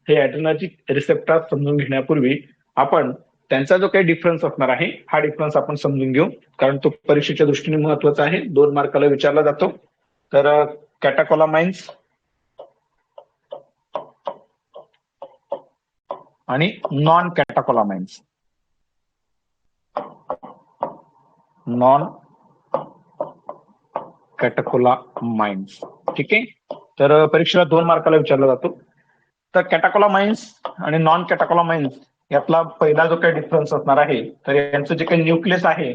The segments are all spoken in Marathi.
हे ऍड्रेनर्जिक रिसेप्टर समजून घेण्यापूर्वी आपण त्यांचा जो काही डिफरन्स असणार आहे हा डिफरन्स आपण समजून घेऊ, कारण तो परीक्षेच्या दृष्टीने महत्वाचा आहे, 2 मार्काला विचारला जातो. तर कॅटाकोलामाइन्स आणि नॉन कॅटाकोलामाइन्स. नॉन कॅटाकोलामाइन्स, ठीक आहे. तर परीक्षेला 2 मार्काला विचारला जातो. तर कॅटाकोलामाइन्स आणि नॉन कॅटाकोलामाइन्स यातला पहिला जो काही डिफरन्स असणार आहे, तर यांचं जे काही न्यूक्लियस आहे,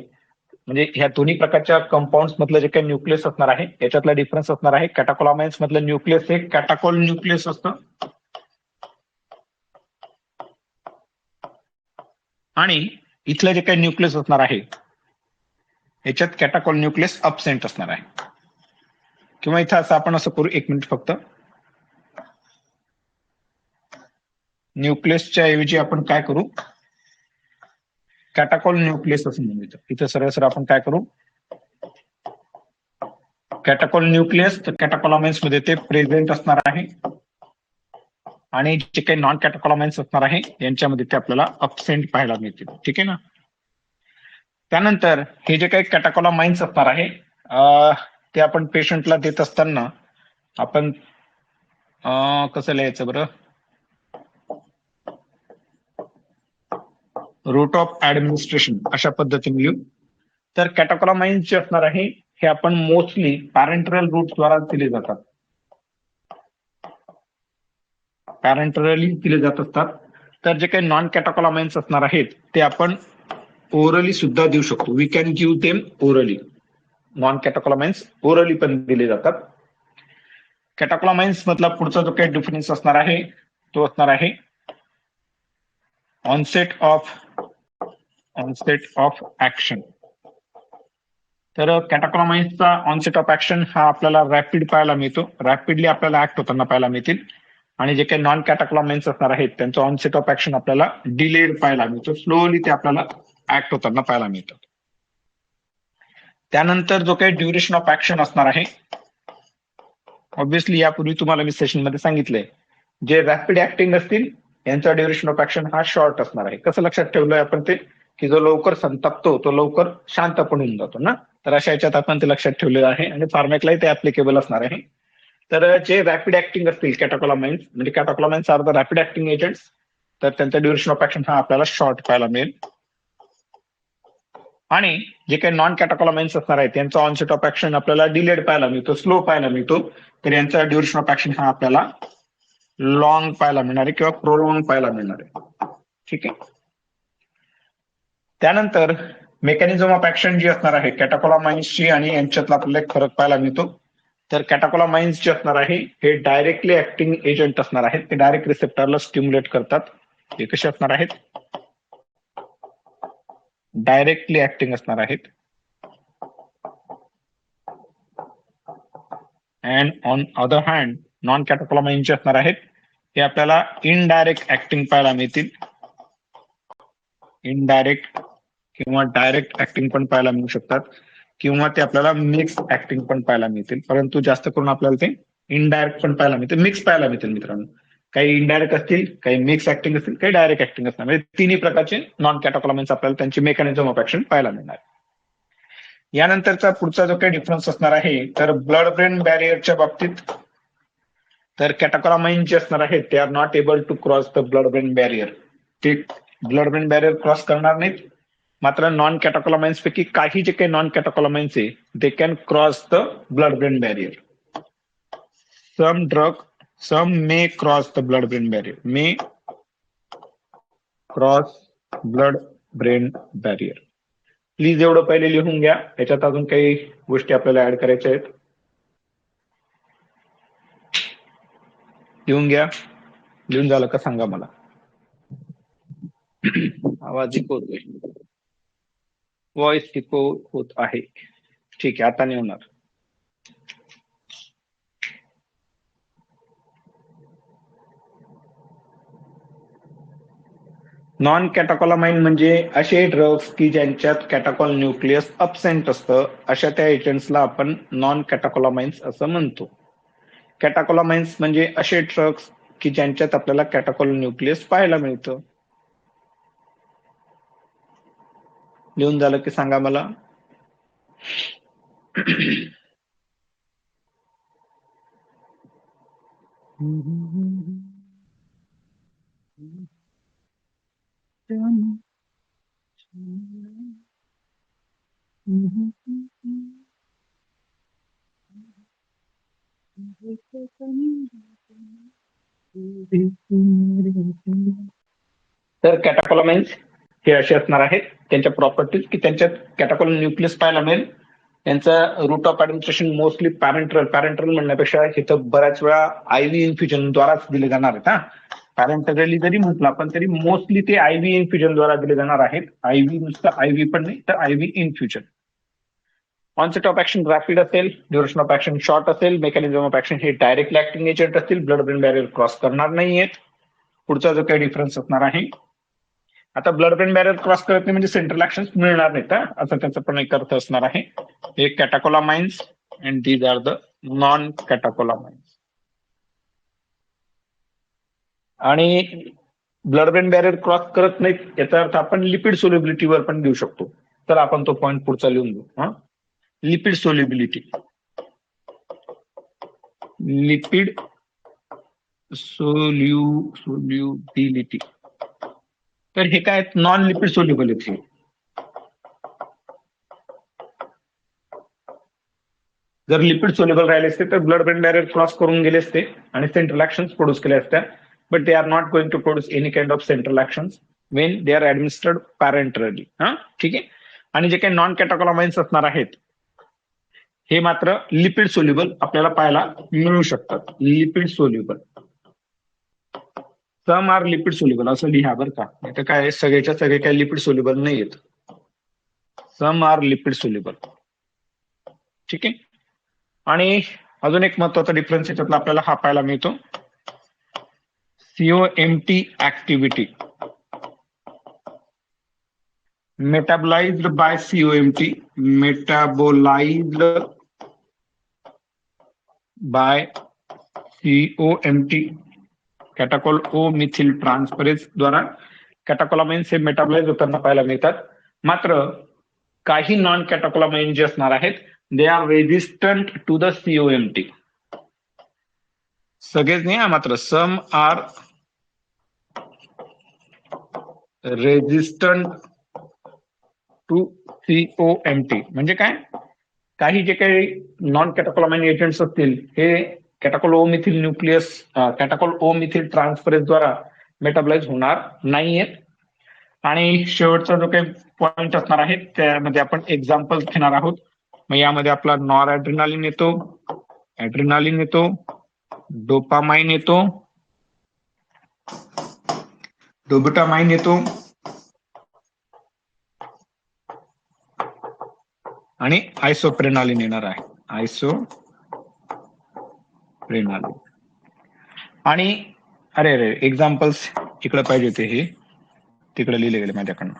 म्हणजे ह्या दोन्ही प्रकारच्या कंपाऊंड्स मधलं जे काही न्यूक्लियस असणार आहे याच्यातला डिफरन्स असणार आहे. कॅटाकोलामाइन्स मधलं न्यूक्लियस हे कॅटाकोल न्यूक्लियस असतं आणि इथलं जे काही न्यूक्लियस असणार आहे याच्यात कॅटाकोल न्यूक्लियस अबसेंट असणार आहे. किंवा इथं असं आपण असं करू, 1 मिनिट फक्त, न्यूक्लियसच्या ऐवजी आपण काय करू, कॅटाकोल न्यूक्लियस असं म्हणू. इथं सरळ सरळ आपण काय करू, कॅटाकोल न्यूक्लियस, तर कॅटाकोलामाइन्स मध्ये ते प्रेझेंट असणार आहे आणि जे काही नॉन कॅटाकोलामाइन्स असणार आहे यांच्यामध्ये ते आपल्याला अबसेंट पाहायला मिळतील, ठीक आहे ना. त्यानंतर हे जे काही कॅटाकोलामाइन्स असणार आहे ते आपण पेशंटला देत असताना आपण कसं लिहायचं बरं, रूट ऑफ ऍडमिनिस्ट्रेशन अशा पद्धतीने लिहू. तर कॅटाकोलामाइन्स जे असणार आहे हे आपण मोस्टली पॅरेंटरल रूट द्वारा दिले जातात, पॅरेंटरली दिले जात असतात. तर जे काही नॉन कॅटाकोलामाइन्स असणार आहेत ते आपण ओरली सुद्धा देऊ शकतो. We can give them orally. Non catecholamines orally पण दिले जातात. कॅटाकोलामाइन्स मधला पुढचा जो काही डिफरन्स असणार आहे तो असणार आहे ऑनसेट ऑफ ऍक्शन. तर कॅटाकोलामाइन्सचा ऑनसेट ऑफ ऍक्शन हा आपल्याला रॅपिड पाहायला मिळतो, रॅपिडली आपल्याला ऍक्ट होताना पाहायला मिळतील. आणि जे काही नॉन कॅटाकोलामाइन्स असणार आहेत त्यांचं ऑनसेट ऑफ ऍक्शन आपल्याला डिलेड पाहायला मिळतो, स्लोली ते आपल्याला ऍक्ट होताना पाहायला मिळतात. त्यानंतर जो काही ड्युरेशन ऑफ ऍक्शन असणार आहे, ऑब्व्हियसली यापूर्वी तुम्हाला मी सेशन मध्ये सांगितलंय, जे रॅपिड ऍक्टिंग असतील यांचा ड्युरेशन ऑफ ऍक्शन हा शॉर्ट असणार आहे. कसं लक्षात ठेवलंय आपण ते, की जो लवकर संतापतो तो लवकर शांत पण होऊन जातो ना, तर अशा याच्यात आपण ते लक्षात ठेवलेलं आहे आणि फार्मॅकलाही ते ऍप्लिकेबल असणार आहे. तर जे रॅपिड ऍक्टिंग असतील कॅटाकोलामाइन्स, म्हणजे catecholamines are the rapid acting agents, तर त्यांचा ड्युरेशन ऑफ ऍक्शन हा आपल्याला शॉर्ट पाहायला मिळेल. आणि जे काही नॉन कॅटाकोलामाइन्स असणार आहेत त्यांचा ऑनसेट ऑफ ऍक्शन आपल्याला डिलेड पाहायला मिळतो, स्लो पाहायला मिळतो. तर यांचा ड्युरेशन ऑफ ऍक्शन हा आपल्याला लॉंग पाहायला मिळणार आहे किंवा प्रोलॉंग पाहायला मिळणार आहे, ठीक आहे. त्यानंतर मेकॅनिझम ऑफ ऍक्शन जी असणार आहे कॅटाकोलामाइन्सची आणि यांच्यातला आपल्याला एक फरक पाहायला मिळतो. तर कॅटाकोलामाइन्स जे असणार आहे हे डायरेक्टली ऍक्टिंग एजंट असणार आहेत, ते डायरेक्ट रिसेप्टरला स्टिम्युलेट करतात. ते कसे असणार आहेत, डायरेक्टली ऍक्टिंग असणार आहेत. And on other hand non catecholamines जे असणार आहेत हे आपल्याला इनडायरेक्ट ऍक्टिंग पाहायला मिळतील. इनडायरेक्ट किंवा डायरेक्ट ऍक्टिंग पण पाहायला मिळू शकतात किंवा ते आपल्याला मिक्स ऍक्टिंग पण पाहायला मिळतील, परंतु जास्त करून आपल्याला ते इनडायरेक्ट पण पाहायला मिळतील, मिक्स पाहायला मिळतील मित्रांनो. काही इनडायरेक्ट असतील, काही मिक्स ऍक्टिंग असतील, काही डायरेक्ट ऍक्टिंग असणार, म्हणजे तिन्ही प्रकारचे नॉन कॅटाकोलामाइन्स आपल्याला त्यांची मेकॅनिझम ऑफ ऍक्शन पाहायला मिळणार. यानंतरचा पुढचा जो काही डिफरन्स असणार आहे तर ब्लड ब्रेन बॅरियरच्या बाबतीत, तर कॅटाकोलामाइन्स जे असणार आहेत ते are not able to cross the blood brain barrier, ते ब्लड ब्रेन बॅरियर क्रॉस करणार नाहीत. मात्र नॉन कॅटाकोलामाइन्स पैकी काही जे काही नॉन कॅटाकोलामाइन्स आहे they can cross the blood brain barrier. Some may cross the blood brain barrier, may cross blood brain barrier. Please एवढं पहिले लिहून घ्या, याच्यात अजून काही गोष्टी आपल्याला ऍड करायच्या आहेत. लिहून घ्या, लिहून झालं का सांगा मला. आवाज इको होतोय, व्हॉइस इको होत आहे, ठीक आहे आता नाही होणार. नॉन कॅटाकोलामाइन म्हणजे असे ड्रग्स की ज्यांच्यात कॅटाकोल न्यूक्लियस अबसेंट असतं, अशा त्या एजंट्सला आपण नॉन कॅटाकोलामाइन्स असं म्हणतो. कॅटाकोलामाइन्स म्हणजे असे ड्रग्स की ज्यांच्यात आपल्याला कॅटाकोल न्यूक्लियस पाहायला मिळतं. लिहून झालं की सांगा मला. तर कॅटाकोलामाइन्स हे असे असणार आहेत, त्यांच्या प्रॉपर्टीज की त्यांच्यात कॅटाकोल न्यूक्लियस पाहायला मिळेल. त्यांचं रूट ऑफ ऍडमिनिस्ट्रेशन मोस्टली पॅरेंटरल म्हणण्यापेक्षा इथं बऱ्याच वेळा आयव्ही इन्फ्युजन द्वाराच दिले जाणार आहेत. पॅरेंटरली जरी म्हटलं आपण तरी मोस्टली ते आयव्ही इन्फ्युजन द्वारा दिले जाणार आहेत. आयव्ही नुसतं आयव्ही पण नाही तर IV infusion. Onset of action rapid असेल, ड्युरेशन ऑफ ऍक्शन शॉर्ट असेल, मेकॅनिझम ऑफ ऍक्शन हे डायरेक्ट ऍक्टिंग एजंट असतील, ब्लड ब्रेन बॅरियर क्रॉस करणार नाहीयेत. पुढचा जो काही डिफरन्स असणार आहे, आता ब्लड ब्रेन बॅरियर क्रॉस करत नाही म्हणजे सेंट्रल ऍक्शन मिळणार नाहीत, असं त्याचा पण एक अर्थ असणार आहे. हे catecholamines and these are the non catecholamines. आणि ब्लड ब्रेन बॅरियर क्रॉस करत नाहीत याचा अर्थ आपण लिपिड सोल्युबिलिटीवर पण घेऊ शकतो. तर आपण तो पॉईंट पुढचा लिहून घेऊ. Lipid solubility, lipid solubility. तर हे काय नॉन लिपिड सोल्युबल आहेत. जर लिपिड सोल्युबल राहिले असते तर ब्लड ब्रेन बॅरियर क्रॉस करून गेले असते आणि सेंट्रल ऍक्शन्स प्रोड्यूस केल्या असत्या, but they are not going to produce any kind of central actions when they are administered parenterally. ठीक आहे. आणि जे काही नॉन कॅटाकोलामाइन्स असणार आहेत हे मात्र लिपिड सोल्युबल आपल्याला पाहायला मिळू शकतात. Lipid soluble, some are lipid soluble असं लिहा बरं का, नाही तर काय सगळेच्या सगळे काही लिपिड सोल्युबल नाही आहेत. Some are lipid soluble. ठीक आहे. आणि अजून एक महत्वाचा डिफरन्स याच्यातला आपल्याला हा पाहायला मिळतो, COMT activity metabolized by COMT, metabolized by COMT catechol O methyl transferase द्वारा कॅटाकोलामाइन्स हे मेटाबोलाइज होताना पाहायला मिळतात. मात्र काही नॉन कॅटाकोलामाइन जे असणार आहेत they are resistant to the COMT. सगळेच नाही मात्र some are resistant to COMT. म्हणजे काय, काही जे काही नॉन कॅटाकोलामाइन एजंट्स असतील हे कॅटाकोल O methyl nucleus कॅटाकोल O methyl transferase द्वारा मेटाबोलाइज होणार नाहीयेत. आणि शेवटचा जो काही पॉइंट असणार आहे त्यामध्ये आपण एक्झाम्पल घेणार आहोत. मग यामध्ये आपला नॉर ऍड्रिनालिन येतो, ऍड्रिनालिन येतो, डोपामाइन येतो, डोबुटामाइन येतो आणि आयसोप्रेनालिन येणार आहे. आयसोप्रेनालिन. आणि अरे एक्झाम्पल्स इकडे पाहिजे होते, हे तिकडे लिहिले गेले माझ्याकडनं.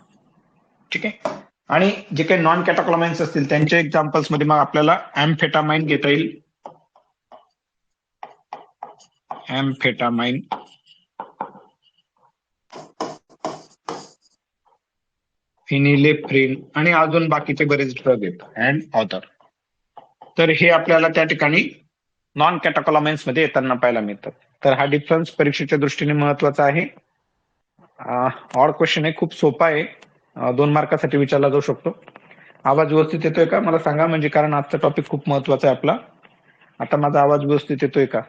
ठीक आहे. आणि जे काही नॉन कॅटाकोलामाइन्स असतील त्यांच्या एक्झाम्पल्स मध्ये मग आपल्याला एम्फेटामाइन घेता येईल. एम्फेटामाइन, फिनिलेफ्रिन आणि अजून बाकीचे बरेच ड्रग आहेत अँड ऑदर. तर हे आपल्याला त्या ठिकाणी नॉन कॅटाकोलामाइन्स मध्ये येताना पाहायला मिळतात. तर हा डिफरन्स परीक्षेच्या दृष्टीने महत्वाचा आहे. ऑड क्वेश्चन आहे, खूप सोपा आहे, 2 मार्कासाठी विचारला जाऊ शकतो. आवाज व्यवस्थित येतोय का मला सांगा, म्हणजे कारण आजचा टॉपिक खूप महत्वाचा आहे आपला. आता माझा आवाज व्यवस्थित येतोय का?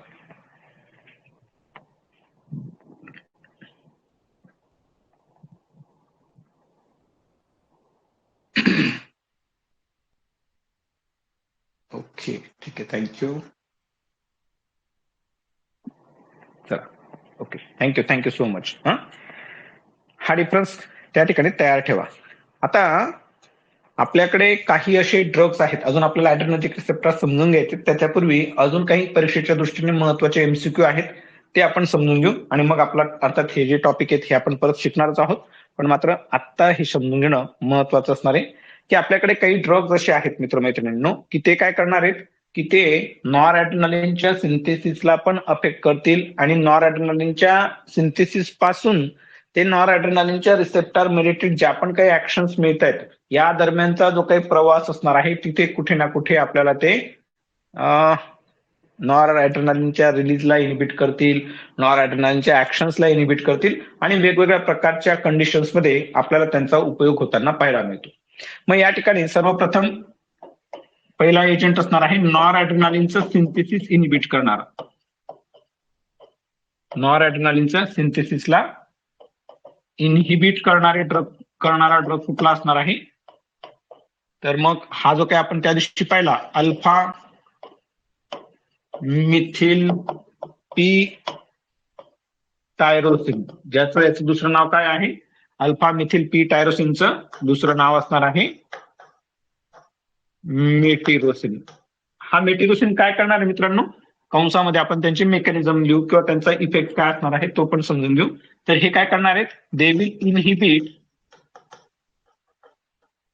ओके ठीक आहे, थँक्यू. चला ओके, थँक्यू सो मच. हा डिफरन्स त्या ठिकाणी तयार ठेवा. आता आपल्याकडे काही असे ड्रग्स आहेत, अजून आपल्याला ॲड्रेनर्जिक रिसेप्टर समजून घ्यायचे. त्याच्यापूर्वी अजून काही परीक्षेच्या दृष्टीने महत्वाचे एमसीक्यू आहेत ते आपण समजून घेऊ आणि मग आपला अर्थात हे जे टॉपिक आहेत हे आपण परत शिकणारच आहोत. पण मात्र आता हे समजून घेणं महत्वाचं असणार आहे की आपल्याकडे काही ड्रग्ज असे आहेत मित्रमैत्रिणींनो की ते काय करणार आहेत, की ते नॉर ॲड्रेनालिनच्या सिंथेसिसला पण अफेक्ट करतील आणि नॉर ॲड्रेनालिनच्या सिंथेसिस पासून ते नॉर ॲड्रेनालिनच्या रिसेप्टर मेडिटेट ज्या पण काही ऍक्शन्स मिळत आहेत या दरम्यानचा जो काही प्रवास असणार आहे तिथे कुठे ना कुठे आपल्याला ते नॉर ॲड्रेनालिनच्या रिलीजला इनिबिट करतील, नॉर ॲड्रेनालिनच्या ऍक्शन्सला इनिबिट करतील आणि वेगवेगळ्या प्रकारच्या कंडिशन्समध्ये आपल्याला त्यांचा उपयोग होताना पाहायला मिळतो. मग या ठिकाणी सर्वप्रथम पहिला एजंट असणार आहे नॉर ॲड्रेनालिनचं सिंथेसिस इनिबिट करणारा. नॉर ॲड्रेनालिनच्या सिंथेसिसला इनहिबिट करणारा ड्रग कुठला असणार आहे? तर मग हा जो काही आपण त्या दिवशी पाहिला अल्फा मिथिल पी टायरोसिन, याचं दुसरं नाव काय आहे? अल्फा मिथिल पी टायरोसिनचं दुसरं नाव असणार आहे मेटिरोसिन. हा मेटिरोसिन काय करणार आहे मित्रांनो? कंसामध्ये आपण त्यांची मेकॅनिझम लिहू किंवा त्यांचा इफेक्ट काय असणार आहे तो पण समजून घेऊ. तर हे काय करणार आहेत? दे विल इनहिबिट,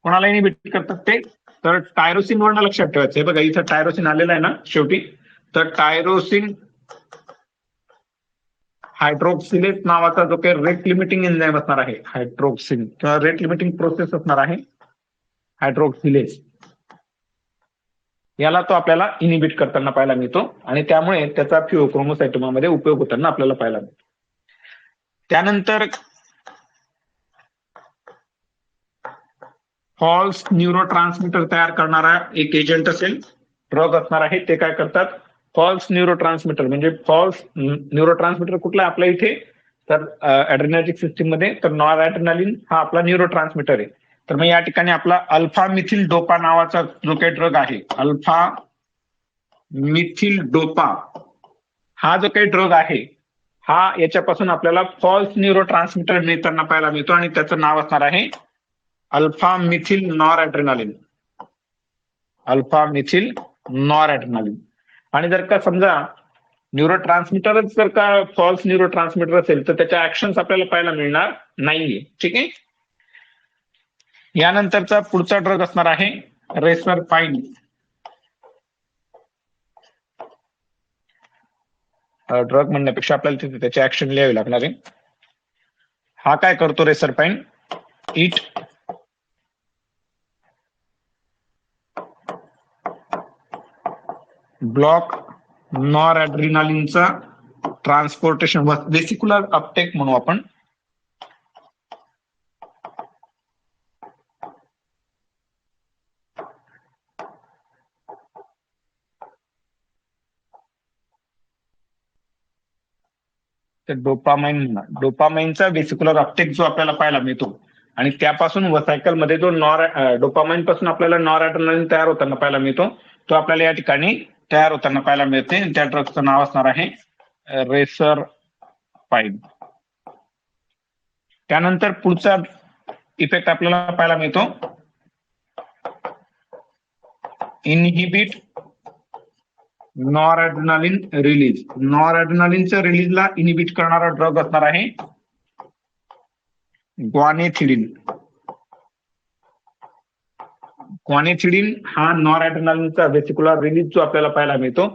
कोणाला इनहिबिट करतात ते? तर टायरोसिन वरनं लक्षात ठेवायचं. बघा इथं टायरोसिन आलेला आहे ना शेवटी, तर टायरोसिन हायड्रोक्सिलेज नावाचा जो काही रेट लिमिटिंग एन्झाईम असणार आहे, हायड्रोक्सिन किंवा रेट लिमिटिंग प्रोसेस असणार आहे हायड्रोक्सिलेज, याला तो आपल्याला इनिबिट करताना पाहायला मिळतो आणि त्यामुळे त्याचा फिओक्रोमोसायटोमामध्ये उपयोग होताना आपल्याला पाहायला मिळतो. त्यानंतर फॉल्स न्यूरोट्रान्समिटर तयार करणारा एक एजंट असेल, ड्रग असणार आहे. ते काय करतात? फॉल्स न्यूरोट्रान्समिटर. म्हणजे फॉल्स न्यूरोट्रान्समिटर कुठला आपल्या इथे? तर ॲड्रेनर्जिक सिस्टीम मध्ये तर नॉर ॲड्रेनालिन हा आपला न्यूरोट्रान्समिटर आहे. तर मग या ठिकाणी आपला अल्फा मिथिल डोपा नावाचा जो काही ड्रग आहे, अल्फा मिथिल डोपा हा जो काही ड्रग आहे हा याच्यापासून आपल्याला फॉल्स न्यूरोट्रान्समिटर मिळताना पाहायला मिळतो आणि त्याचं नाव असणार आहे alpha methyl nor adrenaline. Alpha methyl nor adrenaline. आणि जर का समजा न्यूरोट्रान्समिटरच जर का फॉल्स न्यूरोट्रान्समिटर असेल तर त्याच्या ऍक्शन्स आपल्याला पाहायला मिळणार नाहीये. ठीक आहे. यानंतरचा पुढचा ड्रग असणार आहे रेसरपाइन. ड्रग म्हणण्यापेक्षा आपल्याला तिथे त्याची ऍक्शन लिहावी लागणार आहे. हा काय करतो रेसरपाइन? इट ब्लॉक नॉर ॲड्रेनालिनचा ट्रान्सपोर्टेशन वेसिक्युलर अपटेक म्हणू आपण. तर डोपामाइनचा वेसिक्युलर अपटेक जो आपल्याला पाहायला मिळतो आणि त्यापासून वसायकल मध्ये जो डोपामाइन पासून आपल्याला नॉर ॲड्रेनालिन तयार होताना पाहायला मिळतो तो आपल्याला या ठिकाणी तयार होताना पाहायला मिळते. त्या ड्रगचं नाव असणार आहे रेसरपाइन. त्यानंतर पुढचा इफेक्ट आपल्याला पाहायला मिळतो inhibit nor adrenaline release. Nor ॲड्रेनालिनच्या रिलीजला इनिबिट करणारा ड्रग असणार आहे ग्वानेथिडिन. ग्वानेथिडिन हा नॉर ॲड्रेनालिनचा वेसिक्युलर रिलीज जो आपल्याला पाहायला मिळतो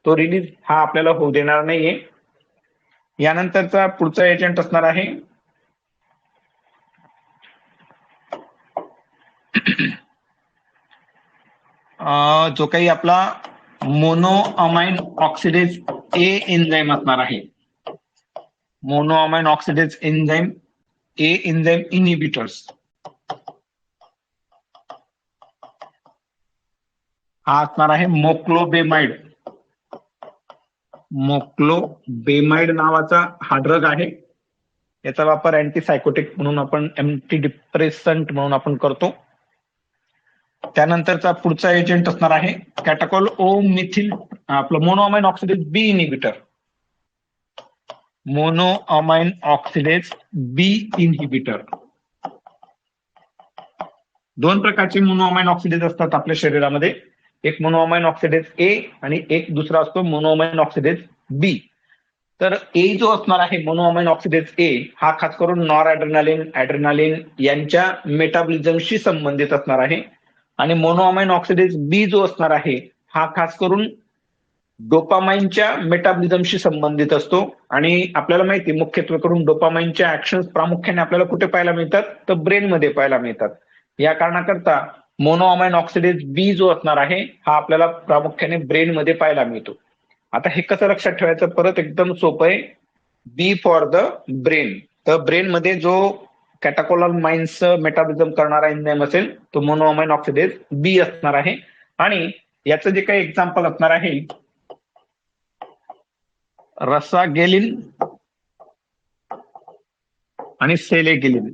तो रिलीज हा आपल्याला होऊ देणार नाहीये. यानंतरचा पुढचा एजंट असणार आहे जो काही आपला मोनोअमाइन ऑक्सिडेज ए एन्झाईम असणार आहे. मोनोअमाइन ऑक्सिडेज एन्झाईम ए एन्झाईम इनिबिटर्स. हा असणार आहे मोक्लोबेमाइड. मोक्लोबेमाइड नावाचा हा ड्रग आहे. याचा वापर अँटीसायकोटिक म्हणून आपण, अँटी डिप्रेसंट म्हणून आपण करतो. त्यानंतरचा पुढचा एजंट असणार आहे कॅटाकोल ओ मिथिल, आपलं मोनोअमाइन ऑक्सिडेज बी इनिबिटर. मोनोअमाइन ऑक्सिडेज बी इनहिबिटर. दोन प्रकारचे मोनोअमाइन ऑक्सिडेज असतात आपल्या शरीरामध्ये, एक मोनोअमाइन ऑक्सिडेज ए आणि एक दुसरा असतो मोनोअमाइन ऑक्सिडेज बी. तर ए जो असणार आहे मोनोअमाइन ऑक्सिडेज ए हा खास करून नॉर ॲड्रेनालिन यांच्या मेटाबॉलिझमशी संबंधित असणार आहे आणि मोनोअमाइन ऑक्सिडेज बी जो असणार आहे हा खास करून डोपामाइनच्या मेटाबॉलिझमशी संबंधित असतो आणि आपल्याला माहिती मुख्यत्वे करून डोपामाइनच्या ऍक्शन्स प्रामुख्याने आपल्याला कुठे पाहायला मिळतात, तर ब्रेन मध्ये पाहायला मिळतात. या कारणाकरता मोनोअमाइन ऑक्सिडेज बी जो असणार आहे हा आपल्याला प्रामुख्याने ब्रेन मध्ये पाहायला मिळतो. आता हे कसं लक्षात ठेवायचं, परत एकदम सोपं आहे. बी फॉर द ब्रेन, तर ब्रेन मध्ये जो कॅटाकोलामाइन्स मेटाबॉलिझम करणारा एन्झाइम असेल तो मोनोअमाइन ऑक्सिडेज बी असणार आहे. आणि याचं जे काही एक्झाम्पल असणार आहे रसागेलिन आणि सेलेगिलिन,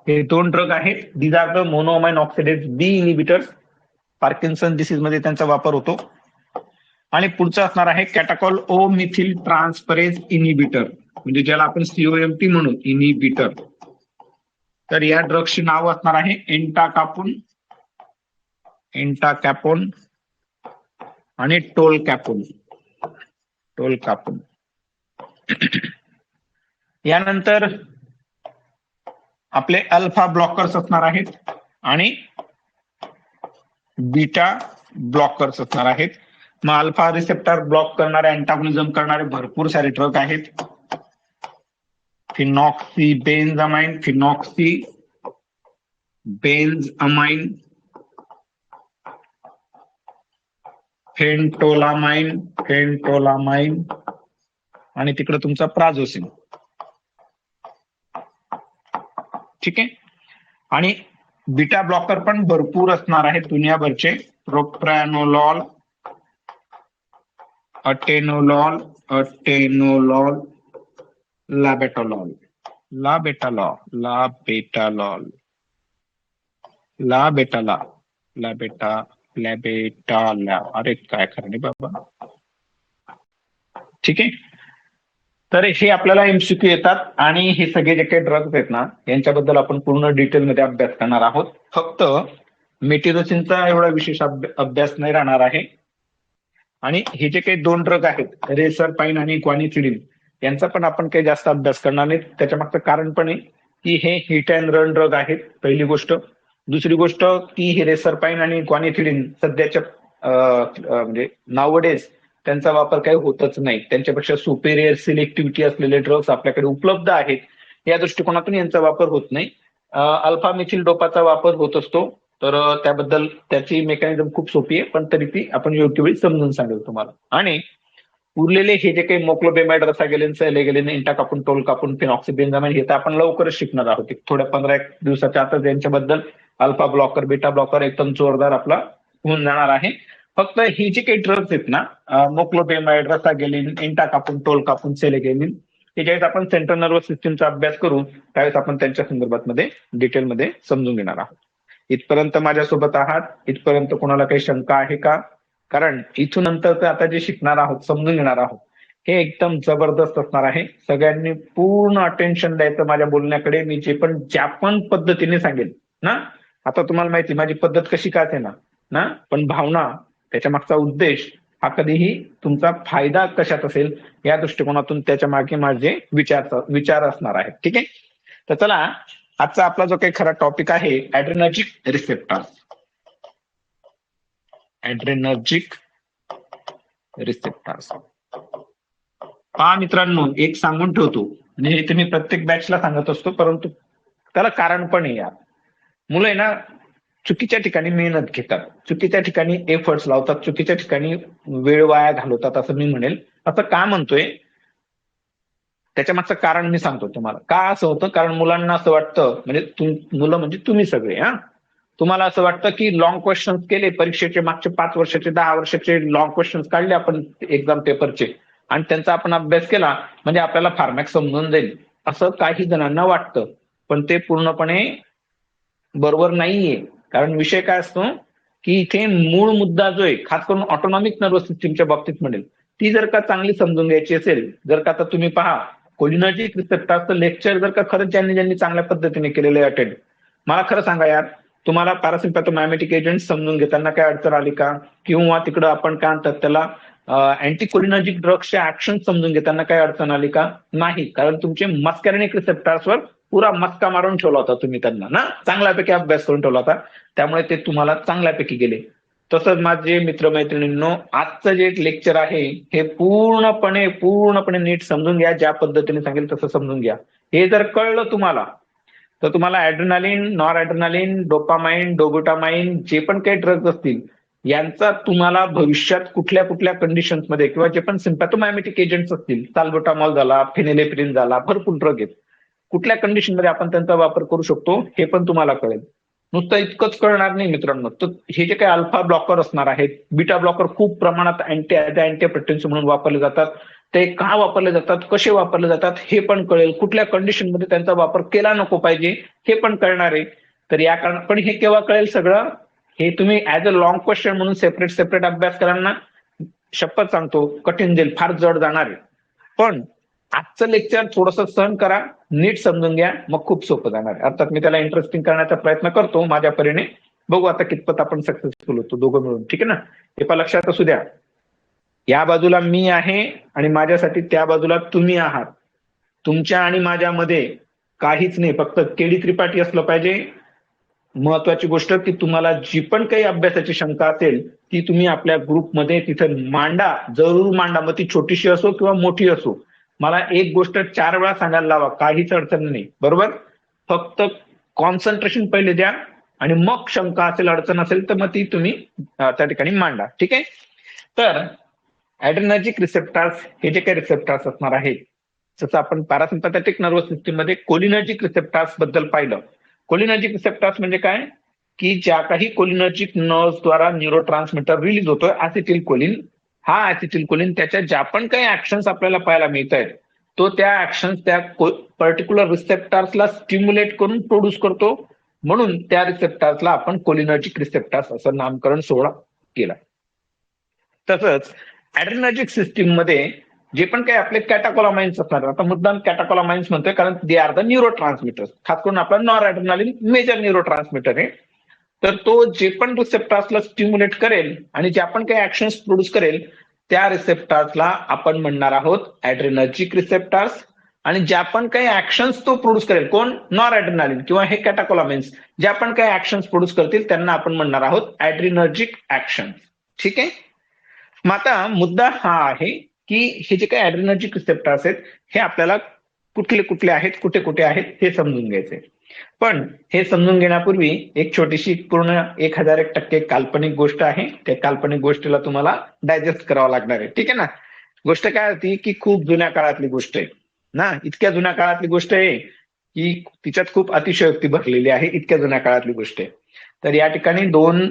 हे दोन ड्रग आहेत. These are the monoamine oxidase B inhibitors. Parkinson disease मध्ये त्यांचा वापर होतो. आणि पुढचं असणार आहे catechol O methyl transferase inhibitor, म्हणजे ज्याला आपण सीओएमटी म्हणू, इनिबिटर. तर या ड्रगची नाव असणार आहे एंटाकापून, एंटाकॅपोन आणि टोलकॅपोन, टोलकापून. यानंतर आपले अल्फा ब्लॉकर्स असणार आहेत आणि बीटा ब्लॉकर्स असणार आहेत. मग अल्फा रिसेप्टर ब्लॉक करणारे, अँटागोनिझम करणारे भरपूर सारे ड्रग आहेत. फिनॉक्सी बेन्झामाइन, फिनॉक्सी बेन्झामाइन, फेंटोलामाइन, फेंटोलामाइन आणि तिकडे तुमचा प्राझोसिन. ठीक आहे. आणि बीटा ब्लॉकर पण भरपूर असणार आहेत दुनियाभरचे. प्रोप्रानोलॉल, अटेनोलॉल, अटेनोलॉल, लाबेटालॉल, लाबेटालॉल, लाबेटालॉल, लाबेटाला, लाबेटा, लॅबेटाला. अरे काय खरं नाही बाबा. ठीक आहे. तर हे आपल्याला एमसीक्यू येतात आणि हे सगळे जे काही ड्रग्ज आहेत ना यांच्याबद्दल आपण पूर्ण डिटेलमध्ये अभ्यास करणार आहोत. फक्त मेटिरोसिनचा एवढा विशेष अभ्यास नाही राहणार आहे. आणि हे जे काही दोन ड्रग आहेत रेसरपाइन आणि क्वानिथिडीन यांचा पण आपण काही जास्त अभ्यास करणार नाही. त्याच्या मागचं कारण पण आहे की हे हिट अँड रन ड्रग आहेत, पहिली गोष्ट. दुसरी गोष्ट की हे रेसरपाइन आणि क्वानिथिडीन सध्याच्या म्हणजे नावडेज त्यांचा वापर काही होतच नाही. त्यांच्यापेक्षा सुपेरियर सिलेक्टिव्हिटी असलेले ड्रग्स आपल्याकडे उपलब्ध आहेत. या दृष्टिकोनातून यांचा वापर होत नाही. अल्फा मिथिल डोपाचा वापर होत असतो. तर त्याबद्दल त्याची मेकॅनिझम खूप सोपी आहे, पण तरी ती आपण योग्य वेळी समजून सांगेल तुम्हाला. आणि उरलेले हे जे काही मोक्लोबेमाइड, रसागेलिन, सेलेगिलिन, इंटाकापून, टोलकापून, फिनॉक्सीबेन्झामाइन हे तर आपण लवकरच शिकणार आहोत. थोड्या 15 दिवसाच्या आतच यांच्याबद्दल अल्फा ब्लॉकर, बीटा ब्लॉकर एकदम जोरदार आपला होऊन जाणार आहे. फक्त ही जी काही ड्रग्ज आहेत ना, मोक्लोबेमाइड, रसागेलिन, इंटाकापून, टोलकापून, सेलेगिलिन, हे ज्यावेळेस आपण सेंट्रल नर्वस सिस्टीमचा अभ्यास करू त्यावेळेस आपण त्यांच्या संदर्भात मध्ये डिटेलमध्ये समजून घेणार आहोत. इथपर्यंत माझ्यासोबत आहात? इथपर्यंत कोणाला काही शंका आहे का? कारण इथून नंतर आता जे शिकणार आहोत, समजून घेणार आहोत, हे एकदम जबरदस्त असणार आहे. सगळ्यांनी पूर्ण अटेन्शन द्यायचं माझ्या बोलण्याकडे. मी जे पण ज्या पण पद्धतीने सांगेल ना, आता तुम्हाला माहिती माझी पद्धत कशी का असेना ना, पण भावना, त्याच्या मागचा उद्देश हा कधीही तुमचा फायदा कशात असेल या दृष्टिकोनातून त्याच्या मागे माझे विचार असणार आहेत. ठीक आहे. तर चला, आजचा आपला जो काही खरा टॉपिक आहे ऍड्रेनर्जिक रिसेप्टर्स. ऍड्रेनर्जिक रिसेप्टर्स. पहा मित्रांनो, एक सांगून ठेवतो, म्हणजे हे तुम्ही प्रत्येक बॅचला सांगत असतो, परंतु त्याला कारण पण आहे यार. मुलं आहे ना चुकीच्या ठिकाणी मेहनत घेतात, चुकीच्या ठिकाणी एफर्ट्स लावतात, चुकीच्या ठिकाणी वेळ वाया घालवतात असं मी म्हणेल. असं का म्हणतोय त्याच्या मागचं कारण मी सांगतो तुम्हाला. का असं होतं? कारण मुलांना असं वाटतं, म्हणजे मुलं म्हणजे तुम्ही सगळे, तुम्हाला असं वाटतं की लॉंग क्वेश्चन्स केले परीक्षेचे, मागचे 5 वर्षाचे 10 वर्षाचे लॉंग क्वेश्चन्स काढले आपण एक्झाम पेपरचे आणि त्यांचा आपण अभ्यास केला म्हणजे आपल्याला फार्मॅक्स समजून जाईल, असं काही जणांना वाटतं. पण ते पूर्णपणे बरोबर नाहीये. कारण विषय काय असतो की इथे मूळ मुद्दा जो आहे, खास करून ऑटोनॉमिक नर्वस सिस्टीमच्या बाबतीत म्हणेल, ती जर का चांगली समजून घ्यायची असेल, जर का आता तुम्ही पहा कोलिनर्जिक रिसेप्टर्सचं लेक्चर जर का खरंच ज्यांनी चांगल्या पद्धतीने केलेलं आहे अटेंड, मला खरं सांगा यार, तुम्हाला पॅरासिम्पॅथोमायमेटिक एजंट समजून घेताना काय अडचण आली का? किंवा तिकडं आपण काय म्हणतात त्याला अँटीकोलिनर्जिक ड्रग्सचे ऍक्शन समजून घेताना काय अडचण आली का? नाही. कारण तुमचे मस्कॅरेनिक रिसेप्टर्सवर पुरा मस्का मारून ठेवला होता तुम्ही त्यांना ना, चांगल्यापैकी अभ्यास करून ठेवला होता, त्यामुळे ते तुम्हाला चांगल्यापैकी गेले. तसंच माझे मित्रमैत्रिणींनो, आजचं जे लेक्चर आहे हे पूर्णपणे नीट समजून घ्या. ज्या पद्धतीने सांगेल तसं समजून घ्या. हे जर कळलं तुम्हाला तर तुम्हाला adrenaline, nor adrenaline, dopamine, dobutamine जे पण काही ड्रग्ज असतील यांचा तुम्हाला भविष्यात कुठल्या कुठल्या कंडिशन्समध्ये किंवा जे पण सिम्पॅथोमायमेटिक एजंट्स असतील, साल्बुटामॉल झाला, फेनिलेफ्रिन झाला, भरपूर ड्रग आहेत, कुठल्या कंडिशनमध्ये आपण त्यांचा वापर करू शकतो हे पण तुम्हाला कळेल. नुसतं इतकंच कळणार नाही मित्रांनो, तर हे जे काही अल्फा ब्लॉकर असणार आहेत, बीटा ब्लॉकर खूप प्रमाणात अँटीहायपरटेन्सिव्ह म्हणून वापरले जातात, ते का वापरले जातात, कसे वापरले जातात हे पण कळेल, कुठल्या कंडिशनमध्ये त्यांचा वापर केला नको पाहिजे हे पण कळणार आहे. तर या कारण पण हे केव्हा कळेल सगळं, हे तुम्ही ऍज अ लॉंग क्वेश्चन म्हणून सेपरेट अभ्यास कराल ना, शपथ सांगतो कठीण जाईल, फार जड जाणार आहे. पण आजचं लेक्चर थोडंसं सहन करा, नीट समजून घ्या, मग खूप सोपं जाणार आहे. अर्थात मी त्याला इंटरेस्टिंग करण्याचा प्रयत्न करतो माझ्या परीने, बघू आता कितपत आपण सक्सेसफुल होतो दोघं मिळून. ठीक आहे ना, हे पण लक्षात असू द्या, या बाजूला मी आहे आणि माझ्यासाठी त्या बाजूला तुम्ही आहात. तुमच्या आणि माझ्यामध्ये काहीच नाही, फक्त केडी त्रिपाठी असलं पाहिजे. महत्वाची गोष्ट की तुम्हाला जी पण काही अभ्यासाची शंका असेल ती तुम्ही आपल्या ग्रुपमध्ये तिथे मांडा, जरूर मांडा, मग ती छोटीशी असो किंवा मोठी असो. मला एक गोष्ट 4 वेळा सांगायला लावा, काहीच अडचण नाही, बरोबर. फक्त कॉन्सन्ट्रेशन पहिले द्या आणि मग शंका असेल, अडचण असेल तर मग ती तुम्ही त्या ठिकाणी मांडा. ठीक आहे. तर ॲड्रेनर्जिक रिसेप्टर्स हे जे काही रिसेप्टर्स असणार आहेत, जसं आपण पॅरासिम्पॅथेटिक नर्वस सिस्टीम मध्ये कोलिनर्जिक रिसेप्टर्स बद्दल पाहिलं. कोलिनर्जिक रिसेप्टर्स म्हणजे काय, की ज्या काही कोलिनर्जिक नर्व्हद्वारा न्यूरोट्रान्समीटर रिलीज होतोय ऍसिटिल कोलिन, हा ऍसिटिल कोलिन त्याच्या ज्या पण काही ऍक्शन्स आपल्याला पाहायला मिळत आहेत, तो त्या ऍक्शन्स त्या पर्टिक्युलर रिसेप्टर्सला स्टिम्युलेट करून प्रोड्यूस करतो, म्हणून त्या रिसेप्टर्सला आपण कोलिनर्जिक रिसेप्टर्स असं नामकरण सोहळा केला. तसंच ॲड्रेनर्जिक सिस्टीम मध्ये जे पण काही आपले कॅटाकोलामाइन्स असणार, आता मुद्दाम कॅटाकोलामाइन्स म्हणतोय कारण they are the neurotransmitters, खास करून आपला noradrenaline major neurotransmitter आहे. तर तो जे पण रिसेप्टर्सला स्टिम्युलेट करेल आणि जे आपण काही ऍक्शन्स प्रोड्यूस करेल त्या रिसेप्टर्सला आपण म्हणणार आहोत ॲड्रेनर्जिक रिसेप्टर्स, आणि ज्या पण काही ऍक्शन्स तो प्रोड्यूस करेल, कोण, नॉर ॲड्रेनालिन किंवा हे कॅटाकोलामाइन्स ज्या पण काही ऍक्शन्स प्रोड्यूस करतील त्यांना आपण म्हणणार आहोत ॲड्रेनर्जिक ऍक्शन. ठीक आहे. मग आता मुद्दा हा आहे की हे जे काही ॲड्रेनर्जिक रिसेप्टर्स आहेत हे आपल्याला कुठले कुठले आहेत, कुठे कुठे आहेत हे समजून घ्यायचंय. पण हे समजून घेण्यापूर्वी एक छोटीशी पूर्ण 1001% काल्पनिक गोष्ट आहे, त्या काल्पनिक गोष्टीला तुम्हाला डायजेस्ट करावं लागणार आहे. ठीक आहे ना. गोष्ट काय होती की खूप जुन्या काळातली गोष्ट आहे ना, इतक्या जुन्या काळातली गोष्ट आहे की तिच्यात खूप अतिशयोक्ती भरलेली आहे, इतक्या जुन्या काळातली गोष्ट आहे. तर या ठिकाणी दोन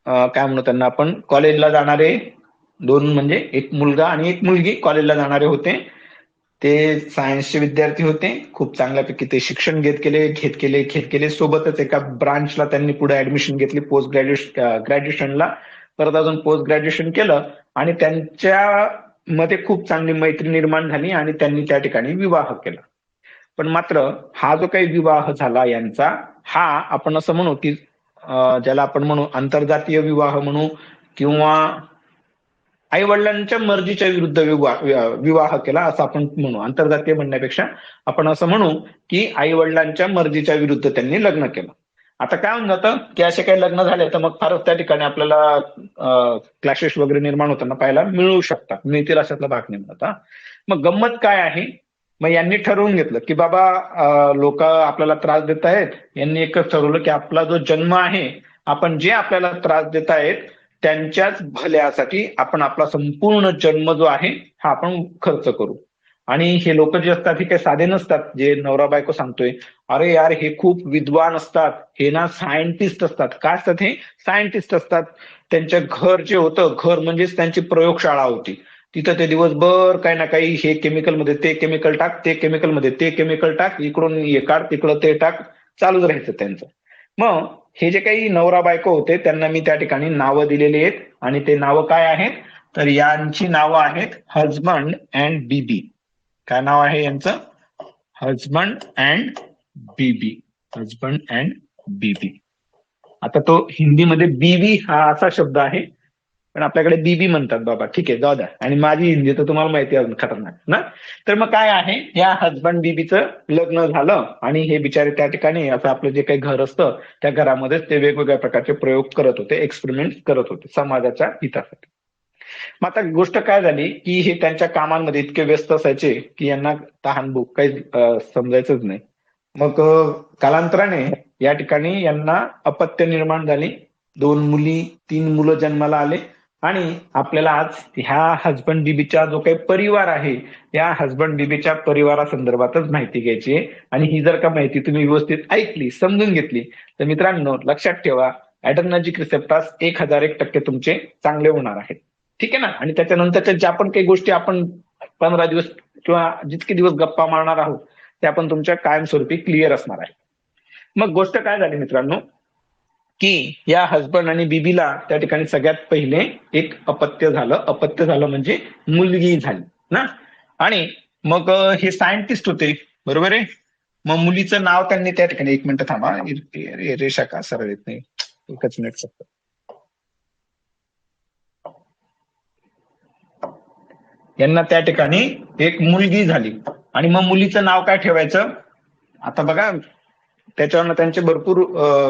काय म्हणू त्यांना आपण, कॉलेजला जाणारे दोन, म्हणजे एक मुलगा आणि एक मुलगी कॉलेजला जाणारे होते. ते सायन्सचे विद्यार्थी होते, खूप चांगल्यापैकी ते शिक्षण घेत केले सोबतच एका ब्रांचला त्यांनी पुढे ऍडमिशन घेतली, पोस्ट ग्रॅज्युएशनला, परत अजून पोस्ट ग्रॅज्युएशन केलं आणि त्यांच्या मध्ये खूप चांगली मैत्री निर्माण झाली आणि त्यांनी त्या ठिकाणी विवाह केला. पण मात्र हा जो काही विवाह झाला यांचा, हा आपण असं म्हणू की ज्याला आपण म्हणू आंतरजातीय विवाह म्हणू किंवा आई वडिलांच्या मर्जीच्या विरुद्ध विवाह केला असं आपण म्हणू. आंतरजातीय म्हणण्यापेक्षा आपण असं म्हणू की आई वडिलांच्या मर्जीच्या विरुद्ध त्यांनी लग्न केलं. आता काय होऊन जातं की असे काही लग्न झाले तर मग फारच त्या ठिकाणी आपल्याला क्लॅशेस वगैरे निर्माण होताना पाहायला मिळतील अशातला भाग नाही म्हणत. मग गंमत काय आहे, मग यांनी ठरवून घेतलं की बाबा लोक आपल्याला त्रास देत आहेत, यांनी एकच ठरवलं की आपला जो जन्म आहे, आपण जे आपल्याला त्रास देत आहेत त्यांच्याच भल्यासाठी आपण आपला संपूर्ण जन्म जो आहे हा आपण खर्च करू. आणि हे लोक जे असतात हे काही साधे नसतात, जे नवरा बायको सांगतोय, अरे यार हे खूप विद्वान असतात, हे ना सायंटिस्ट असतात. काय असतात हे, सायंटिस्ट असतात. त्यांच्या घर जे होतं, घर म्हणजेच त्यांची प्रयोगशाळा होती, तिथं ते दिवसभर काही ना काही, हे केमिकल मध्ये ते केमिकल टाक, ते केमिकल मध्ये ते केमिकल टाक, इकडून हे काढ तिकडं ते टाक, चालूच राहायचं त्यांचं. मग हे जे काही नवरा बायको होते त्यांना मी त्या ठिकाणी नावं दिलेली आहेत आणि ते नावं काय आहेत, तर यांची नावं आहेत हजबंड अँड बीबी. काय नाव आहे यांचं, हजबंड अँड बीबी, हजबंड अँड बीबी. आता तो हिंदीमध्ये बीवी हा असा शब्द आहे, पण आपल्याकडे बीबी म्हणतात बाबा, ठीक आहे जाऊ द्या. आणि माझी हिंदी तर तुम्हाला माहिती आहे खतरनाक ना. तर मग काय आहे, या हजबंड बीबीचं लग्न झालं आणि हे बिचारे त्या ठिकाणी असं आपलं जे काही घर असतं त्या घरामध्येच ते वेगवेगळ्या प्रकारचे प्रयोग करत होते, एक्सपेरिमेंट करत होते समाजाच्या हितासाठी. मग आता गोष्ट काय झाली की हे त्यांच्या कामांमध्ये इतके व्यस्त असायचे की यांना तहानभूक काही समजायचंच नाही. मग कालांतराने या ठिकाणी यांना अपत्य निर्माण झाली, 2 मुली 3 मुलं जन्माला आले. आणि आपल्याला आज ह्या हजबंड बीबीचा जो काही परिवार आहे, या हजबंड बीबीच्या परिवारासंदर्भातच माहिती घ्यायची आहे. आणि ही जर का माहिती तुम्ही व्यवस्थित ऐकली, समजून घेतली, तर मित्रांनो लक्षात ठेवा, ॲडर्नर्जिक रिसेप्टर्स 1001% तुमचे चांगले होणार आहेत. ठीक आहे ना. आणि त्याच्यानंतरच्या ज्या पण काही गोष्टी आपण 15 दिवस किंवा जितके दिवस गप्पा मारणार आहोत त्या पण तुमच्या कायमस्वरूपी क्लिअर असणार आहे. मग गोष्ट काय झाली मित्रांनो, की या हजबंड आणि बीबीला त्या ठिकाणी सगळ्यात पहिले एक अपत्य झालं. अपत्य झालं म्हणजे मुलगी झाली ना. आणि मग हे सायंटिस्ट होते, बरोबर आहे. मग मुलीचं नाव त्यांनी त्या ठिकाणी, एक मिनिट थांबा, रेषा का सरळ येत नाही, एकच मिनिट फक्त. यांना त्या ठिकाणी एक मुलगी झाली आणि मग मुलीचं नाव काय ठेवायचं, आता बघा त्याच्यावर त्यांचे भरपूर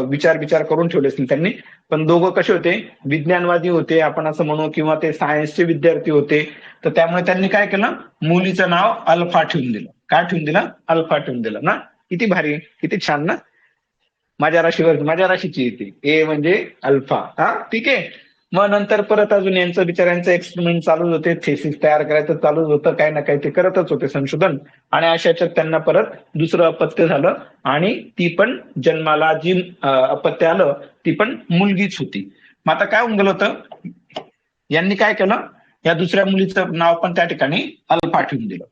विचार करून ठेवले असतील त्यांनी. पण दोघं कसे होते, विज्ञानवादी होते आपण असं म्हणू, किंवा ते सायन्सचे विद्यार्थी होते. तर त्यामुळे त्यांनी काय केलं, मुलीचं नाव अल्फा ठेवून दिलं. काय ठेवून दिलं, अल्फा ठेवून दिलं ना. किती भारी, किती छान ना. माझ्या राशीची येते, ए म्हणजे अल्फा. हा ठीक आहे. मग नंतर परत अजून यांचं बिचाऱ्यांचं एक्सपेरिमेंट चालूच होते, थेसिस तयार करायचं चालूच होतं, काही ना काही ते करतच होते संशोधन. आणि अशाच्यात त्यांना परत दुसरं अपत्य झालं आणि ती पण जन्माला जी अपत्य आलं ती पण मुलगीच होती. मग आता काय होऊन गेलं होतं, यांनी काय केलं, या दुसऱ्या मुलीचं नाव पण त्या ठिकाणी अल्फा ठेवून दिलं.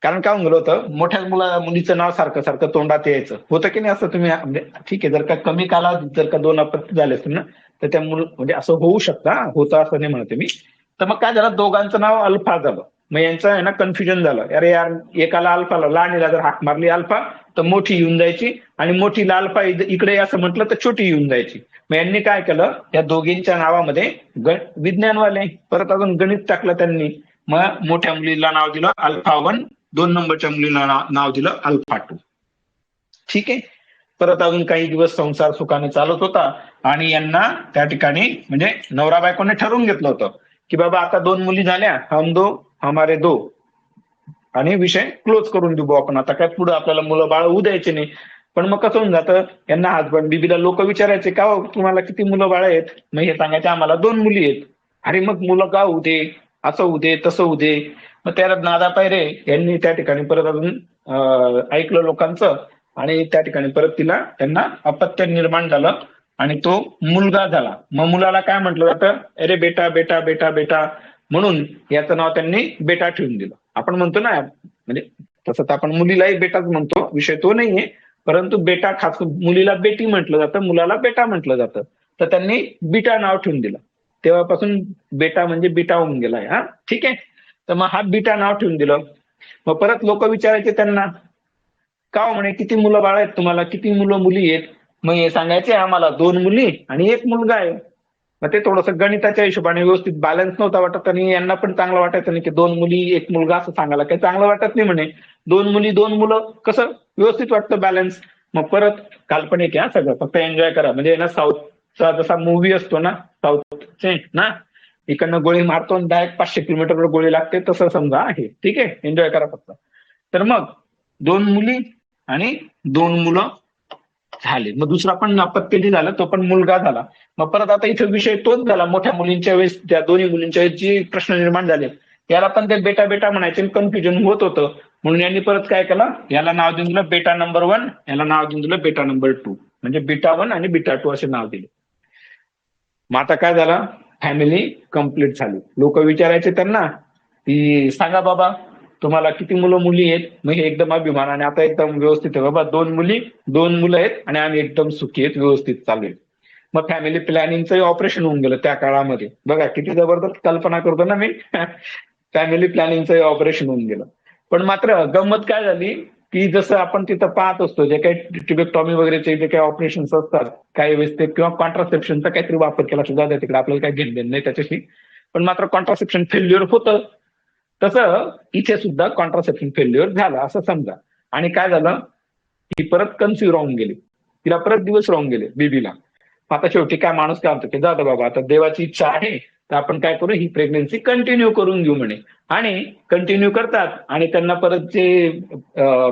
कारण काय होऊन गेलं होतं, मोठ्या मुलीचं नाव सारखं सारखं तोंडात यायचं होतं की नाही, असं तुम्ही म्हणजे ठीक आहे, जर का कमी कालावधीत जर का 2 अपत्य झाले असतील ना, तर त्या म्हणजे असं होऊ शकतं, होतं असं नाही म्हणते मी. तर मग काय झालं, दोघांचं नाव अल्फा झालं. मग यांचं आहे ना कन्फ्युजन झालं, अरे यार एकाला अल्फाला, लहानीला जर हाक मारली अल्फा तर मोठी येऊन जायची, आणि मोठीला अल्फा इकडे असं म्हटलं तर छोटी येऊन जायची. मग यांनी काय केलं, या दोघींच्या नावामध्ये विज्ञानवाले परत अजून गणित टाकलं त्यांनी. मग मोठ्या मुलीला नाव दिलं अल्फा 1, 2 नंबरच्या मुलीला नाव दिलं अल्फा 2. ठीक आहे. परत अजून काही दिवस संसार सुखाने चालत होता आणि यांना त्या ठिकाणी म्हणजे नवरा बायकोने ठरवून घेतलं होतं की बाबा आता 2 मुली झाल्या, हम दो हमारे दो, आणि विषय क्लोज करून देऊ आपण, आता काय पुढे आपल्याला मुलं बाळ होऊ द्यायचे नाही. पण मग कसं होऊन जातं, यांना हजबंड बीबीला लोक विचारायचे, का हो तुम्हाला किती मुलं बाळ आहेत, मग हे सांगायचे आम्हाला 2 मुली आहेत. अरे मग मुलं का होऊ दे, असं होऊ दे तसं होऊ दे. मग त्याला नादा पायरे यांनी त्या ठिकाणी परत अजून ऐकलं लोकांचं, आणि त्या ठिकाणी परत त्यांना अपत्य निर्माण झालं आणि तो मुलगा झाला. मग मुलाला काय म्हटलं जातं, अरे बेटा बेटा बेटा बेटा, म्हणून याचं नाव त्यांनी बेटा ठेवून दिलं. आपण म्हणतो ना, म्हणजे तसं तर आपण मुलीलाही बेटाच म्हणतो, विषय तो नाहीये, परंतु बेटा खास मुलीला बेटी म्हटलं जातं, मुलाला बेटा म्हटलं जातं. तर त्यांनी बीटा नाव ठेवून दिलं. तेव्हापासून बेटा म्हणजे बीटा होऊन गेलाय. हा ठीक आहे. तर मग हा बीटा नाव ठेवून दिलं. मग परत लोक विचारायचे त्यांना, का म्हणे किती मुलं बाळ आहेत तुम्हाला, किती मुलं मुली आहेत. मग हे सांगायचे आम्हाला 2 मुली आणि 1 मुलगा आहे. मग ते थोडंसं गणिताच्या हिशोबाने व्यवस्थित बॅलन्स नव्हता वाटत, आणि यांना पण चांगलं वाटायचं नाही की 2 मुली 1 मुलगा असं सांगायला काही चांगलं वाटत नाही म्हणे. 2 मुली 2 मुलं कसं व्यवस्थित वाटतं बॅलन्स. मग परत काल्पनिक आहे सगळं, फक्त एन्जॉय करा. म्हणजे ना साऊथचा जसा मूव्ही असतो ना, साऊथचे ना, इकडनं गोळी मारतो आणि डायरेक्ट 500 किलोमीटरवर गोळी लागते, तसं समजा आहे. ठीक आहे, एन्जॉय करा फक्त. तर मग 2 मुली आणि 2 मुलं झाले. मग दुसरा पण अपत्य झाला, तो पण मुलगा झाला. मग परत आता इथे विषय तोच झाला, मोठ्या मुलींच्या वेळेस त्या दोन्ही मुलींच्या वेळेस जे प्रश्न निर्माण झाले, याला पण ते बेटा बेटा म्हणायचे, कन्फ्युजन होत होतं. म्हणून यांनी परत काय केलं, याला नाव देऊन दिलं बेटा नंबर 1, याला नाव देऊन दिलं बेटा नंबर 2, म्हणजे बीटा 1 आणि बीटा 2 असे नाव दिले. मग आता काय झालं, फॅमिली कंप्लीट झाली. लोक विचारायचे त्यांना की सांगा बाबा तुम्हाला किती मुलं मुली आहेत. मग हे एकदम अभिमानाने आता एकदम व्यवस्थित आहे, बाबा 2 मुली 2 मुलं आहेत आणि आम्ही एकदम सुखी आहेत, व्यवस्थित चालू आहे. मग फॅमिली प्लॅनिंगचं ऑपरेशन होऊन गेलं त्या काळामध्ये. बघा किती जबरदस्त कल्पना करतो ना मी. फॅमिली प्लॅनिंगचं ऑपरेशन होऊन गेलं. पण मात्र गंमत काय झाली, की जसं आपण तिथं पाहत असतो जे काही ट्युबेक्टॉमी वगैरेचे जे काही ऑपरेशन्स असतात काही वेळेस ते किंवा कॉन्ट्रासेप्शनचा काहीतरी वापर केला सुद्धा द्या तिकडे आपल्याला काही घेणं देणं नाही त्याच्याशी, पण मात्र कॉन्ट्रासेप्शन फेल्युअर होतं. तसं इथे सुद्धा कॉन्ट्रासेप्शन फेल्युअर झालं असं समजा, आणि काय झालं, ती परत कन्सिव्ह राहून गेली, तिला परत दिवस राहून गेले बेबीला. आता शेवटी काय माणूस काय म्हणतो की जाऊ बाबा आता देवाची इच्छा आहे तर आपण काय करू ही प्रेग्नन्सी कंटिन्यू करून घेऊ म्हणे, आणि कंटिन्यू करतात आणि त्यांना परत जे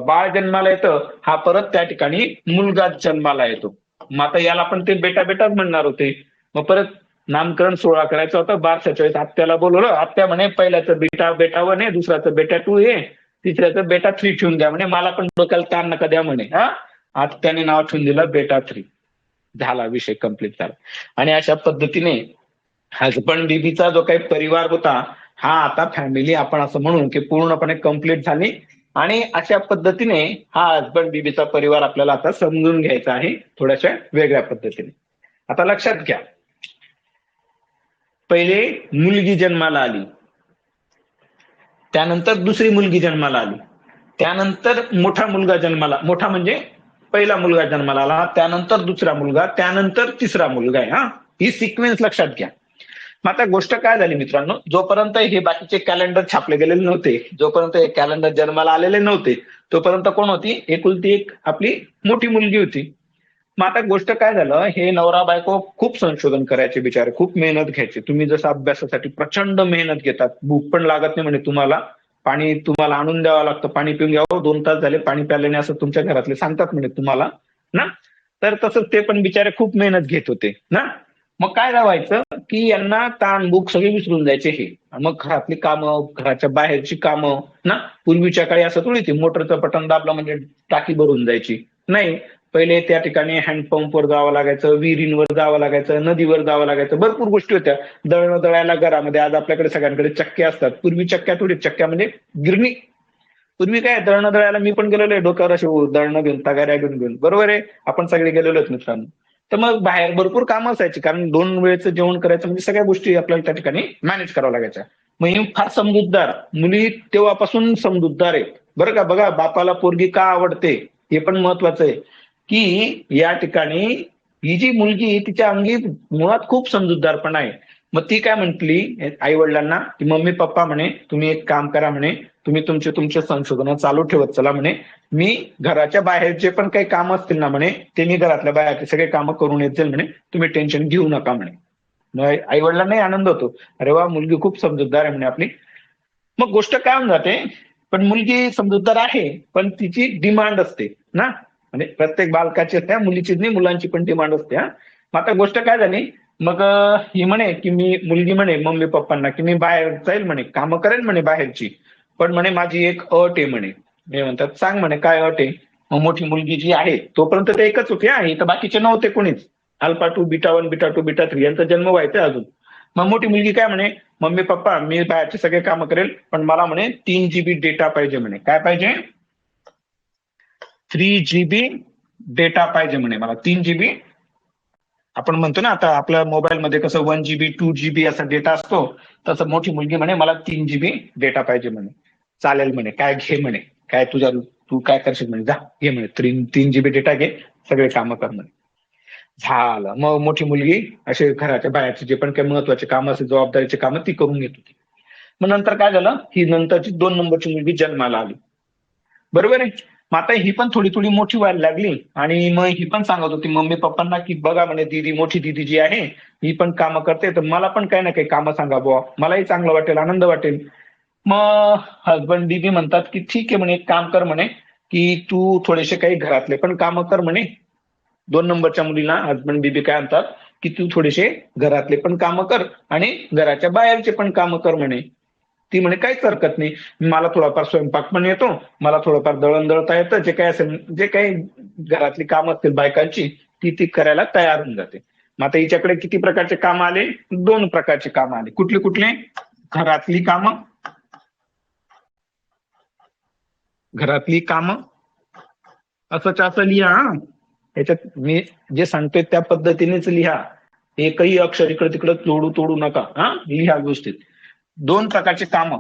बाळ जन्माला येतं हा परत त्या ठिकाणी मुलगा जन्माला येतो. मग आता याला पण ते बेटा बेटाच म्हणणार होते. मग परत नामकरण सोहळा करायचा होता. बारशाच्या वेळेस आत्याला बोलवलं, आत्या म्हणे पहिल्याचं बेटा बेटा 1 आहे, दुसऱ्याचं बेटा 2 आहे, तिसऱ्याचं बेटा 3 ठेवून द्या म्हणे, मला पण डोक्याला ताण नका द्या म्हणे. आत्याने नाव ठेवून दिलं बेटा 3. झाला विषय कंप्लीट झाला. आणि अशा पद्धतीने हजबंड बीबीचा जो काही परिवार होता हा आता फॅमिली आपण असं म्हणून की पूर्णपणे कंप्लीट झाली. आणि अशा पद्धतीने हा हजबंड बीबीचा परिवार आपल्याला आता समजून घ्यायचा आहे थोड्याशा वेगळ्या पद्धतीने. आता लक्षात घ्या, पहिले मुलगी जन्माला आली, त्यानंतर दुसरी मुलगी जन्माला आली, त्यानंतर मोठा मुलगा जन्माला, मोठा म्हणजे पहिला मुलगा जन्माला आला, त्यानंतर दुसरा मुलगा, त्यानंतर तिसरा मुलगा आहे. ही सिक्वेन्स लक्षात घ्या. मग आता गोष्ट काय झाली मित्रांनो, जोपर्यंत हे बाकीचे कॅलेंडर छापले गेलेले नव्हते, जोपर्यंत हे कॅलेंडर जन्माला आलेले नव्हते, तोपर्यंत कोण होती, एकुलती एक आपली मोठी मुलगी होती. मग आता गोष्ट काय झालं, हे नवरा बायको खूप संशोधन करायचे बिचारे, खूप मेहनत घ्यायचे. तुम्ही जसं अभ्यासासाठी प्रचंड मेहनत घेतात, भूक पण लागत नाही म्हणे तुम्हाला, पाणी तुम्हाला आणून द्यावं लागतं, पाणी पिऊन घ्यावं, 2 तास झाले पाणी प्यायल्याने असं तुमच्या घरातले सांगतात म्हणे तुम्हाला ना. तर तसंच ते पण बिचारे खूप मेहनत घेत होते ना. मग काय व्हायचं की यांना ताण भूक सगळे विसरून जायचे हे, मग घरातली कामं, घराच्या बाहेरची कामं ना. पूर्वीच्या काळी असं थोडी ती मोटरचं बटन दाबलं म्हणजे टाकी भरून जायची, नाही. पहिले त्या ठिकाणी हँडपंपवर जावं लागायचं, विहिरींवर जावं लागायचं, नदीवर जावं लागायचं, भरपूर गोष्टी होत्या. दळणं दळायला घरामध्ये, आज आपल्याकडे सगळ्यांकडे चक्क्या असतात, पूर्वी चक्क्या थोडी, चक्क्या म्हणजे गिरणी. पूर्वी काय दळणं दळायला मी पण गेलेलो आहे, डोक्यावर असे दळणं घेऊन, तगाऱ्या घेऊन घेऊन, बरोबर आहे, आपण सगळे गेलेलो आहेत मित्रांनो. तर मग बाहेर भरपूर कामं असायची, कारण 2 वेळेचं जेवण करायचं म्हणजे सगळ्या गोष्टी आपल्याला त्या ठिकाणी मॅनेज कराव्या लागायच्या. मग ही फार समजूतदार मुली तेव्हापासून समजूतदार आहेत बरं का. बघा बापाला पोरगी का आवडते हे पण महत्वाचं आहे, की या ठिकाणी ही जी मुलगी तिच्या अंगी मुळात खूप समजूतदारपणा आहे. मग ती काय म्हटली आई वडिलांना की मम्मी पप्पा म्हणे तुम्ही एक काम करा म्हणे, तुम्ही तुमचे संशोधन चालू ठेवत चला म्हणे, मी घराच्या बाहेरचे पण काही काम असतील ना म्हणे ते मी घरातल्या बाहेरचे सगळे कामं करून येत जाईल म्हणे, तुम्ही टेन्शन घेऊ नका म्हणे. मग आई वडिलांनाही आनंद होतो, अरे वा मुलगी खूप समजूतदार आहे म्हणे आपली. मग गोष्ट काय होऊन जाते, पण मुलगी समजूतदार आहे पण तिची डिमांड असते ना, म्हणजे प्रत्येक बालकाची असते, मुलीची नाही मुलांची पण डिमांड असते. मग आता गोष्ट काय झाली, मग ही म्हणे की मी, मुलगी म्हणे मम्मी पप्पांना की मी बाहेर जाईल म्हणे, कामं करेन म्हणे बाहेरची, पण म्हणे माझी एक अट आहे म्हणे. मी म्हणतात सांग म्हणे काय अट आहे. मग मोठी मुलगी जी आहे तोपर्यंत ते एकच होती, ही तर बाकीचे नव्हते कोणीच, अल्फा 2 बीटा 1 बीटा 2 बीटा 3 यांचा जन्म व्हायचा अजून. मग मोठी मुलगी काय म्हणे, मम्मी पप्पा मी बाहेरचे सगळे कामं करेल पण मला म्हणे 3 GB डेटा पाहिजे म्हणे. काय पाहिजे, 3 GB डेटा पाहिजे म्हणे मला, 3 GB. आपण म्हणतो ना आता आपल्या मोबाईलमध्ये कसं 1 GB 2 GB असा डेटा असतो, तसं मोठी मुलगी म्हणे मला 3 GB डेटा पाहिजे म्हणे. चालेल म्हणे, काय घे म्हणे, काय तू काय करशील म्हणे, जा घे म्हणे 3 GB डेटा घे, सगळे कामं कर म्हणे. झालं. मग मोठी मुलगी असे घराच्या बाहेरचे जे पण काही महत्वाचे कामं असेल, जबाबदारीचे कामं ती करून घेत होती. मग नंतर काय झालं, ही नंतरची 2 नंबरची मुलगी जन्माला आली, बरोबर आहे. मग आता ही पण थोडी थोडी मोठी व्हायला लागली आणि मग ही पण सांगत होती मम्मी पप्पांना की बघा म्हणे दीदी, मोठी दीदी जी आहे ही पण कामं करते, तर मला पण काही ना काही कामं सांगा बुवा, मलाही चांगलं वाटेल, आनंद वाटेल. मग हजबंड दीदी म्हणतात की ठीक आहे म्हणे, एक काम कर म्हणे की तू थोडेसे काही घरातले पण कामं कर म्हणे. 2 नंबरच्या मुलीला हजबंड बीबी काय म्हणतात की तू थोडेसे घरातले पण कामं कर आणि घराच्या बाहेरचे पण कामं कर म्हणे. ती म्हणे काहीच हरकत नाही, मला थोडाफार स्वयंपाक पण येतो, मला थोडंफार दळण दळता येतं, जे काही असेल, जे काही घरातली कामं असतील बायकांची ती करायला तयार होऊन जाते. मग आता हिच्याकडे किती प्रकारचे कामं आले, 2 प्रकारचे कामं आले. कुठली कुठले, घरातली कामं, घरातली कामं असंच असं लिहा. याच्यात मी जे सांगतोय त्या पद्धतीनेच लिहा, एकही अक्षर इकडे तिकडे तोडू नका, लिहा व्यवस्थित. 2 प्रकारचे कामं,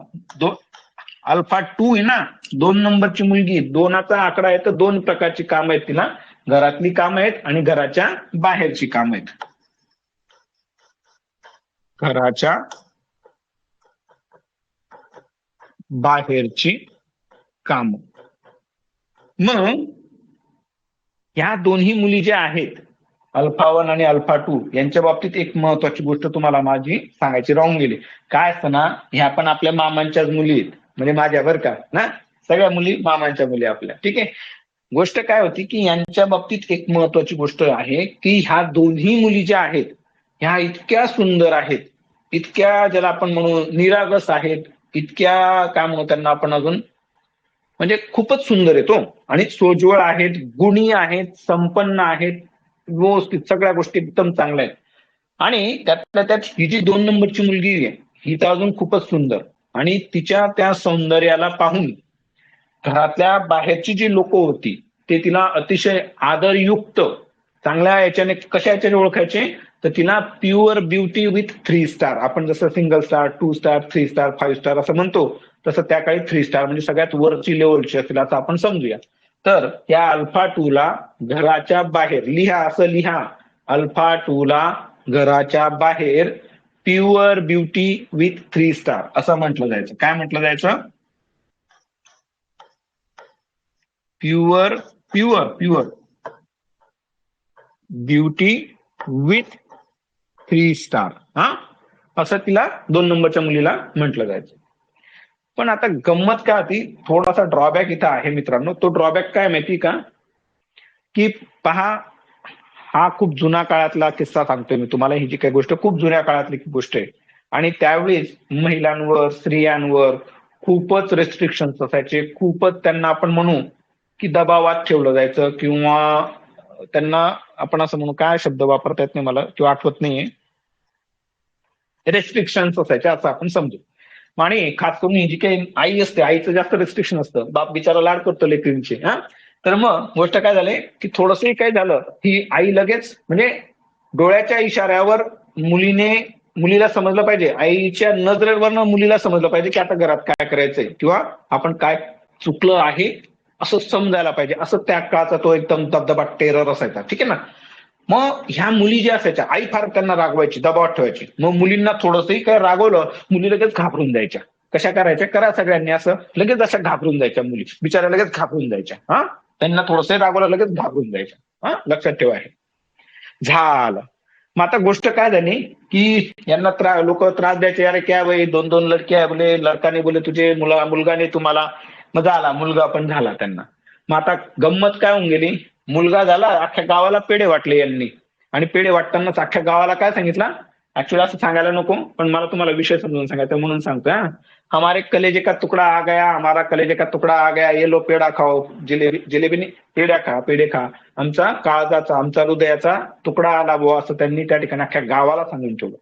अल्फा 2 आहे ना, 2 नंबरची मुलगी, 2चा आकडा आहे तर 2 प्रकारची कामं आहेत तिला. घरातली कामं आहेत आणि घराच्या बाहेरची कामं आहेत. घराच्या बाहेरची कामं. मग ह्या दोन्ही मुली ज्या आहेत, अल्फा 1 आणि अल्फा 2, यांच्या बाबतीत एक महत्वाची गोष्ट तुम्हाला माझी सांगायची राहून गेली. काय असतं ना, ह्या पण आपल्या मामांच्याच मुली आहेत, म्हणजे माझ्या बरं का ना, सगळ्या मुली मामांच्या मुली आपल्या. ठीक आहे. गोष्ट काय होती की यांच्या बाबतीत एक महत्वाची गोष्ट आहे की ह्या दोन्ही मुली ज्या आहेत, ह्या इतक्या सुंदर आहेत, इतक्या ज्याला आपण म्हणू निरागस आहेत, इतक्या काय म्हणू त्यांना आपण अजून, म्हणजे खूपच सुंदर आहे तो, आणि सोज्वळ आहेत, गुणी आहेत, संपन्न आहेत, व्यवस्थित सगळ्या गोष्टी एकदम चांगल्या आहेत. आणि त्यातल्या त्यात ही जी 2 नंबरची मुलगी आहे, ही तर अजून खूपच सुंदर, आणि तिच्या त्या सौंदर्याला पाहून घरातल्या बाहेरची जी लोक होती ते तिला अतिशय आदरयुक्त चांगल्या याच्याने कशा याच्याने ओळखायचे, तर तिला प्युअर ब्युटी विथ 3 स्टार. आपण जसं single star, 2 star, 3 star, 5 star असं म्हणतो, तसं त्या काळी 3 स्टार म्हणजे सगळ्यात वरची लेवलची असेल असं आपण समजूया. तर त्या अल्फा 2 ला घराच्या बाहेर लिहा, असं लिहा, अल्फा 2 ला घराच्या बाहेर प्युअर ब्युटी विथ 3 स्टार असं म्हटलं जायचं. काय म्हटलं जायचं? Pure pure pure beauty with 3 star, हा, असं तिला 2 नंबरच्या मुलीला म्हटलं जायचं. पण आता गंमत काय होती, थोडासा ड्रॉबॅक इथं आहे मित्रांनो. तो ड्रॉबॅक काय माहिती का, की पहा, हा खूप जुना काळातला किस्सा सांगतोय मी तुम्हाला. ही जी काही गोष्ट खूप जुन्या काळातली गोष्ट आहे, आणि त्यावेळेस महिलांवर, स्त्रियांवर खूपच रेस्ट्रिक्शन्स असायचे, खूपच त्यांना आपण म्हणू की दबावात ठेवलं जायचं, किंवा त्यांना आपण असं म्हणू, काय शब्द वापरता येत नाही मला किंवा आठवत नाहीये, रेस्ट्रिक्शन्स असायचे असं आपण समजू. आणि खास करून ही जी काही आई असते, आईचं जास्त रेस्ट्रिक्शन असतं, बाप बिचारा लाड करतो लेकरींचे. हा, तर मग गोष्ट काय झाली की थोडंसंही काय झालं, ही आई लगेच म्हणजे डोळ्याच्या इशाऱ्यावर मुलीला समजलं पाहिजे, आईच्या नजरेवरनं मुलीला समजलं पाहिजे की आता घरात काय करायचंय, किंवा आपण काय चुकलं आहे असं समजायला पाहिजे. असं त्या काळाचा तो एकदम दबदबा, टेरर असायचा. ठीक आहे ना. मग ह्या मुली ज्या असायच्या, आई फार त्यांना रागवायची, दबावात ठेवायची. मग मुलींना थोडंसंही काय रागवलं, मुली लगेच घाबरून जायच्या. कशा करायच्या, करा सगळ्यांनी असं, लगेच अशा घाबरून जायच्या मुली, बिचाऱ्या लगेच घाबरून जायच्या. हा, त्यांना थोडंसं रागवलं लगेच घाबरून जायच्या. हा, लक्षात ठेवा हे झालं. मग आता गोष्ट काय झाली की यांना लोक त्रास द्यायचे, अरे क्या भाई, 2-2 लडक्या बोले, लडका नाही बोले तुझे, मुलगा नाही तुम्हाला. मग झाला, मुलगा पण झाला त्यांना. मग आता गंमत काय होऊन गेली, मुलगा झाला, अख्ख्या गावाला पेढे वाटले यांनी, आणि पेढे वाटतानाच अख्ख्या गावाला काय सांगितलं, ऍक्च्युअली असं सांगायला नको, पण मला तुम्हाला विषय समजून सांगायचा म्हणून सांगतोय. हमारे कलेजे का तुकडा आ गया, हमारा कलेजे का तुकडा आ गया, ये लो पेढा खाओ, जिलेबी, जिलेबी नाही, पेढ्या खा, पेढे खा, आमचा काळजाचा, आमचा हृदयाचा तुकडा आला बुवा, असं त्यांनी त्या ठिकाणी अख्ख्या गावाला सांगून ठेवलं.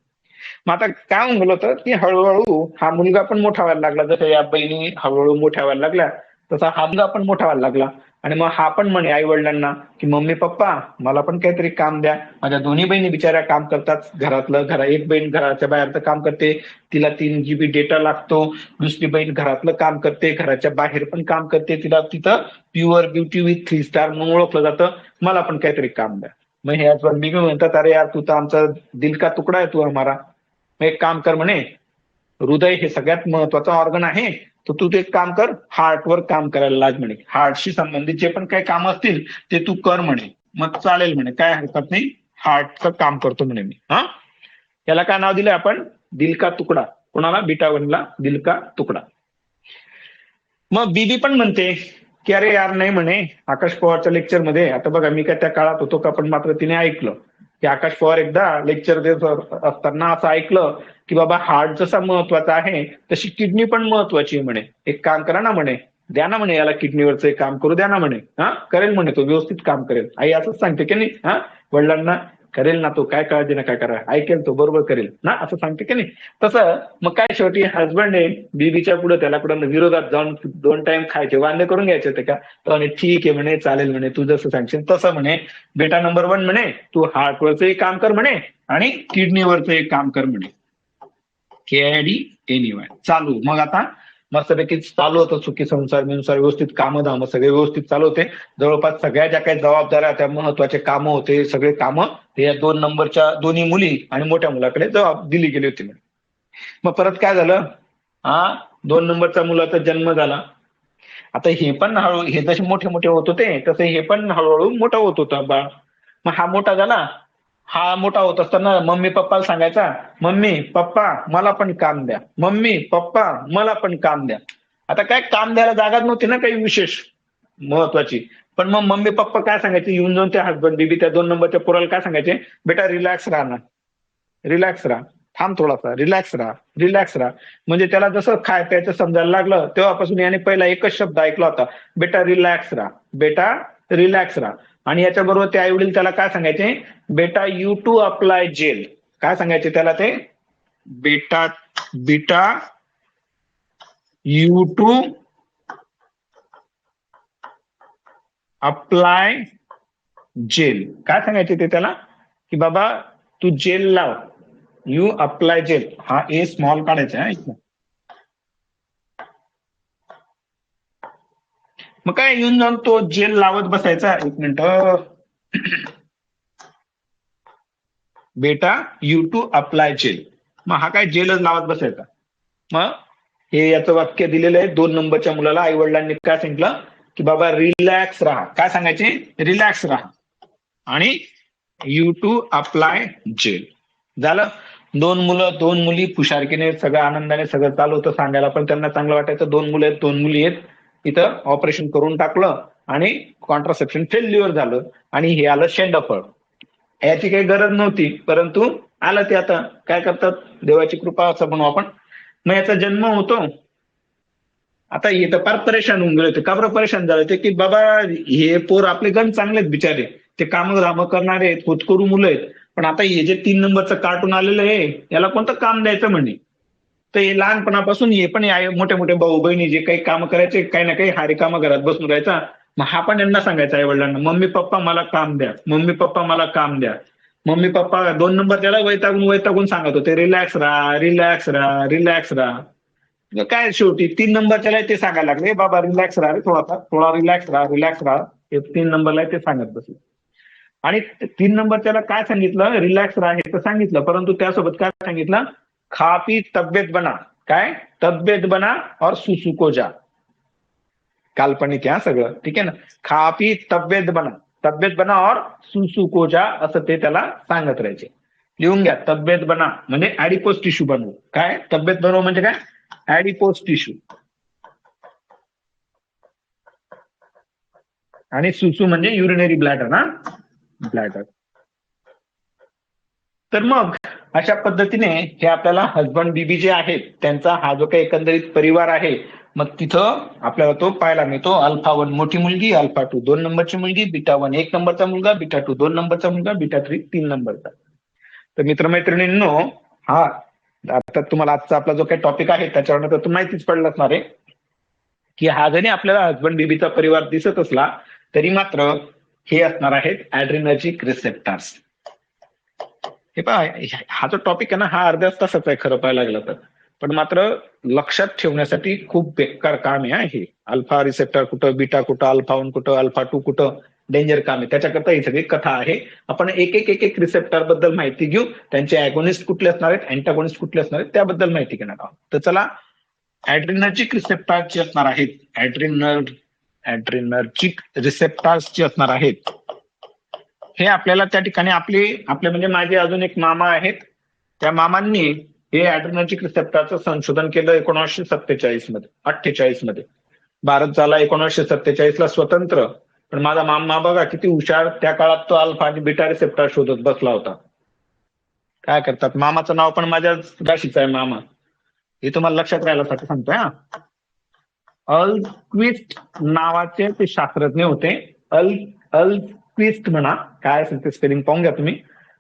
मग आता काय होऊन होतं की हळूहळू हा मुलगा पण मोठा व्हायला लागला, जसं या बहिणी हळूहळू मोठ्या व्हायला लागल्या, तसा हा मुलगा पण मोठा व्हायला लागला. आणि मग हा पण म्हणे आई वडिलांना की मम्मी पप्पा मला पण काहीतरी काम द्या, माझ्या दोन्ही बहिणी बिचाऱ्या काम करतात घरातलं, एक बहीण घराच्या बाहेरचं काम करते, तिला 3 GB डेटा लागतो, दुसरी बहीण घरातलं काम करते, घराच्या बाहेर पण काम करते, तिला तिथं प्युअर ब्युटी विथ 3 स्टार म्हणून ओळखलं जातं, मला पण काहीतरी काम द्या. मग हे आज मी म्हणतात, अरे यार तू तर आमचा दिल का तुकडा आहे तू हमारा, मग एक काम कर म्हणे, हृदय हे सगळ्यात महत्वाचं ऑर्गन आहे, तर तू ते एक काम कर, हार्टवर काम करायला लाग म्हणे, हार्टशी संबंधित जे पण काही काम असतील ते तू कर म्हणे. मग चालेल म्हणे, काय हरकत नाही, हार्टचं काम करतो म्हणे मी. हा, याला काय नाव दिलंय आपण, दिल का तुकडा. कोणाला, बीटा 1ला दिल का तुकडा. मग बीबी पण म्हणते की अरे यार नाही म्हणे, आकाश पवारच्या लेक्चर मध्ये, आता बघा मी काय त्या काळात होतो का, पण मात्र तिने ऐकलं की आकाश पवार एकदा लेक्चर देत असताना असं ऐकलं की बाबा हार्ट जसा महत्वाचा आहे तशी किडनी पण महत्वाची आहे म्हणे, एक काम करा ना म्हणे, द्या ना म्हणे याला किडनीवरचं एक काम करू द्या ना म्हणे. हा, करेल म्हणे तो, व्यवस्थित काम करेल. आई असंच सांगते की नाही, हा, वडिलांना, करेल ना तो, काय काळजी ना, काय करा, ऐकेल तो, बरोबर करेल ना, असं सांगते की नाही. तसं मग काय, शेवटी हजबंडने बीबीच्या पुढे त्याला कुठं विरोधात जाऊन 2 टाइम खायचे वांदे करून घ्यायचे होते का, तो म्हणे ठीक आहे म्हणे, चालेल म्हणे, तू जसं सांगशील तसं म्हणे, बेटा नंबर 1 म्हणे, तू हार्टवरचंही काम कर म्हणे आणि किडनीवरचंही काम कर म्हणे. कॅडी एनिवाय चालू. मग आता मस्तपैकी चालू होतं, सुखी संसार बिंसार व्यवस्थित कामं धामं सगळे व्यवस्थित चालू होते. जवळपास सगळ्या ज्या काही जबाबदाऱ्या त्या महत्वाचे कामं होते सगळे कामं ते या 2 नंबरच्या दोन्ही मुली आणि मोठ्या मुलाकडे जबाब दिली गेली होती. मग परत काय झालं, हा 2 नंबरचा मुलाचा जन्म झाला. आता हे पण हळू हे जसे मोठे मोठे होत होते तसे हे पण हळूहळू मोठा होत होता बाळ. मग हा मोठा झाला. हा मोठा होत असताना मम्मी पप्पाला सांगायचा, मम्मी पप्पा मला पण काम द्या, मम्मी पप्पा मला पण काम द्या. आता काय काम द्यायला जागाच नव्हती ना काही विशेष महत्वाची. पण मग मम्मी पप्पा काय सांगायचे, येऊन जाऊन त्या हसबंड बीबी त्या 2 नंबरच्या पोराला काय सांगायचे, बेटा रिलॅक्स राहा ना, रिलॅक्स राहा, थांब थोडासा, रिलॅक्स राहा, रिलॅक्स राहा. म्हणजे त्याला जसं खाय प्यायचं समजायला लागलं तेव्हापासून याने पहिला एकच शब्द ऐकला होता, बेटा रिलॅक्स राहा, बेटा रिलॅक्स राहा. आणि याच्याबरोबर ते आई वडील त्याला काय सांगायचे, बेटा यू टू अप्लाय जेल. काय सांगायचे त्याला ते, बेटा बेटा यू टू अप्लाय जेल. काय सांगायचे ते त्याला, की बाबा तू जेल लाव, यू अप्लाय जेल. हा ए स्मॉल काढायचा आहे इथं. मग काय येऊन जाऊन तो जेल लावत बसायचा. एक मिनिट, बेटा यू टू अप्लाय जेल. मग हा काय जेलच लावत बसायचा. मग हे याचं वाक्य दिलेलं आहे 2 नंबरच्या मुलाला आई वडिलांनी काय सांगितलं, की बाबा रिलॅक्स राहा. काय सांगायचे, रिलॅक्स राहा आणि यू टू अप्लाय जेल. झालं. 2 मुलं 2 मुली हुशारकीने सगळं आनंदाने सगळं चालू होतं सांगायला पण त्यांना चांगलं वाटायचं. 2 मुलं आहेत 2 मुली आहेत. इथं ऑपरेशन करून टाकलं आणि कॉन्ट्रासेप्शन फेल्युअर झालं आणि हे आलं शेंडफळ. याची काही गरज नव्हती परंतु आलं ते. आता काय करतात, देवाची कृपा असं म्हणू आपण. मग याचा जन्म होतो. आता हे तर फार परेशान होऊन गेले होते. का बरं परेशान झाले होते, की बाबा हे पोर आपले गण चांगले आहेत बिचारे, ते कामं धामं करणारे आहेत, होतकरू मुलं आहेत. पण आता हे जे 3 नंबरचं कार्टून आलेलं आहे याला कोणतं काम द्यायचं म्हणे. तर हे लहानपणापासून हे पण मोठे मोठे भाऊ बहिणी जे काही कामं करायचे काही ना काही हारी कामं घरात बसून राहायचा. मग हा पण यांना सांगायचा आई वडिलांना, मम्मी पप्पा मला काम द्या, मम्मी पप्पा मला काम द्या. मम्मी पप्पा 2 नंबर त्याला वैतागून वैतागून सांगत होते, रिलॅक्स राहा, रिलॅक्स राहा, रिलॅक्स राहा. मग काय शेवटी 3 नंबरच्याला ते सांगायला लागले, बाबा रिलॅक्स राहा रे थोडासा, थोडा रिलॅक्स राहा, रिलॅक्स राहा. हे 3 नंबरला ते सांगत बसले. आणि 3 नंबरच्याला काय सांगितलं, रिलॅक्स राहा हे तर सांगितलं परंतु त्यासोबत काय सांगितलं, खा पी तब्येत बना. काय, तब्येत बना और सुसु को जा. काल्पनिक आहे सगळं, ठीक आहे ना. खा पी तब्येत बना, तब्येत बना और सुसु को जा असं ते त्याला सांगत राहायचे. लिहून घ्या, तब्येत बना म्हणजे ऍडिपोस टिश्यू बनवू. काय तब्येत बनवू म्हणजे काय, ऍडिपोस टिश्यू. आणि सुसू म्हणजे युरिनरी ब्लॅडर ना, ब्लॅडर. तर मग अशा पद्धतीने हे आपल्याला हजबंड बीबी जे आहेत त्यांचा हा जो काही एकंदरीत परिवार आहे मग तिथं आपल्याला तो पाहायला मिळतो. अल्फा 1 मोठी मुलगी, अल्फा 2 2 नंबरची मुलगी, बीटा 1 1 नंबरचा मुलगा, बीटा 2 2 नंबरचा मुलगा, बीटा 3 3 नंबरचा. तर मित्रमैत्रिणींनो, हा आता तुम्हाला आजचा आपला जो काही टॉपिक आहे त्याच्यावर तर माहितीच पडलं असणार आहे की हा जरी आपल्याला हजबंड बीबीचा परिवार दिसत असला तरी मात्र हे असणार आहेत ऍड्रिनर्जिक रिसेप्टर्स. हे पहा, हा जो टॉपिक आहे ना हा अर्ध्या तासाचा आहे खरं पाहायला लागलं तर, पण मात्र लक्षात ठेवण्यासाठी खूप बेकार काम आहे हे. अल्फा रिसेप्टर कुठं, बीटा कुठं, अल्फा 1 कुठं, अल्फा 2 कुठं, डेंजर काम आहे. त्याच्याकरता ही सगळी कथा आहे. आपण एक एक एक एक रिसेप्टर बद्दल माहिती घेऊ, त्यांचे अॅगोनिस्ट कुठले असणार आहेत, अँटागोनिस्ट कुठले असणार आहेत त्याबद्दल माहिती घेणार आहोत. तर चला, ऍड्रिनर्जिक रिसेप्टर्स जे असणार आहेत, ऍड्रिनर्जिक रिसेप्टर्स जे असणार आहेत हे आपल्याला त्या ठिकाणी आपले म्हणजे माझे अजून एक मामा आहेत, त्या मामांनी हे ऍड्रिनर्जिक रिसेप्टरचं संशोधन केलं 1947 मध्ये 48 मध्ये. भारत झाला 1947 ला स्वतंत्र, पण माझा मामा बघा किती हुशार, त्या काळात तो अल्फा आणि बीटा रिसेप्टर शोधत बसला होता. काय करतात, मामाचं नाव पण माझ्या राशीचं आहे मामा, हे तुम्हाला लक्षात राहायला सांगतोय. हा, अल्क्विस्ट नावाचे ते शास्त्रज्ञ होते. अल्क्विस्ट म्हणा, काय असेल ते स्पेलिंग पाहून घ्या तुम्ही.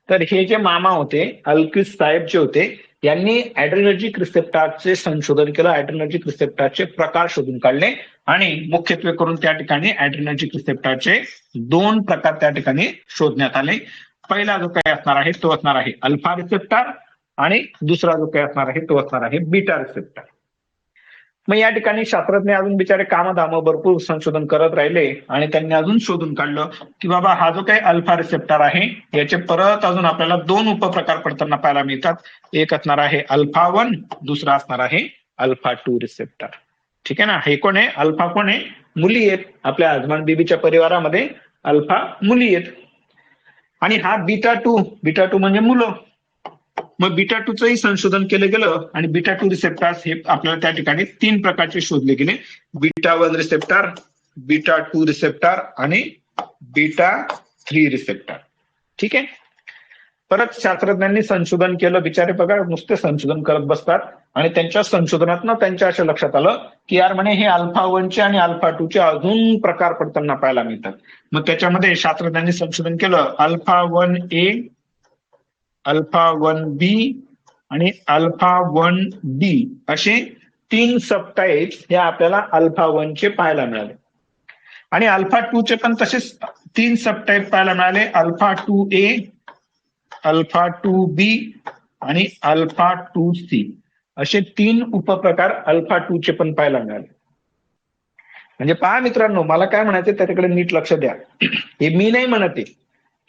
तर हे जे मामा होते अल्क्विस्ट साहेब जे होते यांनी ऍड्रिनर्जिक रिसेप्टरचे संशोधन केलं, ऍड्रिनर्जिक रिसेप्टरचे प्रकार शोधून काढले आणि मुख्यत्वे करून त्या ठिकाणी ऍड्रिनर्जिक रिसेप्टरचे 2 प्रकार त्या ठिकाणी शोधण्यात आले. पहिला जो काही असणार आहे तो असणार आहे अल्फा रिसेप्टर आणि दुसरा जो काही असणार आहे तो असणार आहे बीटा रिसेप्टर. मग या ठिकाणी शास्त्रज्ञ अजून बिचारे कामधाम भरपूर संशोधन करत राहिले आणि त्यांनी अजून शोधून काढलं की बाबा हा जो काही अल्फा रिसेप्टर आहे याचे परत अजून आपल्याला दोन उपप्रकार पडताना पाहायला मिळतात. एक असणार आहे अल्फा 1, दुसरा असणार आहे अल्फा 2 रिसेप्टर. ठीक आहे ना. हे कोण आहे? अल्फा कोण आहे? मुली आहेत. आपल्या आजमान बीबीच्या परिवारामध्ये अल्फा मुली आहेत. आणि हा बीटा 2 म्हणजे मुलं. मग बीटा 2चंही संशोधन केलं गेलं आणि बीटा 2 रिसेप्टर्स हे आपल्याला त्या ठिकाणी 3 प्रकारचे शोधले गेले. बीटा 1 रिसेप्टर, बीटा 2 रिसेप्टर आणि बीटा 3 रिसेप्टर. ठीक आहे. परत शास्त्रज्ञांनी संशोधन केलं. बिचारे बघा नुसते संशोधन करत बसतात आणि त्यांच्या संशोधनातनं त्यांच्या अशा लक्षात आलं की यार म्हणे हे अल्फा 1चे आणि अल्फा 2चे अजून प्रकार पडताना पाहायला मिळतात. मग त्याच्यामध्ये शास्त्रज्ञांनी संशोधन केलं. अल्फा 1A, अल्फा 1B आणि अल्फा 1D असे 3 सबटाइप्स हे आपल्याला अल्फा 1चे पाहायला मिळाले. आणि अल्फा 2चे पण तसेच 3 सबटाइप पाहायला मिळाले. अल्फा 2A, अल्फा 2B आणि अल्फा 2C असे 3 उपप्रकार अल्फा 2चे पण पाहायला मिळाले. म्हणजे पहा मित्रांनो, मला काय म्हणायचं त्याच्याकडे नीट लक्ष द्या. हे मी नाही म्हणते,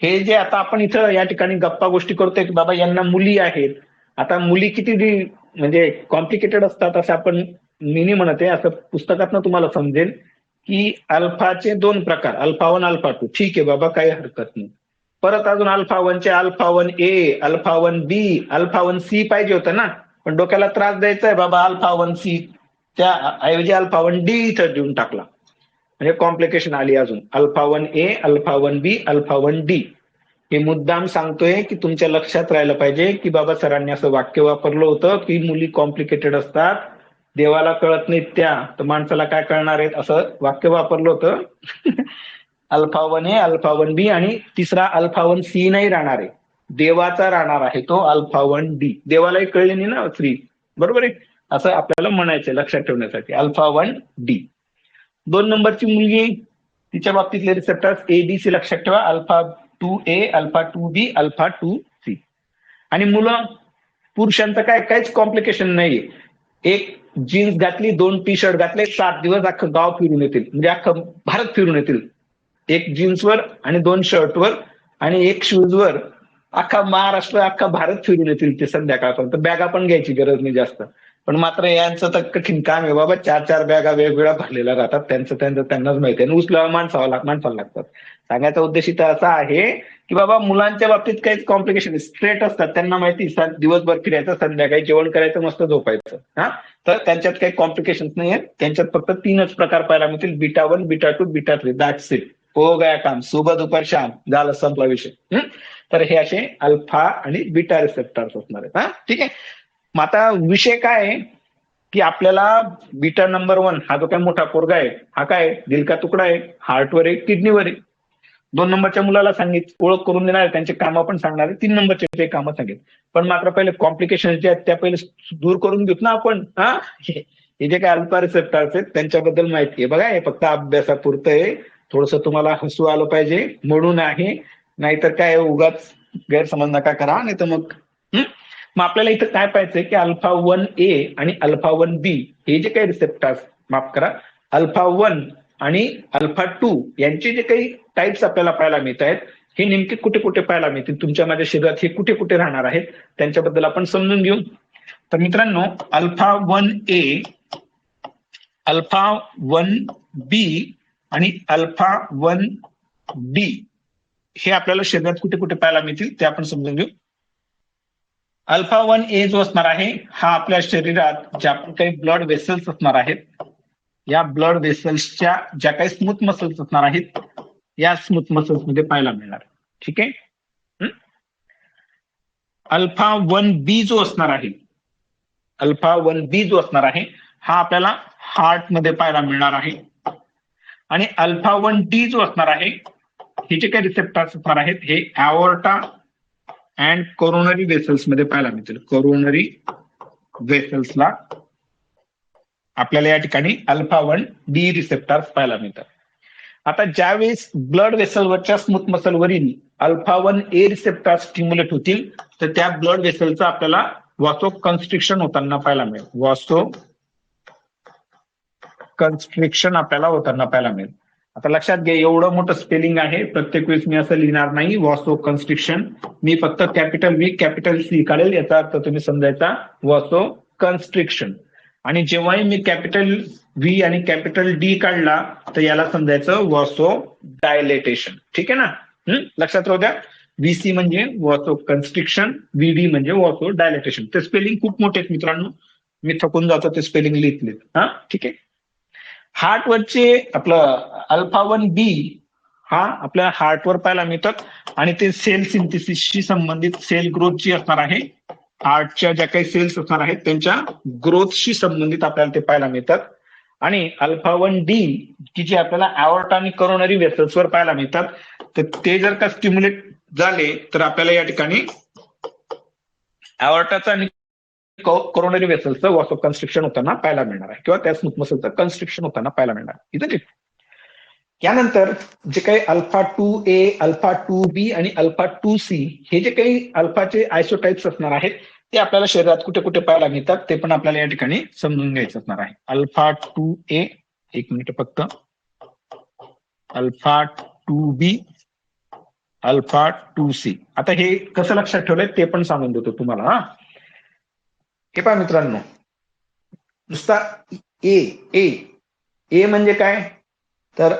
हे जे आता आपण इथं या ठिकाणी गप्पा गोष्टी करतोय की बाबा यांना मुली आहेत. आता मुली किती म्हणजे कॉम्प्लिकेटेड असतात असं आपण मी नाही म्हणते, असं पुस्तकातनं तुम्हाला समजेल की अल्फाचे 2 प्रकार, अल्फा 1, अल्फा 2. ठीक आहे बाबा, काही हरकत नाही. परत अजून अल्फा 1चे alpha 1A, alpha 1B, alpha 1C पाहिजे होतं ना, पण डोक्याला त्रास द्यायचा आहे बाबा अल्फा 1C, त्या ऐवजी अल्फा 1D इथं देऊन टाकला. म्हणजे कॉम्प्लिकेशन आली अजून. Alpha 1A, alpha 1B, alpha 1D. हे मुद्दाम सांगतोय की तुमच्या लक्षात राहिलं पाहिजे की बाबा सरांनी असं वाक्य वापरलं होतं की मुली कॉम्प्लिकेटेड असतात, देवाला कळत नाहीत त्या, तर माणसाला काय कळणार आहेत, असं वाक्य वापरलं होतं. अल्फा 1A, अल्फा 1B आणि तिसरा अल्फा 1C नाही राहणार आहे, देवाचा राहणार आहे तो अल्फा 1D. देवालाही कळले नाही ना स्त्री, बरोबर आहे, असं आपल्याला म्हणायचं लक्षात ठेवण्यासाठी. Alpha 1D. 2 नंबरची मुलगी, तिच्या बाबतीतले रिसेप्टर्स ABC लक्षात ठेवा. Alpha 2A, alpha 2B, alpha 2C. आणि मुलं, पुरुषांचं काहीच कॉम्प्लिकेशन नाहीये. एक जीन्स घातली, 2 टी शर्ट घातले, 7 दिवस अख्खं गाव फिरून येतील, म्हणजे अख्खं भारत फिरून येतील. एक जीन्सवर आणि 2 शर्टवर आणि एक शूजवर अख्खा महाराष्ट्र, अख्खा भारत फिरून येतील ते संध्याकाळपर्यंत. बॅगा पण घ्यायची गरज नाही जास्त. पण मात्र यांचं तर कठीण काम आहे बाबा. 4 बॅगा वेगवेगळ्या भरलेल्या राहतात. त्यांनाच माहिती आहे. उचलावा माणसाला लागतात. सांगायचा उद्देश इथं असा आहे की बाबा मुलांच्या बाबतीत काहीच कॉम्प्लिकेशन, स्ट्रेट असतात. त्यांना माहिती दिवसभर फिरायचं, संध्याकाळी जेवण करायचं, मस्त झोपायचं. हा, तर त्यांच्यात काही कॉम्प्लिकेशन नाही आहेत. त्यांच्यात फक्त 3च प्रकार पाहायला मिळतील. Beta 1, beta 2, beta 3. That's it. हो गया काम. सुबह दुपार शाम, झालं, संपला विषय. तर हे असे अल्फा आणि बीटा रिसेप्टर्स असणार आहेत. हा, ठीक आहे. मग आता विषय काय आहे की आपल्याला बीटा नंबर 1 हा जो काय मोठा पोरगा आहे, हा काय दिल का तुकडा आहे, हार्टवर आहे, किडनीवर आहे. 2 नंबरच्या मुलाला ओळख करून देणार, त्यांचे कामं पण सांगणार आहे. 3 नंबरचे ते कामं सांगेल. पण मात्र पहिले कॉम्प्लिकेशन जे आहेत त्या पहिले दूर करून घेऊत ना आपण. हा, हे जे काय अल्फा रिसेप्टर्स आहेत त्यांच्याबद्दल माहिती आहे. बघा, हे फक्त अभ्यासापुरतं आहे. थोडंसं तुम्हाला हसू आलं पाहिजे म्हणून आहे, नाहीतर काय उगाच गैरसमज नका करा. नाही तर मग आपल्याला इथं काय पाहिजे की अल्फा 1A आणि अल्फा 1B हे जे काही रिसेप्टर्स, माफ करा, अल्फा 1 आणि अल्फा 2 यांचे जे काही टाइप्स आपल्याला पाहायला मिळत आहेत, हे नेमके कुठे कुठे पाहायला मिळतील, तुमच्या माझ्या शरीरात हे कुठे कुठे राहणार आहेत, त्यांच्याबद्दल आपण समजून घेऊ. तर मित्रांनो, अल्फा 1A, अल्फा 1B आणि अल्फा 1D हे आपल्याला शरीरात कुठे कुठे पाहायला मिळतील ते आपण समजून घेऊ. अल्फा 1A जो असणार आहे हा आपल्या शरीरात ज्या काही ब्लड वेसल्स असणार आहेत, या ब्लड वेसल्सच्या ज्या काही स्मूथ मसल्स असणार आहेत, या स्मूथ मसल्स मध्ये पाहायला मिळणार. ठीक आहे. अल्फा 1B जो असणार आहे, अल्फा 1B जो असणार आहे हा आपल्याला हार्ट मध्ये पाहायला मिळणार आहे. आणि अल्फा 1D जो असणार आहे, हे जे काही रिसेप्टर्स असणार आहेत हे ॲओर्टा अँड कोरोनरी वेसल्स मध्ये पाहायला मिळतील. कोरोनरी वेसल्सला आपल्याला या ठिकाणी अल्फा 1D रिसेप्टर्स पाहायला मिळतात. आता ज्यावेळेस ब्लड वेसलवरच्या स्मूथ मसलवरील अल्फा 1A रिसेप्टर्स स्टिम्युलेट होतील तर त्या ब्लड वेसलचं आपल्याला वासो कन्स्ट्रिक्शन होताना पाहायला मिळेल. वासो कन्स्ट्रिक्शन आपल्याला होताना पाहायला मिळेल. आता लक्षात घ्या, एवढं मोठं स्पेलिंग आहे, प्रत्येक वेळेस मी असं लिहिणार नाही वॉसो कन्स्ट्रिक्शन. मी फक्त कॅपिटल व्ही कॅपिटल सी काढेल, याचा अर्थ तुम्ही समजायचा वॉसो कन्स्ट्रिक्शन. आणि जेव्हाही मी कॅपिटल व्ही आणि कॅपिटल डी काढला तर याला समजायचं वॉसो डायलेटेशन. ठीक आहे ना? लक्षात राहू द्या. व्हीसी म्हणजे वॉसो कन्स्ट्रिक्शन, व्हीडी म्हणजे वॉसो डायलेटेशन. ते स्पेलिंग खूप मोठे आहेत मित्रांनो, मी थकून जातो ते स्पेलिंग लिहित. हा ठीक आहे. हार्टवरचे आपलं अल्फा 1 बी हा आपल्या हार्टवर पाहायला मिळतात आणि ते सेल सिंथेसिसशी संबंधित, सेल ग्रोथ जी असणार आहे, हार्टच्या ज्या काही सेल्स असणार आहेत त्यांच्या ग्रोथशी संबंधित आपल्याला ते पाहायला मिळतात. आणि अल्फा 1 डी की जे आपल्याला अॉर्टा आणि करोनरी वेसल्सवर पाहायला मिळतात, तर ते जर का स्टिम्युलेट झाले तर आपल्याला या ठिकाणी अॉर्टाचा आणि कोरोनरी वेसल्सचं वॉसो कन्स्ट्रिक्शन होताना पाहायला मिळणार आहे, किंवा त्या स्मूथ मसलचं कन्स्ट्रिक्शन होताना पाहायला मिळणार आहे. यानंतर जे काही अल्फा 2A, अल्फा 2B आणि अल्फा 2C हे जे काही अल्फाचे आयसोटाइप्स असणार आहेत ते आपल्याला शरीरात कुठे कुठे पाहायला मिळतात ते पण आपल्याला या ठिकाणी समजून घ्यायचं असणार आहे. अल्फा 2A, एक मिनिट फक्त, अल्फा 2B, अल्फा 2C. आता हे कसं लक्षात ठेवलंय ते पण सांगून देतो तुम्हाला. हा हे पहा मित्रांनो, नुसता ए ए ए म्हणजे काय, तर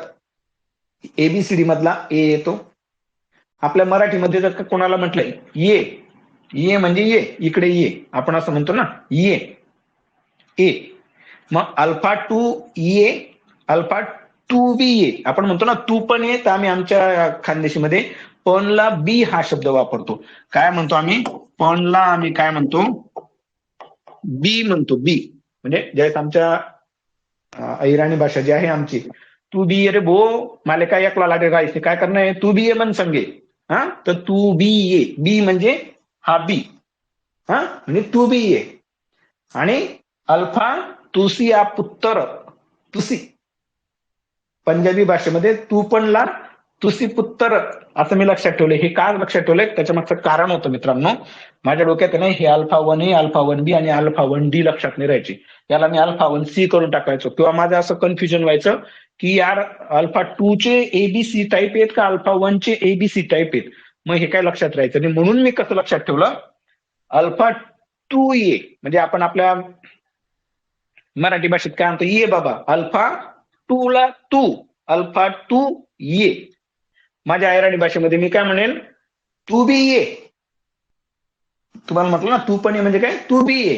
एबीसीडी मधला ए येतो. आपल्या मराठीमध्ये जर कोणाला म्हटलंय ये म्हणजे ये, इकडे ये, आपण असं म्हणतो ना, ये ए. मग अल्फा 2 ये, अल्फा 2B ये, आपण म्हणतो ना तू पण ये, तर आम्ही आमच्या खानदेशीमध्ये पणला बी हा शब्द वापरतो. काय म्हणतो आम्ही पणला, आम्ही काय म्हणतो बी म्हणतो. बी म्हणजे ज्यावेळेस आमच्या अहिराणी भाषा जी आहे आमची, तू बी ये रे भो, मला काय एकला लागे राहायचे, काय करणं आहे, तू बी ये म्हण संगे. हा, तर तू बी ये, बी म्हणजे हा बी, हा म्हणजे तू बी ये. आणि अल्फा तुसी या पुत्तर, तुसी पंजाबी भाषेमध्ये तू पण ला, तुसी पुत्तर, असं मी लक्षात ठेवलंय. हे का लक्षात ठेवलंय त्याच्या मागचं कारण होतं मित्रांनो, माझ्या डोक्यात नाही हे अल्फा 1A, अल्फा 1B आणि अल्फा 1D लक्षात नाही राहायची, याला मी अल्फा 1C करून टाकायचो, किंवा माझं असं कन्फ्युजन व्हायचं की यार अल्फा 2 चे एबीसी टाईप आहेत का अल्फा 1 चे एबीसी टाईप आहेत, मग हे काय लक्षात राहायचं नाही. म्हणून मी कसं लक्षात ठेवलं, अल्फा 2A म्हणजे आपण आपल्या मराठी भाषेत काय म्हणतो, ये बाबा, अल्फा 2 ला तू, अल्फा 2 ये. माझ्या अहिराणी भाषेमध्ये मी काय म्हणेल, तू बी ये. तुम्हाला म्हटलं ना तू पण ये म्हणजे काय, तू बी ये.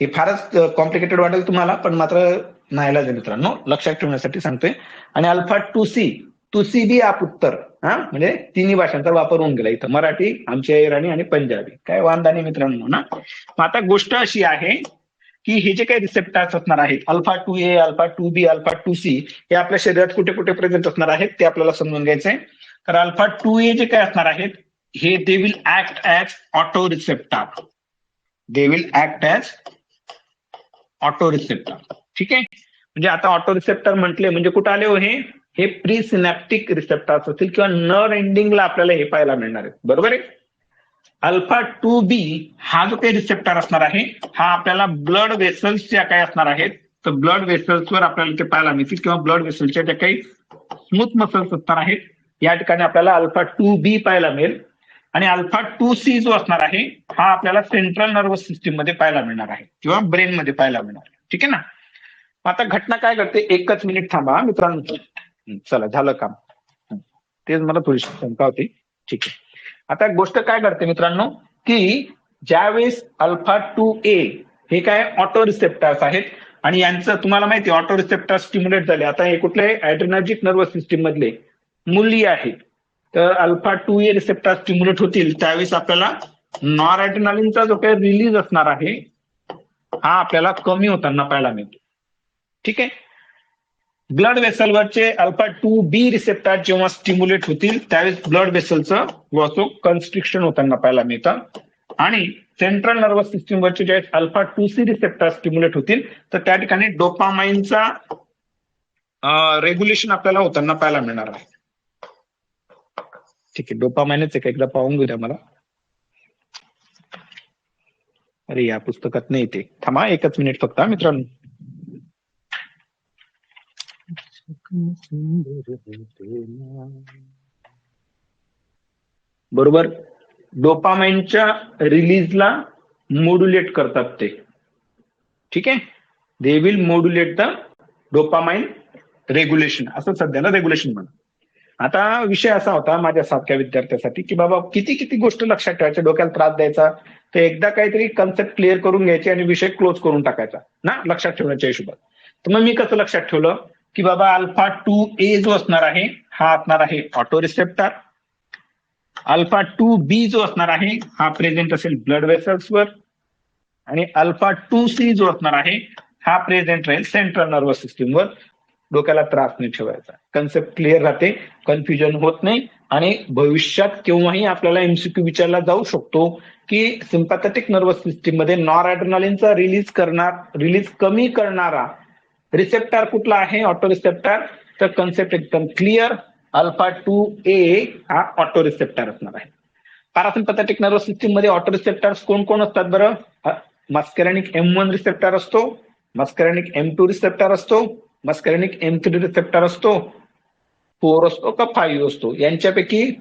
हे फारच कॉम्प्लिकेटेड वाटेल तुम्हाला, पण मात्र नाहीला आहे मित्रांनो, लक्षात ठेवण्यासाठी सांगतोय. आणि अल्फा 2C, तुसी बी आप उत्तर, हा म्हणजे तिन्ही भाषांचा वापर होऊन गेला इथं, मराठी, आमची अहिराणी आणि पंजाबी, काय वांधा नाही मित्रांनो ना. आता गोष्ट अशी आहे की हे जे काही रिसेप्टर्स असणार आहेत, alpha 2A, alpha 2B, alpha 2C, हे आपल्या शरीरात कुठे कुठे प्रेझेंट असणार आहेत ते आपल्याला समजून घ्यायचंय. तर अल्फा 2A जे काय असणार आहेत हे they will act as auto receptor, they will act as auto receptor. ठीक आहे, म्हणजे आता ऑटो रिसेप्टर म्हटले म्हणजे कुठे आले हो, हे प्री सिनॅप्टिक रिसेप्टर्स असतील किंवा नर एंडिंगला आपल्याला हे पाहायला मिळणार आहे, बरोबर आहे. अल्फा 2B हा जो काही रिसेप्टर असणार आहे हा आपल्याला ब्लड वेसल्स ज्या काही असणार आहेत, तर ब्लड वेसल्सवर आपल्याला ते पाहायला मिळतील, किंवा ब्लड वेसल्सच्या ज्या काही स्मूथ मसल्स असणार आहेत या ठिकाणी आपल्याला अल्फा 2B पाहायला मिळेल. आणि अल्फा 2C जो असणार आहे हा आपल्याला सेंट्रल नर्वस सिस्टीम मध्ये पाहायला मिळणार आहे, किंवा ब्रेन मध्ये पाहायला मिळणार आहे. ठीक आहे ना. आता घटना काय करते, एकच मिनिट थांबा मित्रांनो, चला झालं काम, तेच मला थोडीशी शंका होती. ठीक आहे, आता गोष्ट काय करते मित्रांनो, की ज्यावेळेस अल्फा 2A हे काय ऑटो रिसेप्टर्स आहेत, आणि यांचं तुम्हाला माहिती आहे ऑटो रिसेप्टर स्टिम्युलेट झाले, आता हे कुठले ऍड्रेनर्जिक नर्वस सिस्टीम मधले मूल्य आहेत, तर अल्फा 2A रिसेप्टर स्टिम्युलेट होतील त्यावेळेस आपल्याला नॉर ऍड्रेनालिनचा जो काही रिलीज असणार आहे हा आपल्याला कमी होताना पाहायला मिळतो. ठीक आहे, ब्लड वेसलवरचे अल्फा 2B रिसेप्टर जेव्हा स्टिम्युलेट होतील त्यावेळेस ब्लड वेसलचं वॉसो कन्स्ट्रिक्शन होताना पाहायला मिळतं, आणि सेंट्रल नर्वस सिस्टीमवरचे जे अल्फा 2C रिसेप्टर स्टिम्युलेट होतील तर त्या ठिकाणी डोपामाइनचा रेग्युलेशन आपल्याला होताना पाहायला मिळणार आहे. ठीक आहे, डोपामाइनच एक एकदा पाहून घेऊया मला, अरे या पुस्तकात नाही ते, थांबा एकच मिनिट फक्त मित्रांनो. बरोबर. डोपामाइनच्या रिलीजला मॉड्युलेट करतात ते. ठीक आहे. They will modulate the dopamine regulation, असं सध्याला रेग्युलेशन म्हणा. आता विषय असा होता माझ्या सारख्या विद्यार्थ्यासाठी की बाबा किती किती गोष्ट लक्षात ठेवायच्या, डोक्याला त्रास द्यायचा, तर एकदा काहीतरी कन्सेप्ट क्लिअर करून घ्यायचे आणि विषय क्लोज करून टाकायचा ना लक्षात ठेवण्याच्या हिशोबात. तर मग मी कसं लक्षात ठेवलं की बाबा अल्फा 2A जो असणार आहे हा असणार आहे ऑटो रिसेप्टर. अल्फा 2B जो असणार आहे हा प्रेझेंट असेल ब्लड वेसल्सवर. आणि अल्फा 2C जो असणार आहे हा प्रेझेंट राहील सेंट्रल नर्वस सिस्टीमवर. डोक्याला त्रास नाही ठेवायचा, कन्सेप्ट क्लिअर राहते, कन्फ्युजन होत नाही. आणि भविष्यात केव्हाही आपल्याला एमसीक्यू विचारला जाऊ शकतो की सिम्पॅथेटिक नर्वस सिस्टीम मध्ये नॉरएड्रेनालिनचा रिलीज कमी करणारा रिसेप्टर कुठला आहे, ऑटो रिसेप्टर. तर कन्सेप्ट एकदम क्लिअर, अल्फा 2A हा ऑटो रिसेप्टर असणार आहे. पॅरासिम्पॅथेटिक नर्वस सिस्टीम मध्ये ऑटो रिसेप्टर्स कोण कोण असतात बरं? मस्कॅरेनिक M1 रिसेप्टर असतो, मस्कॅरेनिक M2 रिसेप्टर असतो, मस्कॅरेनिक M3 रिसेप्टर असतो, 4 असतो का 5 असतो. यांच्यापैकी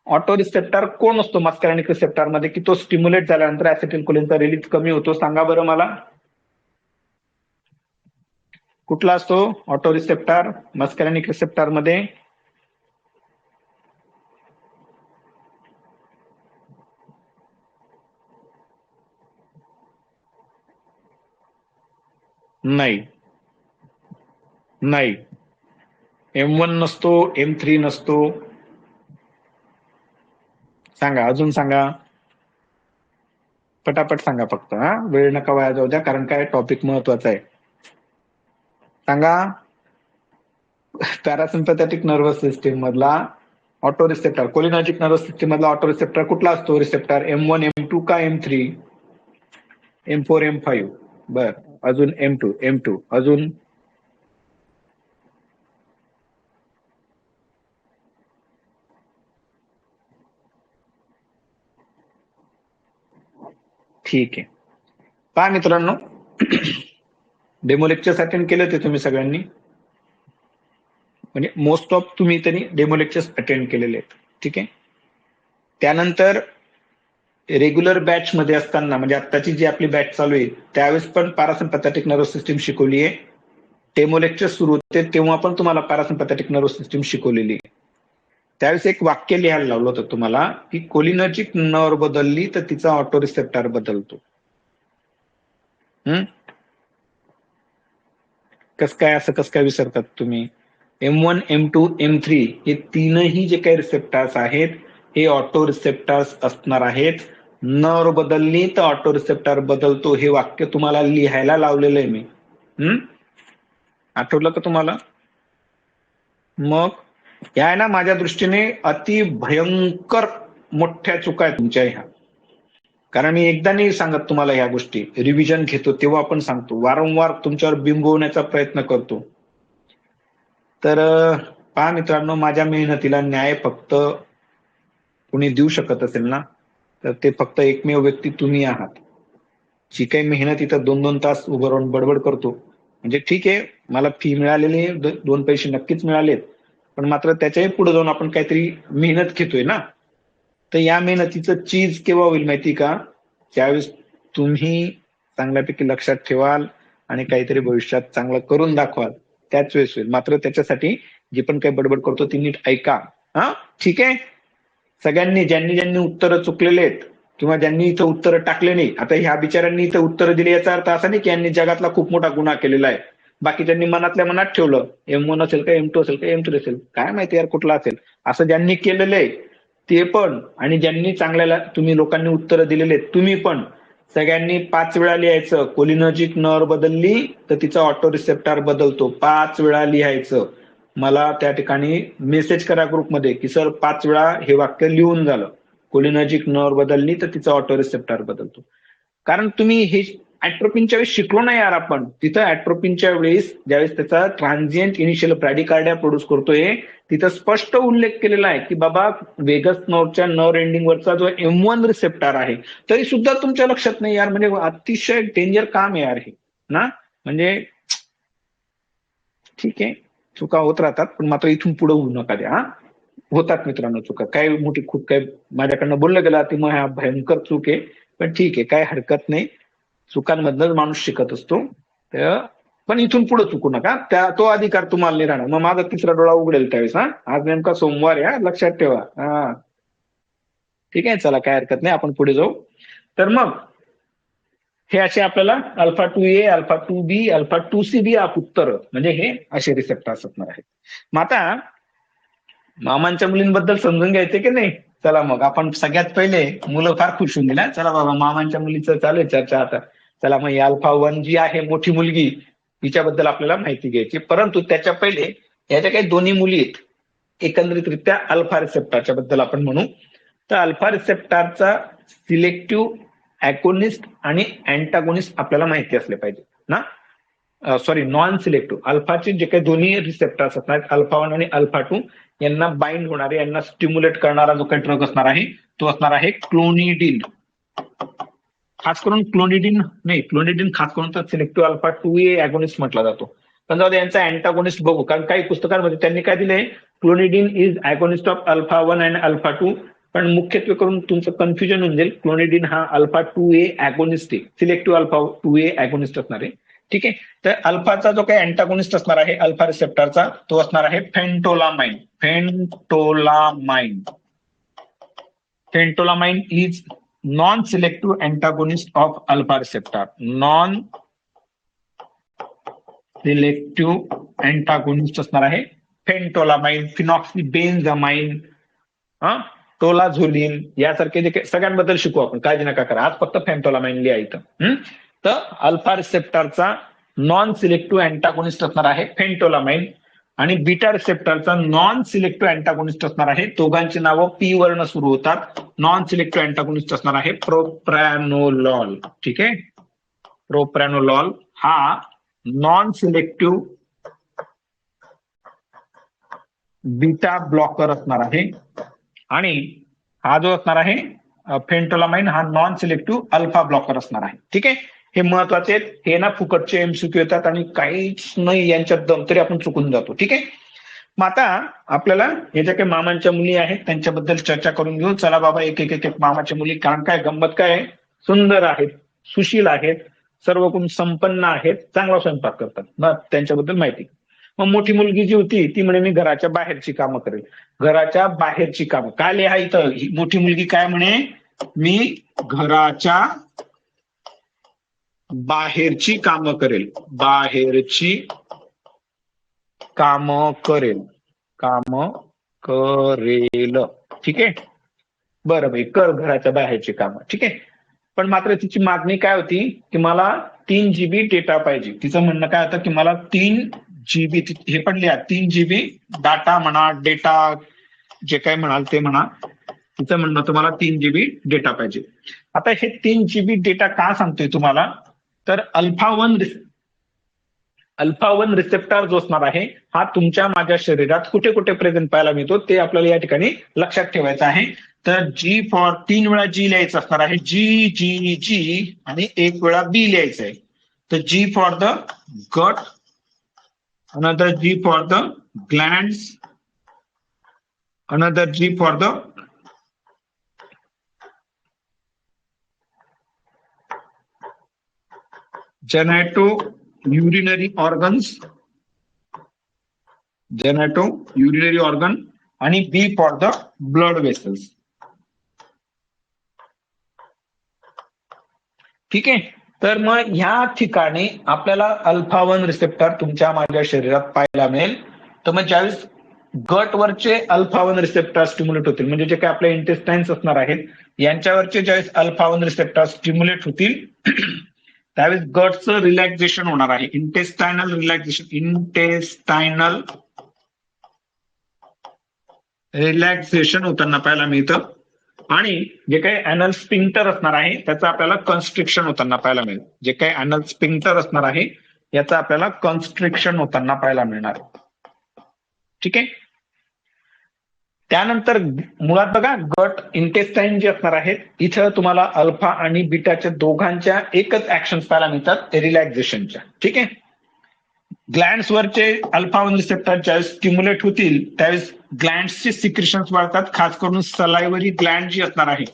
ऑटो रिसेप्टर कोण असतो मस्कॅरेनिक रिसेप्टर मध्ये की तो स्टिम्युलेट झाल्यानंतर ऍसिटिलकोलिनचा रिलीज कमी होतो? सांगा बरं मला. कुठला असतो ऑटो रिसेप्टर मस्कॅरेनिक रिसेप्टर मध्ये? नाही, नाही. M1 नसतो, M3 नसतो. सांगा, अजून सांगा, पटापट सांगा फक्त. हा, वेळ नका वाया जाऊ द्या, कारण काय टॉपिक महत्वाचा आहे. सांगा. पॅरासिम्पॅथेटिक नर्वस सिस्टीम मधला auto receptor, cholinergic nervous system मधला ऑटो रिसेप्टर कुठला असतो? रिसेप्टर M1 M2 का M3? M4 M5. बर, अजून M2 अजून? ठीक आहे. पहा मित्रांनो, डेमो लेक्चर्स अटेंड केले होते तुम्ही सगळ्यांनी, म्हणजे मोस्ट ऑफ तुम्ही तरी डेमो लेक्चर्स अटेंड केलेले आहेत. ठीक आहे. त्यानंतर रेग्युलर बॅच मध्ये असताना, म्हणजे आत्ताची जी आपली बॅच चालू आहे त्यावेळेस पण पॅरासिम्पॅथेटिक नर्वस सिस्टीम शिकवली आहे. डेमो लेक्चर सुरू होते तेव्हा पण तुम्हाला पॅरासिम्पॅथेटिक नर्वस सिस्टीम शिकवलेली आहे. त्यावेळेस एक वाक्य लिहायला लावलं होतं तुम्हाला की कोलिनर्जिक नर्व बदलली तर तिचा ऑटो रिसेप्टर बदलतो. कस काय, असं कस काय विसरतात तुम्ही? M1 M2 M3 हे तीनही जे काही रिसेप्टर्स आहेत हे ऑटो रिसेप्टर्स असणार आहेत. नर्व बदलली तर ऑटो रिसेप्टर बदलतो, हे वाक्य तुम्हाला लिहायला लावलेलं आहे मी. आठवलं का तुम्हाला? मग ह्या आहे ना माझ्या दृष्टीने अति भयंकर मोठ्या चुका आहेत तुमच्या ह्या. कारण मी एकदा नाही सांगत तुम्हाला ह्या गोष्टी, रिव्हिजन घेतो तेव्हा आपण सांगतो, वारंवार तुमच्यावर बिंबवण्याचा प्रयत्न करतो. तर पहा मित्रांनो, माझ्या मेहनतीला न्याय फक्त कुणी देऊ शकत असेल ना तर ते फक्त एकमेव व्यक्ती तुम्ही आहात. जी काही मेहनत इथं 2-2 तास उभं राहून बडबड करतो, म्हणजे ठीक आहे मला फी मिळालेली, 2 पैसे नक्कीच मिळालेत, पण मात्र त्याच्याही पुढे जाऊन आपण काहीतरी मेहनत घेतोय ना. तर या मेहनतीचं चीज केव्हा होईल माहिती का? ज्यावेळेस तुम्ही चांगल्यापैकी लक्षात ठेवाल आणि काहीतरी भविष्यात चांगलं करून दाखवाल, त्याच वेळेस होईल. मात्र त्याच्यासाठी जी पण काही बडबड करतो ती नीट ऐका. हा, ठीक आहे. सगळ्यांनी ज्यांनी उत्तरं चुकलेले आहेत किंवा ज्यांनी इथं उत्तरं टाकले नाही, आता ह्या बिचाऱ्यांनी इथं उत्तरं दिली याचा अर्थ असा नाही की यांनी जगातला खूप मोठा गुन्हा केलेला आहे. बाकीच्यांनी मनातल्या मनात ठेवलं, M1 असेल का M2 असेल का M3 असेल, काय माहिती यार कुठला असेल, असं ज्यांनी केलेलं आहे ते पण, आणि ज्यांनी चांगल्याला तुम्ही लोकांनी उत्तरं दिलेले तुम्ही पण, सगळ्यांनी 5 वेळा लिहायचं कोलिनर्जिक नर्व बदलली तर तिचा ऑटो रिसेप्टर बदलतो. 5 वेळा लिहायचं. मला त्या ठिकाणी मेसेज करा ग्रुपमध्ये की सर 5 वेळा हे वाक्य लिहून झालं, कोलिनर्जिक नर्व बदलली तर तिचा ऑटो रिसेप्टर बदलतो. कारण तुम्ही हे ऍट्रोपिनच्या वेळेस शिकलो नाही यार आपण. तिथं ऍट्रोपिनच्या वेळेस ज्यावेळेस त्याचा ट्रान्झिएंट इनिशियल ब्रॅडिकार्डिया प्रोड्यूस करतोय तिथं स्पष्ट उल्लेख केलेला आहे की बाबा वेगस नर्वच्या नर्व एंडिंगवरचा जो M1 रिसेप्टर आहे, तरी सुद्धा तुमच्या लक्षात नाही यार, म्हणजे अतिशय डेंजर काम आहे यार हे ना. म्हणजे ठीक आहे, चुका होत राहतात, पण मात्र इथून पुढे होऊ नका द्या. हा, होतात मित्रांनो चुका, काय मोठी खूप काय माझ्याकडनं बोललं गेला ती मग हा भयंकर चूक आहे, पण ठीक आहे, काय हरकत नाही, चुकांमधनच माणूस शिकत असतो. पण इथून पुढे चुकू नका, तो अधिकार तुम्हाला नाही राहणार. मग माझा तिसरा डोळा उघडेल त्यावेळेस. हा, आज नेमका सोमवार आहे, लक्षात ठेवा. हा, ठीक आहे, चला काय हरकत नाही, आपण पुढे जाऊ. तर मग हे असे आपल्याला alpha 2A, alpha 2B, alpha 2CB उत्तर म्हणजे हे असे रिसेप्टर्स असणार आहेत. मग आता मामांच्या मुलींबद्दल समजून घ्यायचे की नाही? चला मग आपण सगळ्यात पहिले मुलं फार खुश होऊन गेल्या. चला बाबा, मामांच्या मुलीचं चालू आहे चर्चा आता. चला मग अल्फा 1 जी आहे मोठी मुलगी, तिच्याबद्दल आपल्याला माहिती घ्यायची. परंतु त्याच्या पहिले याच्या काही दोन्ही मुली आहेत एकंदरीतरित्या अल्फा रिसेप्टरच्या बद्दल आपण म्हणू. तर अल्फा रिसेप्टरचा सिलेक्टिव्ह अॅगोनिस्ट आणि अँटागोनिस्ट आपल्याला माहिती असले पाहिजे ना. सॉरी, नॉन सिलेक्टिव्ह अल्फाचे जे काही दोन्ही रिसेप्टर्स असणार अल्फा 1 आणि अल्फा 2, यांना बाइंड होणारे, यांना स्टिम्युलेट करणारा जो काही ड्रग असणार आहे तो असणार आहे क्लोनिडिन. खास करून क्लोनिडिन खास करून तर सिलेक्टिव्ह अल्फा 2A अॅगोनिस्ट म्हटला जातो. पण जाऊ यांचा अँटागोनिस्ट बघू, कारण काही पुस्तकांमध्ये त्यांनी काय दिले, clonidine is agonist of alpha 1 and alpha 2. पण मुख्यत्वे करून तुमचं कन्फ्युजन होऊन जाईल. क्लोनिडिन हा अल्फा 2A अॅगोनिस्ट आहे, सिलेक्टिव्ह अल्फा 2A अॅगोनिस्ट असणार आहे. ठीक आहे, तर अल्फाचा जो काही अँटागोनिस्ट असणार आहे अल्फा रिसेप्टरचा, तो असणार आहे phentolamine. Phentolamine is non selective antagonist of alpha receptor. Non selective antagonist असणार आहे फेंटोलामाइन, फिनॉक्सिबेन्झामाइन, टोलाझोलिन यासारखे जे काही सगळ्यांबद्दल शिकू आपण, काळजी नका करा. आज फक्त फेंटोलामाइन लिहा इथं. तर अल्फा रिसेप्टरचा नॉन सिलेक्टिव्ह अँटागोनिस्ट असणार आहे फेंटोलामाइन, आणि बीटा रिसेप्टरचा नॉन सिलेक्टिव्ह अँटागोनिस्ट असणार आहे, दोघांची नावं पी वर्ण सुरू होतात. नॉन सिलेक्टिव्ह अँटागोनिस्ट असणार आहे प्रोप्रॅनोलॉल. ठीक आहे, प्रोप्रॅनोलॉल हा नॉन सिलेक्टिव्ह बीटा ब्लॉकर असणार आहे, आणि हा जो असणार आहे फेंटोलामाइन हा नॉन सिलेक्टिव्ह अल्फा ब्लॉकर असणार आहे. ठीक आहे, हे महत्वाचे आहेत. हे ना फुकटचे एमसीक्यू येतात आणि काहीच नाही यांच्यात दम, तरी आपण चुकून जातो. ठीक आहे, मग आता आपल्याला हे ज्या काही मामांच्या मुली आहेत त्यांच्याबद्दल चर्चा करून घेऊ. चला बाबा, एक एक एक मामाच्या मुली, कारण काय गंमत काय आहे, सुंदर आहेत, सुशील आहेत, सर्व गुण संपन्न आहेत, चांगला स्वयंपाक करतात ना, त्यांच्याबद्दल माहिती. मग मोठी मुलगी जी होती ती म्हणे मी घराच्या बाहेरची कामं करेल. घराच्या बाहेरची कामं काय लिहा इथं, मोठी मुलगी काय म्हणे, मी घराच्या बाहेरची कामं करेल. बाहेरची कामं करेल, ठीक आहे, बरं भाई, कर घराच्या बाहेरची कामं. ठीक आहे, पण मात्र तिची मागणी काय होती की मला 3 GB डेटा पाहिजे. तिचं म्हणणं काय होतं की मला 3 GB, हे पण लिहा, 3 GB डाटा म्हणा, डेटा जे काय म्हणाल ते म्हणा, तिचं म्हणणं तुम्हाला 3 GB डेटा पाहिजे. आता हे 3 GB डेटा का सांगतोय तुम्हाला, तर अल्फा 1 रिसेप्टर जो असणार आहे हा तुमच्या माझ्या शरीरात कुठे कुठे प्रेझेंट पाहायला मिळतो ते आपल्याला या ठिकाणी लक्षात ठेवायचं आहे. तर G फॉर 3 वेळा G लिहायचं असणार आहे, जी जी जी, आणि 1 वेळा B लिहायचं आहे. तर G for the gut, another G for the glands, another G for the genito urinary organ, आणि B for the blood vessels. ठीक आहे, तर मग ह्या ठिकाणी आपल्याला अल्फा 1 रिसेप्टर तुमच्या माझ्या शरीरात पाहायला मिळेल. तर मग ज्यावेळेस गटवरचे अल्फा 1 रिसेप्टर स्टिम्युलेट होतील, म्हणजे जे काही आपले इंटेस्टाईन्स असणार आहेत यांच्यावरचे ज्यावेळेस अल्फा 1 रिसेप्टर स्टिम्युलेट होतील त्यावेळेस गटचं रिलॅक्सेशन होणार आहे. इंटेस्टायनल रिलॅक्सेशन होताना पाहायला मिळतं, आणि जे काही अॅनल स्पिंक्टर असणार आहे त्याचं आपल्याला कन्स्ट्रिक्शन होताना पाहायला मिळेल. जे काही अॅनल स्पिंक्टर असणार आहे याचं आपल्याला कन्स्ट्रिक्शन होताना पाहायला मिळणार. ठीक आहे, त्यानंतर मुळात बघा गट इंटेस्टाईन जे असणार आहेत इथं तुम्हाला अल्फा आणि बीटाच्या दोघांच्या एकच ऍक्शन पाहायला मिळतात रिलॅक्सेशनच्या. ठीक आहे, ग्लँड्स वरचे अल्फा 1 रिसेप्टर ज्यावेळेस स्टिम्युलेट होतील त्यावेळेस ग्लँड्सचे सिक्रेशन्स वाढतात, खास करून सलायवरी ग्लँड जी असणार आहे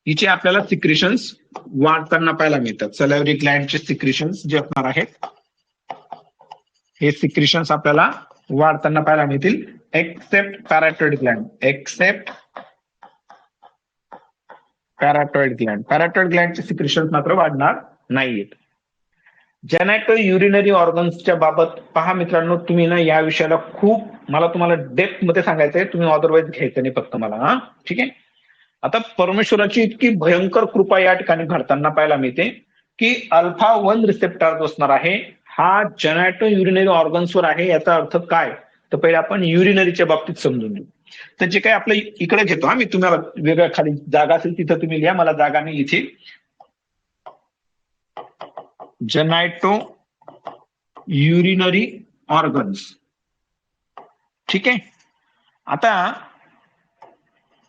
हिचे आपल्याला सिक्रेशन्स वाढताना पाहायला मिळतात. सलायवरी ग्लँडचे सिक्रेशन्स जे असणार आहेत हे सिक्रेशन्स आपल्याला वाढताना पाहायला मिळतील, except parotid gland. Except parotid gland. Parotid ग्लँडचे सिक्रेशन्स मात्र वाढणार नाहीयेत. जेनाटो युरिनरी ऑर्गन्सच्या बाबत पहा मित्रांनो, तुम्ही ना या विषयाला खूप मला तुम्हाला डेप्थ मध्ये सांगायचंय, तुम्ही अदरवाईज घ्यायचं नाही फक्त मला. हा ठीक आहे. आता परमेश्वराची इतकी भयंकर कृपा या ठिकाणी घडताना पाहायला मिळते की अल्फा 1 रिसेप्टर जो असणार आहे हा जेनाटो युरिनरी ऑर्गन्सवर आहे. याचा अर्थ काय तर पहिले आपण युरिनरीच्या बाबतीत समजून घेऊ. तर जे काही आपलं इकडे घेतो मी तुम्हाला वेगळ्या खाली जागा असेल तिथं तुम्ही लिहा, मला जागा नाही इथे. जेनाटो युरिनरी ऑर्गन्स. ठीक आहे. आता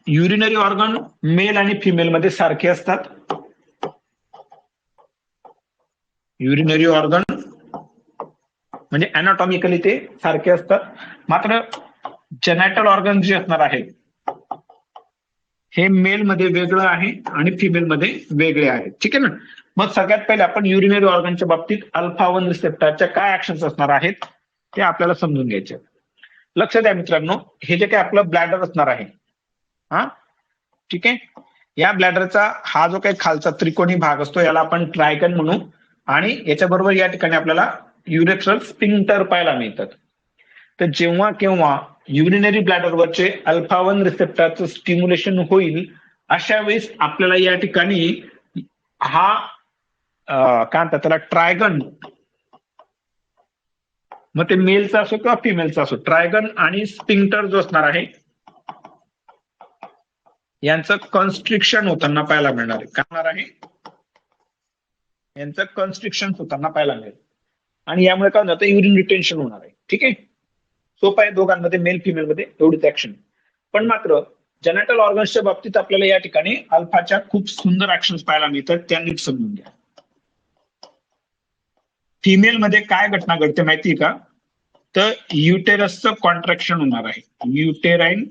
युरिनरी ऑर्गन मेल आणि फिमेल मध्ये सारखे असतात. युरिनरी ऑर्गन म्हणजे अनाटॉमिकली ते सारखे असतात, मात्र जेनाटल ऑर्गन जे असणार आहे हे मेल मध्ये वेगळं आहे आणि फिमेल मध्ये वेगळे आहे. ठीक आहे ना. मग सगळ्यात पहिले आपण युरिनरी ऑर्गनच्या बाबतीत अल्फा 1 रिसेप्टरच्या काय ऍक्शन्स असणार आहेत ते आपल्याला समजून घ्यायचे. लक्ष द्या मित्रांनो, हे जे काही आपलं ब्लॅडर असणार आहे हा ठीक आहे, या ब्लॅडरचा हा जो काही खालचा त्रिकोणी भाग असतो याला आपण ट्रायगन म्हणू, आणि याच्याबरोबर या ठिकाणी आपल्याला युरेथ्रल स्फिंक्टर पाहायला मिळतात. तर जेव्हा केव्हा युरिनरी ब्लॅडरवरचे अल्फा 1 रिसेप्टरचं स्टिम्युलेशन होईल अशा वेळेस आपल्याला या ठिकाणी हा काय म्हणतात त्याला ट्रायगन, मग ते मेलचा असो किंवा फिमेलचा असो, ट्रायगन आणि स्फिंक्टर जो असणार आहे यांचं कन्स्ट्रिक्शन होताना पाहायला मिळणार आहे. काय होणार आहे, यांचं कन्स्ट्रिक्शन होताना पाहायला मिळेल आणि यामुळे काय होणार, युरिन रिटेन्शन होणार आहे. ठीक आहे. सोपं आहे दोघांमध्ये, मेल फिमेल मध्ये एवढीच ऍक्शन. पण मात्र जेनाटल ऑर्गन्सच्या बाबतीत आपल्याला या ठिकाणी अल्फाच्या खूप सुंदर ऍक्शन्स पाहायला मिळतात, त्या नीट समजून घ्या. फिमेल मध्ये काय घटना घडते माहिती का, तर युटेरसचं कॉन्ट्रॅक्शन होणार आहे. युटेराइन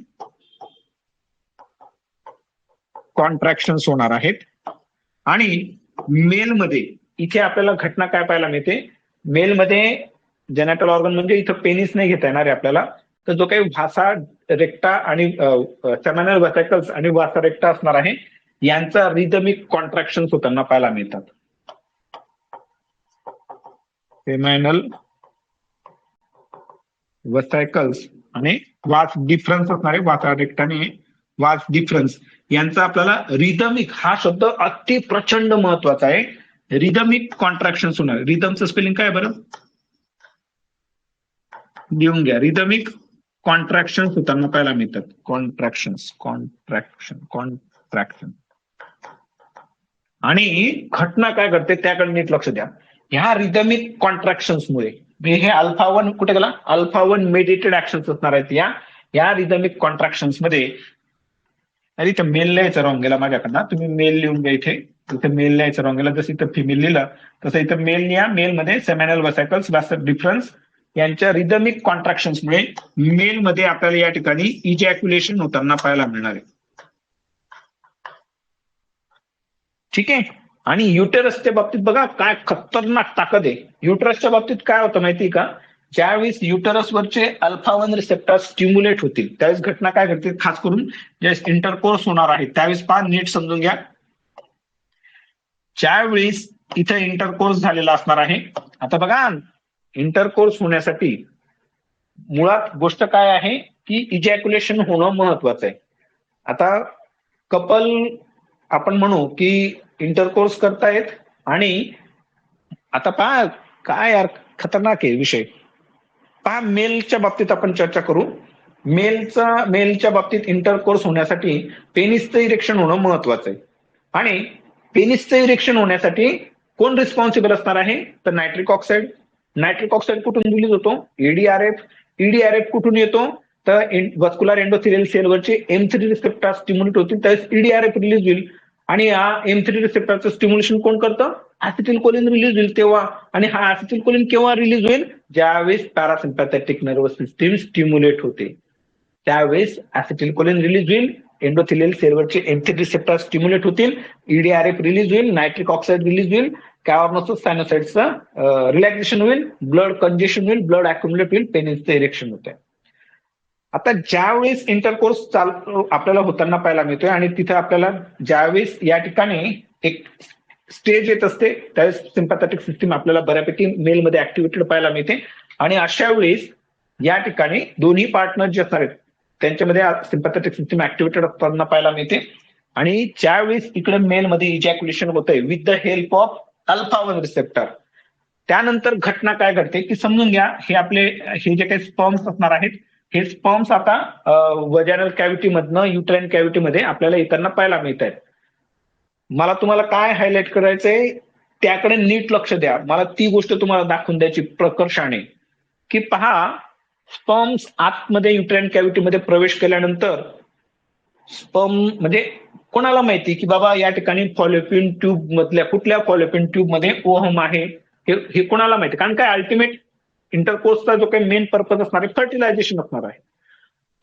कॉन्ट्रॅक्शन्स होणार आहेत. आणि मेलमध्ये इथे आपल्याला घटना काय पाहायला मिळते, मेलमध्ये जेनाटल ऑर्गन म्हणजे इथं पेनिस नाही घेता येणार आहे आपल्याला, तर जो काही व्हासा रेक्टा आणि सेमिनल व्हेसिकल्स आणि व्हासा रेक्टा असणार आहे यांचा रिदमिक कॉन्ट्रॅक्शन्स होताना पाहायला मिळतात. सेमिनल व्हेसिकल्स आणि वास डिफरन्स असणार आहे, वासा रेक्टा आणि वास डिफरन्स यांचा आपल्याला रिदमिक, हा शब्द अति प्रचंड महत्वाचा आहे, रिदमिक कॉन्ट्रॅक्शन्स होणार. रिदमचं स्पेलिंग काय बरं लिहून घ्या. रिदमिक कॉन्ट्रॅक्शन्स होताना पाहायला मिळतात. कॉन्ट्रॅक्शन्स, कॉन्ट्रॅक्शन. आणि घटना काय घडते त्याकडे नीट लक्ष द्या. ह्या रिदमिक कॉन्ट्रॅक्शन्समुळे हे अल्फा 1 कुठे गेला, अल्फा 1 मेडिटेड ऍक्शन्स असणार आहेत या रिदमिक कॉन्ट्रॅक्शन्स मध्ये. अरे इथं मेल लिहायचं रॉंग गेला माझ्याकडनं, तुम्ही मेल लिहून घ्या. इथे मेल लिहायचं रॉंग गेला, जसं इथं फिमेल लिहिलं तसं इथं मेल लिहा. मेलमध्ये सेमिनल व्हेसिकल्स, वास डिफरन्स यांच्या रिदमिक कॉन्ट्रॅक्शन्समुळे मेलमध्ये आपल्याला या ठिकाणी इजॅक्युलेशन होताना पाहायला मिळणार आहे. ठीक आहे. आणि युटेरसच्या बाबतीत बघा काय खतरनाक ताकद आहे. युटेरसच्या बाबतीत काय होतं माहिती का, ज्यावेळेस युटेरसवरचे अल्फा 1 रिसेप्टर स्टिम्युलेट होतील त्यावेळेस घटना काय घडते, खास करून ज्यावेळेस इंटरकोर्स होणार आहे त्यावेळेस पहा नीट समजून घ्या. ज्यावेळेस इथं इंटरकोर्स झालेला असणार आहे, आता बघा इंटरकोर्स होण्यासाठी मुळात गोष्ट काय आहे की इजॅक्युलेशन होणं महत्वाचं आहे. आता कपल आपण म्हणू की इंटरकोर्स करतायत आणि आता पहा काय यार खतरनाक आहे विषय. पहा मेलच्या बाबतीत आपण चर्चा करू. मेलच्या बाबतीत इंटरकोर्स होण्यासाठी पेनिसचं इरेक्शन होणं महत्वाचं आहे. आणि पेनिसचं इरेक्शन होण्यासाठी कोण रिस्पॉन्सिबल असणार आहे तर नायट्रिक ऑक्साईड. नायट्रिक ऑक्साईड कुठून रिलीज होतो, ईडीआरएफ. ईडीआरएफ कुठून येतो तर व्हस्क्युलर एंडोथेलियल सेलवरचे M3 रिसेप्टर स्टिम्युलेट होतील त्यावेळेस ईडीआरएफ रिलीज होईल. आणि या M3 रिसेप्टरचं स्टिम्युलेशन कोण करतं, ऍसिटिल्कोलिन रिलीज होईल तेव्हा. आणि हा ऍसिटिल्कोलिन केव्हा रिलीज होईल? ज्यावेळेस पॅरासिम्पॅथेटिक नर्वस सिस्टीम स्टिम्युलेट होते त्यावेळेस ऍसिटिल्कोलिन रिलीज होईल, एंडोथिलियल सेलवरचे एन्थेन रिसेप्टर स्टिम्युलेट होतील, ईडीआरएफ रिलीज होईल, नायट्रिक ऑक्साईड रिलीज होईल, कॅव्हर्नोसस सायनोसाइड्सचं रिलॅक्सेशन होईल, ब्लड कंजेशन होईल, ब्लड अॅक्युमुलेट होईल, पेनिसचं इरेक्शन होते. आता ज्यावेळेस इंटरकोर्स आपल्याला होताना पाहायला मिळतोय आणि तिथे आपल्याला ज्यावेळेस या ठिकाणी एक स्टेज येत असते त्यावेळेस सिम्पॅथेटिक सिस्टीम आपल्याला बऱ्यापैकी मेलमध्ये ऍक्टिव्हेटेड पाहायला मिळते. आणि अशा वेळेस या ठिकाणी दोन्ही पार्टनर जे असणार आहेत त्यांच्यामध्ये सिम्पॅथेटिक सिस्टीम ऍक्टिव्हेटेड असताना पाहायला मिळते. आणि ज्यावेळेस इकडे मेलमध्ये इजॅक्युलेशन होतंय with the help of alpha 1 receptor, त्यानंतर घटना काय घडते की समजून घ्या, हे जे काही स्पर्म्स असणार आहेत हे स्पर्म्स आता वजायनल कॅव्हिटी मधनं युट्राईन कॅव्हिटीमध्ये आपल्याला येताना पाहायला मिळत आहेत. मला तुम्हाला काय हायलाइट करायचंय त्याकडे नीट लक्ष द्या. मला ती गोष्ट तुम्हाला दाखवून द्यायची प्रकर्षाने की पहा, स्पर्म्स आतमध्ये युट्राईन कॅव्हिटीमध्ये प्रवेश केल्यानंतर स्पर्म म्हणजे कोणाला माहिती की बाबा या ठिकाणी फॉलोपियन ट्यूब मधल्या कुठल्या फॉलोपियन ट्यूब मध्ये ओहम आहे हे कोणाला माहिती? कारण काय अल्टिमेट इंटरकोर्सचा जो काही मेन पर्पज असणार आहे फर्टिलायझेशन असणार आहे.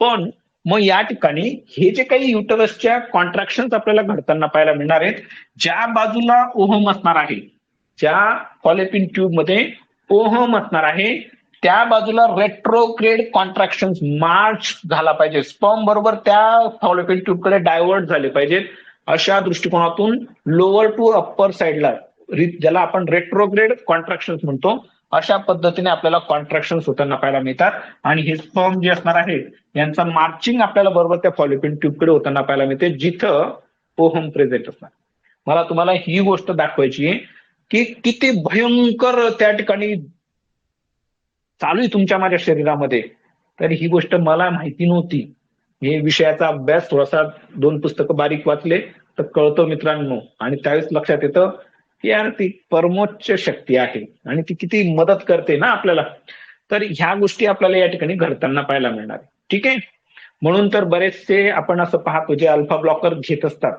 पण मग या ठिकाणी हे जे काही युटरसच्या कॉन्ट्रॅक्शन आपल्याला घडताना पाहायला मिळणार आहेत, ज्या बाजूला ओहम असणार आहे, ज्या फॉलोपियन ट्यूब मध्ये ओहम असणार आहे त्या बाजूला रेट्रोग्रेड कॉन्ट्रॅक्शन मार्च झाला पाहिजे, स्पर्म बरोबर त्या फॉलोपियन ट्यूबकडे डायव्हर्ट झाले पाहिजेत. अशा दृष्टिकोनातून लोअर टू अप्पर साइडला ज्याला आपण रेट्रोग्रेड कॉन्ट्रॅक्शन म्हणतो अशा पद्धतीने आपल्याला कॉन्ट्रॅक्शन होताना पाहायला मिळतात. आणि हे स्पर्म जे असणार आहे यांचं मार्चिंग आपल्याला बरोबर त्या फॉलोपियन ट्यूबकडे होताना पाहायला मिळते जिथं ओहम प्रेझेंट असणार. मला तुम्हाला ही गोष्ट दाखवायची आहे की किती भयंकर त्या ठिकाणी चालू आहे तुमच्या माझ्या शरीरामध्ये. तर ही गोष्ट मला माहिती नव्हती. हे विषयाचा अभ्यास थोडासा 2 पुस्तकं बारीक वाचले तर कळतं मित्रांनो. आणि त्यावेळेस लक्षात येतं की यार ती परमोच्च शक्ती आहे आणि ती किती मदत करते ना आपल्याला. तर ह्या गोष्टी आपल्याला या ठिकाणी घडताना पाहायला मिळणार. ठीक आहे. म्हणून तर बरेचसे आपण असं पाहतो जे अल्फा ब्लॉकर घेत असतात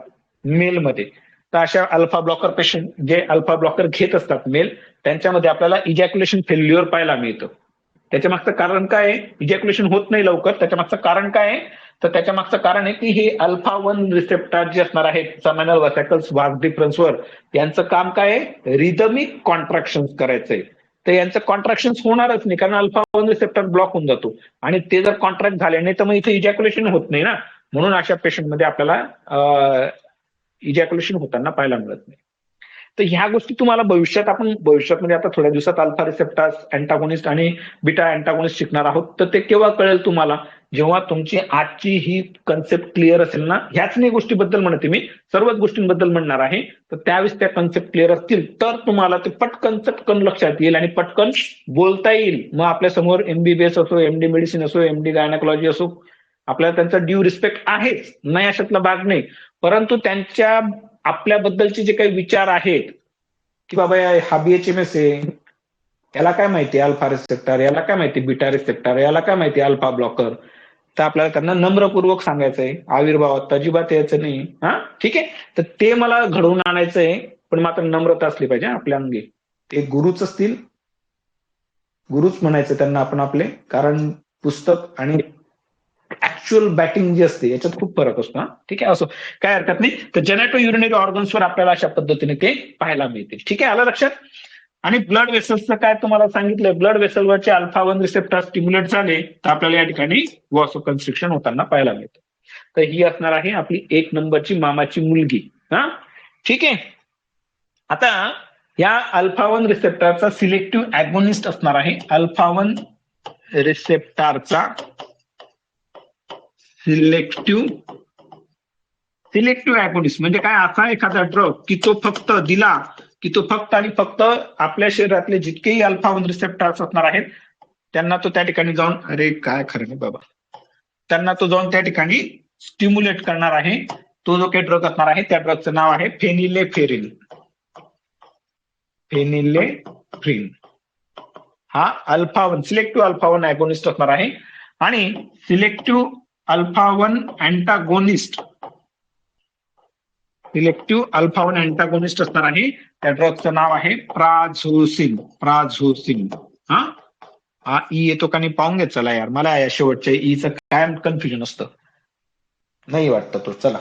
मेलमध्ये, तर अशा अल्फा ब्लॉकर पेशंट जे अल्फा ब्लॉकर घेत असतात मेल त्यांच्यामध्ये आपल्याला इजॅक्युलेशन फेल्युअर पाहायला मिळतं. त्याच्या मागचं कारण काय आहे? इजॅक्युलेशन होत नाही लवकर. त्याच्या मागचं कारण काय आहे? तर त्याच्या मागचं कारण आहे की हे अल्फा 1 रिसेप्टर जे असणार आहेत सेमिनल व्हॅसिकल्स वास डिफरन्सवर यांचं काम काय आहे? रिदमिक कॉन्ट्रॅक्शन करायचंय. तर यांचं कॉन्ट्रॅक्शन होणारच नाही कारण अल्फा 1 रिसेप्टर ब्लॉक होऊन जातो आणि ते जर कॉन्ट्रॅक्ट झाले नाही तर मग इथे इजॅक्युलेशन होत नाही ना. म्हणून अशा पेशंटमध्ये आपल्याला इजॅक्युलेशन होताना पाहायला मिळत नाही. तर ह्या गोष्टी तुम्हाला भविष्यात म्हणजे आता थोड्या दिवसात अल्फा रिसेप्टर्स अँटागोनिस्ट आणि बीटा अँटागोनिस्ट शिकणार आहोत. तर ते केव्हा कळेल तुम्हाला? जेव्हा तुमची आजची ही कन्सेप्ट क्लिअर असेल ना. ह्याच नाही गोष्टीबद्दल म्हणते मी, सर्वच गोष्टींबद्दल म्हणणार आहे. तर त्यावेळेस त्या कन्सेप्ट क्लिअर असतील तर तुम्हाला ते पटकन लक्षात येईल आणि पटकन बोलता येईल. मग आपल्या समोर MBBS असो, MD मेडिसिन असो, MD गायनाकोलॉजी असो, आपल्याला त्यांचा ड्यू रिस्पेक्ट आहेच, नाही अशातला भाग नाही. परंतु त्यांच्या आपल्याबद्दलचे जे काही विचार आहेत की बाबा हा BHMS आहे, याला काय माहिती अल्फा रिसेप्टर, याला काय माहिती बीटा रिसेप्टर, याला काय माहिती अल्फा ब्लॉकर, तर आपल्याला त्यांना नम्रपूर्वक सांगायचंय, आविर्भावात अजिबात यायचं नाही. हा ठीक आहे. तर ते मला घडवून आणायचंय, पण मात्र नम्रता असली पाहिजे आपल्या अंगी. ते गुरुच असतील, गुरुच म्हणायचं त्यांना आपण आपले, कारण पुस्तक आणि ऍक्च्युअल बॅटिंग जी असते याच्यात खूप फरक असतो. ठीक आहे. असो, काय हरकत नाही. तर जेनेटो युरिनरी ऑर्गन्सवर आपल्याला अशा पद्धतीने ते पाहायला मिळतील. ठीक आहे, आलं लक्षात. आणि ब्लड वेसल्सचं काय तुम्हाला सांगितलंय, ब्लड वेसलवरचे अल्फा 1 रिसेप्टर स्टिम्युलेट झाले तर आपल्याला या ठिकाणी वॉसोकन्स्ट्रिक्शन होताना पाहायला मिळतं. तर ही असणार आहे आपली 1 नंबरची मामाची मुलगी. हा ठीक आहे. आता या अल्फा 1 रिसेप्टरचा सिलेक्टिव्ह ॲगोनिस्ट असणार आहे. अल्फा 1 रिसेप्टरचा सिलेक्टिव्ह ॲगोनिस्ट म्हणजे काय? असा एखादा ड्रग की तो फक्त दिला की तो फक्त आणि फक्त आपल्या शरीरातले जितकेही अल्फा 1 रिसेप्टर्स असणार आहेत त्यांना तो त्या ठिकाणी जाऊन, अरे काय खरं नाही बाबा, त्यांना तो जाऊन त्या ठिकाणी स्टिम्युलेट करणार आहे. तो जो काही ड्रग असणार आहे त्या ड्रगचं नाव आहे फेनिलेफ्रेन. हा अल्फा 1 सिलेक्टिव्ह अल्फा 1 ॲगोनिस्ट असणार आहे. आणि selective alpha 1 antagonist selective alpha 1 antagonist असणार आहे. त्या ड्रगचं नाव आहे प्राझोसिन. प्राझोसिन. हा हा ई येतो का नाही पाहून घेत चला यार. मला या शेवटच्या ईचं काय कन्फ्युजन असतं. नाही वाटतं तो. चला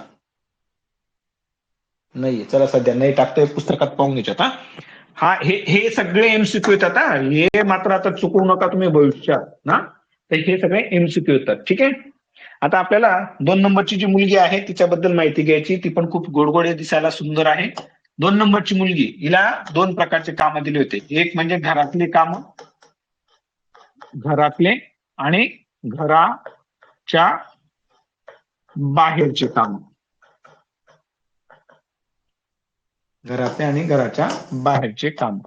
नाही चला सध्या नाही टाकतोय पुस्तकात पाहून घ्यायच्यात. हा हे सगळे एमसीक्यू येतात. हे मात्र आता चुकवू नका तुम्ही भविष्यात ना. तर हे सगळे एमसीक्यू येतात. ठीक आहे. आता आपल्याला 2 नंबरची जी मुलगी आहे तिच्याबद्दल माहिती घ्यायची. ती पण खूप गोडगोडे दिसायला सुंदर आहे. 2 नंबरची मुलगी, हिला 2 प्रकारचे कामं दिले होते. एक म्हणजे घरातले काम, घरातले आणि घराच्या बाहेरचे काम. घरातले आणि घराच्या बाहेरचे काम.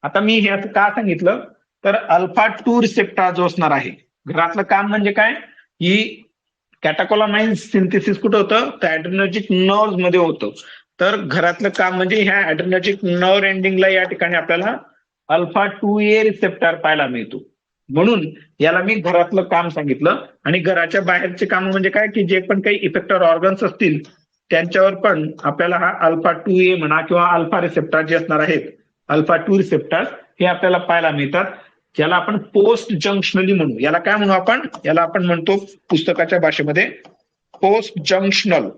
आता मी हे असं का सांगितलं तर अल्फा 2 रिसेप्टर जो असणार आहे. घरातलं काम म्हणजे काय, ही कॅटाकोलामाइन सिंथेसिस कुठं होतं तर ऍड्रेनर्जिक नर्व्ह मध्ये होतं. तर घरातलं काम म्हणजे ह्या ऍड्रेनर्जिक नर्व्ह एंडिंगला या ठिकाणी आपल्याला अल्फा 2A रिसेप्टर पाहायला मिळतो. म्हणून याला मी घरातलं काम सांगितलं. आणि घराच्या बाहेरचे काम म्हणजे काय की जे पण काही इफेक्टर ऑर्गन्स असतील त्यांच्यावर पण आपल्याला हा अल्फा 2A म्हणा किंवा अल्फा रिसेप्टर जे असणार आहेत, अल्फा 2 रिसेप्टर हे आपल्याला पाहायला मिळतात. ज्याला आपण पोस्ट जंक्शनली म्हणू. याला काय म्हणू आपण, याला आपण म्हणतो पुस्तकाच्या भाषेमध्ये पोस्ट जंक्शनल.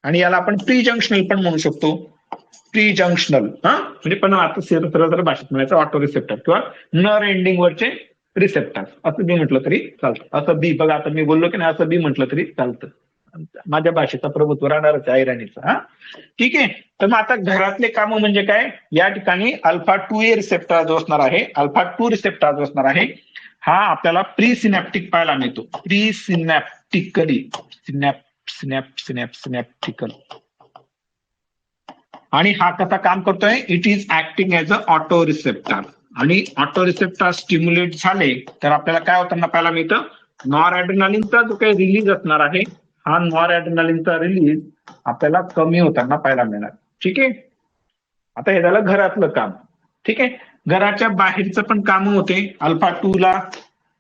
आणि याला आपण प्री जंक्शनल पण म्हणू शकतो. प्री जंक्शनल म्हणजे पण आता सरळ भाषेत म्हणायचं ऑटो रिसेप्टर किंवा नर एंडिंग वरचे रिसेप्टर असं बी म्हटलं तरी चालतं. असं बी बघा आता मी बोललो की नाही, असं बी म्हटलं तरी चालतं. माझ्या भाषेचा प्रभुत्व राहणारच आहे ऐराणीचा. ठीक आहे. तर मग आता घरातले काम म्हणजे काय, या ठिकाणी अल्फा 2A रिसेप्टर जो असणार आहे, अल्फा 2 रिसेप्टर जो असणार आहे हा आपल्याला प्री सिनॅप्टिक पाहायला मिळतो. प्री सिनॅप्टिकली सिनॅप्टिकल. आणि हा कसा काम करतोय, it is acting as a auto receptor. आणि ऑटो रिसेप्टर स्टिम्युलेट झाले तर आपल्याला काय होताना पाहायला मिळतं, नॉर ऍड्रेनालिनचा जो काही रिलीज असणार आहे हा नॉर ऍड्रेनालिनचा रिलीज आपल्याला कमी होताना पाहायला मिळणार. ठीक आहे. आता हे झालं घरातलं काम. ठीक आहे. घराच्या बाहेरचं पण काम होते अल्फा 2 ला.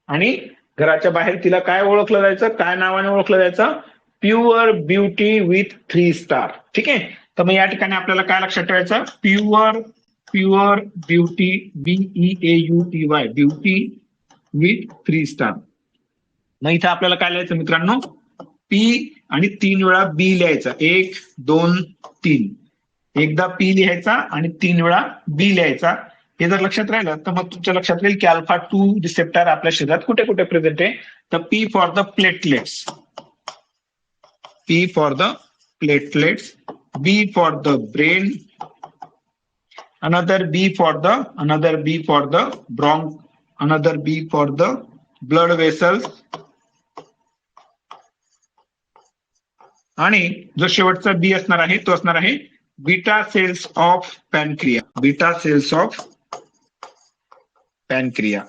आणि घराच्या बाहेर तिला काय ओळखलं जायचं, काय नावाने ओळखलं जायचं, प्युअर ब्युटी विथ 3 स्टार. ठीक आहे. तर मग या ठिकाणी आपल्याला काय लक्षात ठेवायचं, pure beauty BEAUTY beauty with 3 star. मग इथं आपल्याला काय लिहायचं मित्रांनो, पी आणि 3 वेळा बी लिहायचा. 1 2 3. एकदा पी लिहायचा आणि 3 वेळा बी लिहायचा. हे जर लक्षात राहिलं तर मग तुमच्या लक्षात राहील की अल्फा 2 रिसेप्टर आपल्या शरीरात कुठे कुठे प्रेझेंट आहे. तर P for the platelets, P for the platelets, B for the brain, another B for the bronch, another B for the blood vessels. आणि जो शेवटचा बी असणार आहे तो असणार आहे beta cells of pancreas. Beta cells of pancreas.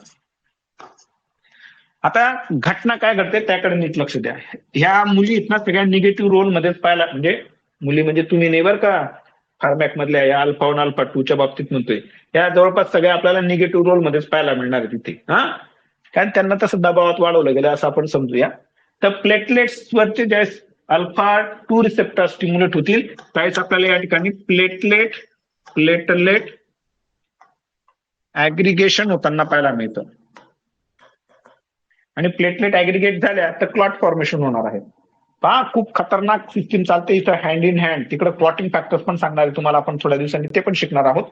आता घटना काय घडते त्याकडे नीट लक्ष द्या. ह्या मुली इथना सगळ्या निगेटिव्ह रोल मध्येच पाहायला, म्हणजे मुली म्हणजे तुम्ही नाही बरं का, फार्मॅक मधल्या या अल्फा 1 अल्फा 2 च्या बाबतीत म्हणतोय, या जवळपास सगळ्या आपल्याला निगेटिव्ह रोल मध्येच पाहायला मिळणार आहे तिथे. कारण त्यांना तसं दबावात वाढवलं गेलं असं आपण समजूया. तर प्लेटलेट्स वरचे ज्यावेळेस अल्फा 2 रिसेप्टर स्टिम्युलेट होतील त्यावेळेस आपल्याला या ठिकाणी प्लेटलेट ऍग्रिगेशन होताना पाहायला मिळतं. आणि प्लेटलेट ऍग्रिगेट झाल्या तर क्लॉट फॉर्मेशन होणार आहे. पहा खूप खतरनाक सिस्टीम चालते इथं हँड इन हँड. तिकडे क्लॉटिंग फॅक्टर्स पण सांगणार आहे तुम्हाला, आपण थोड्या दिवसांनी ते पण शिकणार आहोत.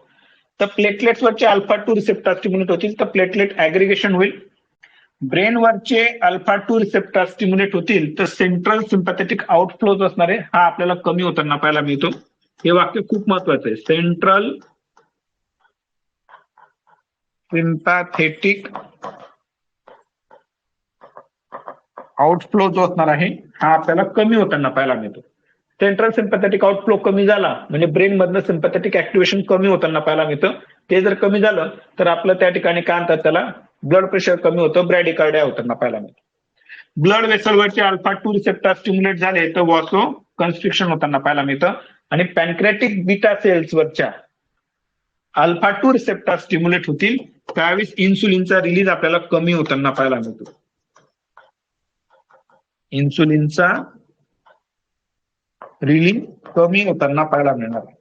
तर प्लेटलेट्स वरचे अल्फा 2 रिसेप्टर स्टिम्युलेट होतील तर प्लेटलेट ऍग्रिगेशन होईल. ब्रेन वरचे अल्फा 2 रिसेप्टर स्टिम्युलेट होतील तर सेंट्रल सिम्पॅथेटिक आउटफ्लो असणार आहे हा आपल्याला कमी होताना पाहायला मिळतो. हे वाक्य खूप महत्वाचं आहे. सेंट्रल सिम्पॅथेटिक आउटफ्लो जो असणार आहे हा आपल्याला कमी होताना पाहायला मिळतो. सेंट्रल सिम्पॅथेटिक आउटफ्लो कमी झाला म्हणजे ब्रेन मधनं सिम्पॅथेटिक ऍक्टिव्हेशन कमी होताना पाहायला मिळतं. ते जर कमी झालं तर आपलं त्या ठिकाणी काय म्हणतात त्याला, ब्लड प्रेशर कमी होतं, ब्रॅडिकार्डिया होताना पाहायला मिळतं. ब्लड वेसलवरचे अल्फा 2 रिसेप्टर स्टिम्युलेट झाले तर वॉसो कन्स्ट्रिक्शन होताना पाहायला मिळतं. आणि पॅनक्रेटिक बीटा सेल्स वरच्या अल्फा 2 रिसेप्टर स्टिम्युलेट होतील त्यावेळेस इन्सुलिनचा रिलीज आपल्याला कमी होताना पाहायला मिळतो. इन्सुलिनचा रिलीज कमी होताना पाहायला मिळणार आहे.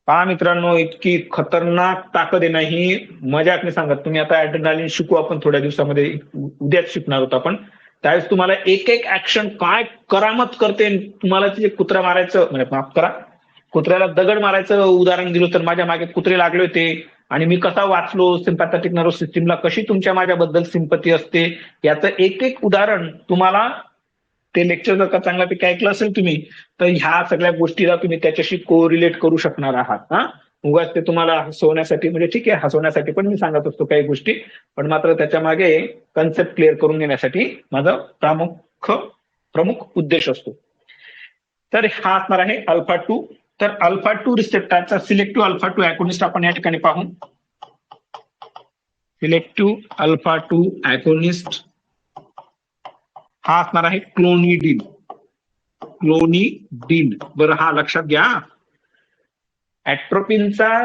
पहा मित्रांनो, इतकी खतरनाक ताकद आहे ना, ही मजाक नाही सांगत. तुम्ही आता ऍड्रेनालिन शिकू आपण थोड्या दिवसामध्ये, उद्याच शिकणार होतो आपण. त्यावेळेस तुम्हाला एक एक ऍक्शन काय करामत करते. तुम्हाला ते कुत्रा मारायचं, म्हणजे माफ करा, कुत्र्याला दगड मारायचं उदाहरण दिलं तर माझ्या मागे कुत्रे लागले होते आणि मी कसा वाचलो, सिम्पॅथेटिक नर्वस सिस्टीमला कशी तुमच्या माझ्याबद्दल सिंपती असते, याचं एक एक उदाहरण तुम्हाला, ते लेक्चर जर का चांगल्यापैकी ऐकलं असेल तुम्ही, तर ह्या सगळ्या गोष्टीला तुम्ही त्याच्याशी कोरिलेट करू शकणार आहात. हा, उगाच ते तुम्हाला हसवण्यासाठी, म्हणजे ठीक आहे हसवण्यासाठी पण मी सांगत असतो काही गोष्टी, पण मात्र त्याच्या मागे कन्सेप्ट क्लिअर करून घेण्यासाठी माझा प्रमुख उद्देश असतो. तर हा असणार आहे अल्फा 2. तर अल्फा 2 रिसेप्टरचा सिलेक्टिव्ह अल्फा 2 अॅकोनिस्ट आपण या ठिकाणी पाहू. सिलेक्टिव्ह अल्फा 2 अॅकोनिस्ट हा असणार आहे क्लोनिडिन. बरं, हा लक्षात घ्या. ऍट्रोपिनचा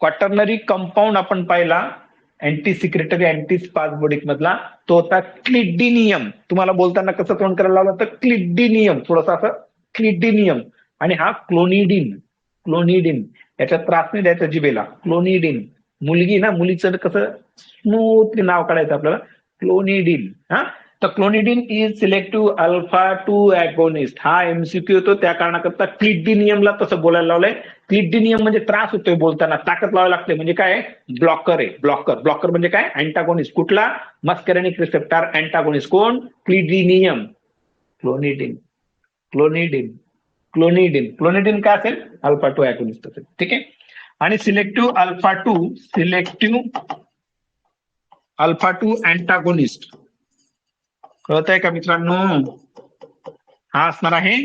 क्वाटर्नरी कंपाऊंड आपण पाहिला, अँटी सिक्रेटरी अँटी स्पाझमोडिक मधला, तो होता क्लिडिनियम. तुम्हाला बोलताना कसं तोंड करायला लावलं तर क्लिडिनियम, थोडंसं असं क्लिडिनियम. आणि हा क्लोनिडिन याच्यात त्रास नाही द्यायचा जिबेला. क्लोनिडिन, मुलगी ना, मुलीचं कसं स्मूथली नाव काढायचं आपल्याला, क्लोनिडिन. हा, तर क्लोनिडिन इज सिलेक्टिव्ह अल्फा 2 अॅगोनिस्ट. हा एमसीक्यू होतो, त्या कारणाकरता क्लिडिनियमला तसं बोलायला लावलंय. क्लिडिनियम म्हणजे त्रास होतोय बोलताना, ताकद लावावी लागते, म्हणजे काय, ब्लॉकर आहे. ब्लॉकर म्हणजे काय, अँटागोनिस्ट. कुठला, मस्करेनिक रिसेप्टर अँटागोनिस्ट. कोण, क्लिडिनियम. क्लोनिडिन काय असेल, अल्फा 2 अॅगोनिस्ट असेल. ठीक आहे. आणि सिलेक्टिव्ह अल्फा 2 अँटागोनिस्ट, कळत आहे का मित्रांनो? हा असणार आहे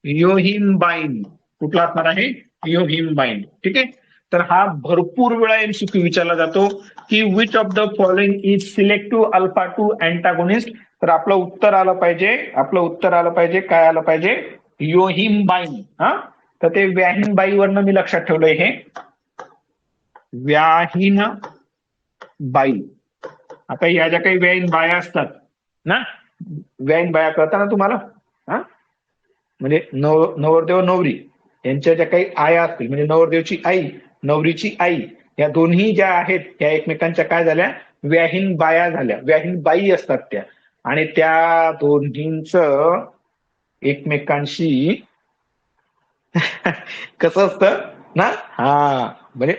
योहिम्बाईन. कुठला असणार आहे, योहिम्बाईन. ठीक आहे. तर हा भरपूर वेळा एमसीक्यू विचारला जातो की which of the following is selective alpha 2 antagonist. तर आपलं उत्तर आलं पाहिजे, काय आलं पाहिजे, योहिम्बाईन. हा, तर ते व्याहिनबाईवरनं मी लक्षात ठेवलंय, हे व्याहिनबाई. आता या ज्या काही व्याहीन बाया असतात ना, व्याहीन बाया कळतात ना तुम्हाला, हा, म्हणजे नवरदेव नवरी यांच्या ज्या काही आया असतील, म्हणजे नवरदेवची आई, नवरीची आई, या दोन्ही ज्या आहेत त्या एकमेकांच्या काय झाल्या, व्याहीन बाया झाल्या. व्याहीन बाई असतात त्या, आणि त्या दोन्हींच एकमेकांशी कसं असतं ना. हा, म्हणजे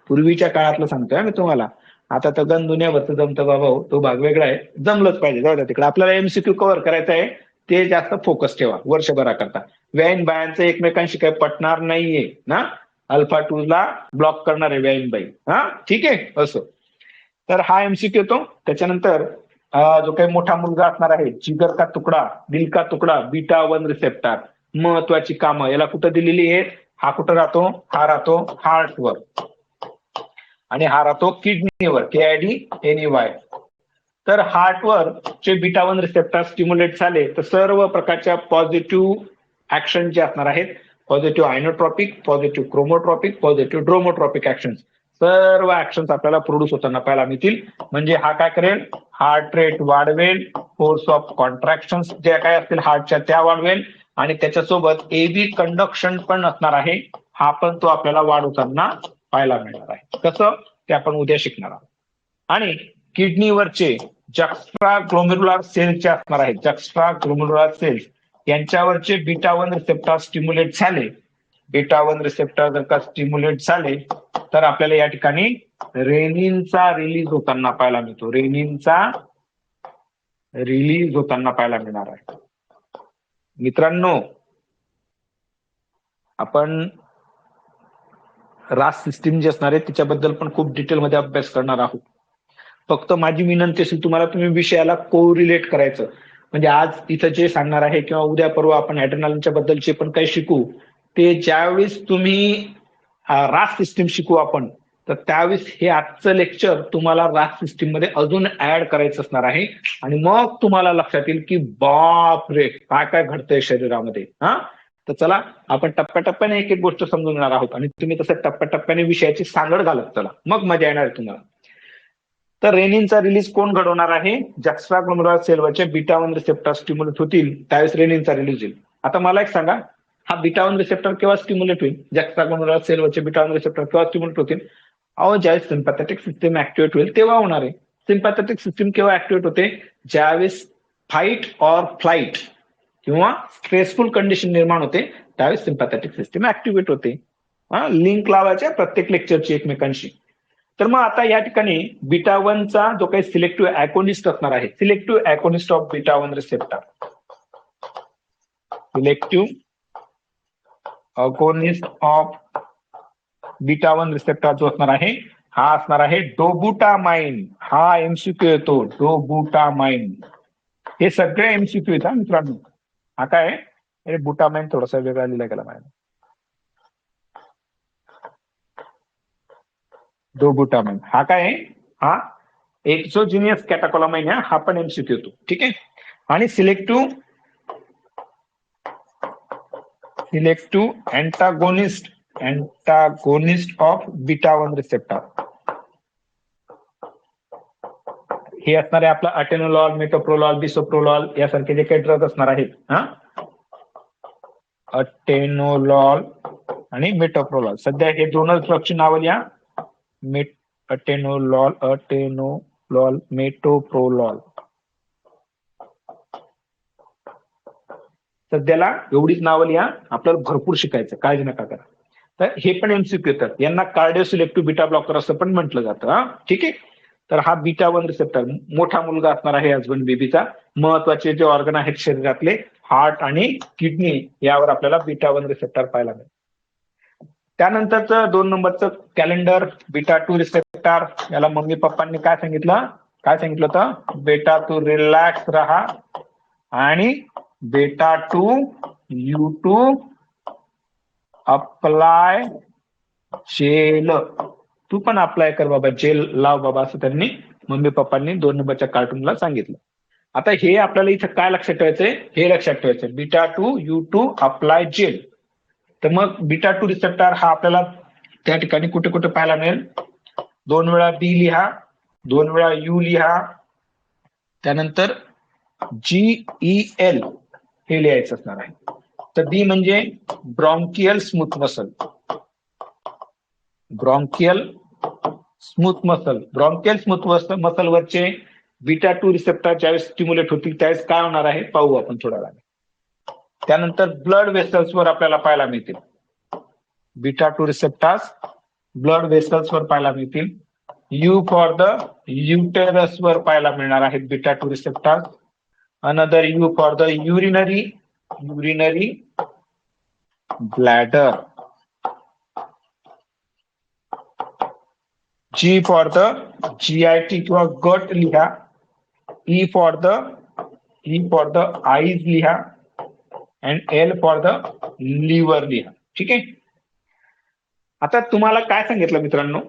पूर्वीच्या काळातलं सांगतोय मी तुम्हाला. आता तर गण दुनियाभरचं जमतं बाबा, तो भाग वेगळा आहे, जमलंच पाहिजे, जाऊ द्या तिकडे. आपल्याला एमसीक्यू कव्हर करायचं आहे, ते जास्त फोकस ठेवा वर्षभराकरता. व्याईन बायांचं एकमेकांशी काही पटणार नाहीये ना, अल्फा 2 ला ब्लॉक करणार आहे व्याईन बाई. हा, ठीक आहे, असं. तर हा एमसीक्यू येतो. त्याच्यानंतर जो काही मोठा मुलगा असणार आहे, जिगर का तुकडा, दिल का तुकडा, बीटा 1 रिसेप्टर, महत्वाची कामं याला कुठं दिलेली आहेत, हा कुठं राहतो, हा राहतो हार्टवर, आणि हा राहतो किडनीवर, KIDNEY. तर हार्टवर चे बीटा 1 रिसेप्टर स्टिम्युलेट झाले तर सर्व प्रकारच्या पॉझिटिव्ह ऍक्शन जे असणार आहेत, positive inotropic, positive chronotropic, positive dromotropic action, सर्व ऍक्शन आपल्याला प्रोड्यूस होताना पाहायला मिळतील. म्हणजे हा काय करेल, हार्ट रेट वाढवेल, फोर्स ऑफ कॉन्ट्रॅक्शन ज्या काय असतील हार्टच्या त्या वाढवेल, आणि त्याच्यासोबत एबी कंडक्शन पण असणार आहे, हा पण तो आपल्याला वाढवताना पाहायला मिळणार आहे. कसं, ते आपण उद्या शिकणार आहोत. आणि किडनीवरचे जक्स्ट्रा ग्लोमेरुलर सेल्स असणार आहेत, जक्स्ट्रा ग्लोमेरुलर सेल्स यांच्यावरचे बीटा 1 रिसेप्टर स्टिम्युलेट झाले, बीटा 1 रिसेप्टर जर का स्टिम्युलेट झाले तर आपल्याला या ठिकाणी रेनिनचा रिलीज होताना पाहायला मिळतो, रेनिनचा रिलीज होताना पाहायला मिळणार आहे. मित्रांनो, आपण रास सिस्टीम जी असणार आहे तिच्याबद्दल पण खूप डिटेलमध्ये अभ्यास करणार आहोत. फक्त माझी विनंती असेल तुम्हाला, तुम्ही विषयाला कोरिलेट करायचं. म्हणजे आज इथं जे सांगणार आहे किंवा उद्या परवा आपण ऍड्रेनालिनच्या बद्दलचे पण काही शिकू, ते ज्यावेळेस तुम्ही रास सिस्टीम शिकू आपण, तर त्यावेळेस हे आजचं लेक्चर तुम्हाला रास सिस्टीम मध्ये अजून ऍड करायचं असणार आहे, आणि मग तुम्हाला लक्षात येईल की बाप रे काय काय घडतंय शरीरामध्ये. हा, तर चला आपण टप्प्याटप्प्याने एक एक गोष्ट समजून घेणार आहोत, आणि तुम्ही तसं टप्प्याटप्प्याने विषयाची सांगड घालत चला, मग मजा येणार आहे तुम्हाला. तर रेनिनचा रिलीज कोण घडवणार आहे, जक्स्ट्रा ग्लोमेरुलर सेलवरचे बीटा 1 रिसेप्टर स्टिम्युलेट होतील त्यावेळेस रेनिनचा रिलीज होईल. आता मला एक सांगा, हा बीटा 1 रिसेप्टर केव्हा स्टिम्युलेट होईल? जॅक्स्ट्रागोनोरल सेलवरचे बीटा 1 रिसेप्टर केव्हा स्टिम्युलेट होतील? अहो, ज्यावेळेस सिम्पॅथेटिक सिस्टीम ऍक्टिव्हेट होईल तेव्हा होणार आहे. सिम्पॅथेटिक सिस्टीम केव्हा ऍक्टिव्हेट होते? ज्यावेळेस फाईट ऑर फ्लाईट किंवा स्ट्रेसफुल कंडिशन निर्माण होते त्यावेळेस सिम्पॅथेटिक सिस्टीम ऍक्टिव्हेट होते. लिंक लावायच्या प्रत्येक लेक्चरची एकमेकांशी. तर मग आता या ठिकाणी बीटा 1 चा जो काही सिलेक्टिव्ह अॅकोनिस्ट असणार आहे, selective agonist of beta 1 receptor, selective agonist of beta 1 receptor जो असणार आहे हा असणार आहे डोबुटामाइन. हा एमसीक्यू येतो, डोबुटामाइन. हे सगळे एमसीक्यू येतात मित्रांनो. हा काय आहे? बुटामाइन थोडासा वेगळा लिहिला गेला माझ्या. डोबुटामाइन हा काय आहे? हा एक्सोजिनियस कॅटाकोलामाइन आहे, हा पण एमसीक्यू येतो. ठीक आहे. आणि selective antagonist of beta 1 receptor, हे असणार आहे आपला अटेनोलॉल, मेटोप्रोलॉल, बिसोप्रोलॉल यासारखे जे काही ड्रग असणार आहेत. अटेनोलॉल आणि मेटोप्रोलॉल, सध्या हे दोनच ड्रगची नावं लिहा. अटेनोलॉल, मेटोप्रोलॉल. सध्याला एवढीच नावं लिहा, आपल्याला भरपूर शिकायचं, काळजी नका करा. तर हे पण एमसीक्यू येतात. यांना कार्डिओ सिलेक्टिव्ह बीटा ब्लॉकर असं पण म्हटलं जातं. ठीक आहे. तर हा बीटा 1 रिसेप्टर मोठा मुलगा असणार आहे हजबंड बेबीचा. महत्वाचे जे ऑर्गन आहेत शरीरातले, हार्ट आणि किडनी, यावर आपल्याला बीटा 1 रिसेप्टर पाहायला मिळेल. त्यानंतरचं 2 नंबरचं कॅलेंडर बीटा 2 रिसेप्टर. याला मम्मी पप्पांनी काय सांगितलं होतं? बेटा तू रिलॅक्स राहा आणि बेटा टू U2 अप्लाय जेल. तू पण अप्लाय कर बाबा, जेल लाव बाबा, असं त्यांनी मम्मी पप्पांनी 2 नंबरच्या कार्टूनला सांगितलं. आता हे आपल्याला इथं काय लक्षात ठेवायचंय? हे लक्षात ठेवायचंय, बीटा 2 U2 अप्लाय जेल. तर मग बीटा 2 रिसेप्टर हा आपल्याला त्या ठिकाणी कुठे कुठे पाहायला मिळेल? 2 वेळा बी लिहा, 2 वेळा यू लिहा, त्यानंतर GEL हे लिहायचं असणार आहे. तर बी म्हणजे bronchial smooth muscle. Bronchial smooth muscle वरचे बीटा 2 रिसेप्टर ज्यावेळेस स्टिम्युलेट होतील त्यावेळेस काय होणार आहे पाहू आपण थोडा वेळ. त्यानंतर ब्लड वेसल्स वर आपल्याला पाहायला मिळतील. बीटा 2 रिसेप्टर्स ब्लड वेसल्स वर पाहायला मिळतील. यू फॉर द युटेरस वर पाहायला मिळणार आहेत beta 2 receptors. Another U for the urinary bladder. G for the GIT किंवा गट लिहा. ई फॉर द आईज लिहा and L for the liver लिहा. ठीक आहे. आता तुम्हाला काय सांगितलं मित्रांनो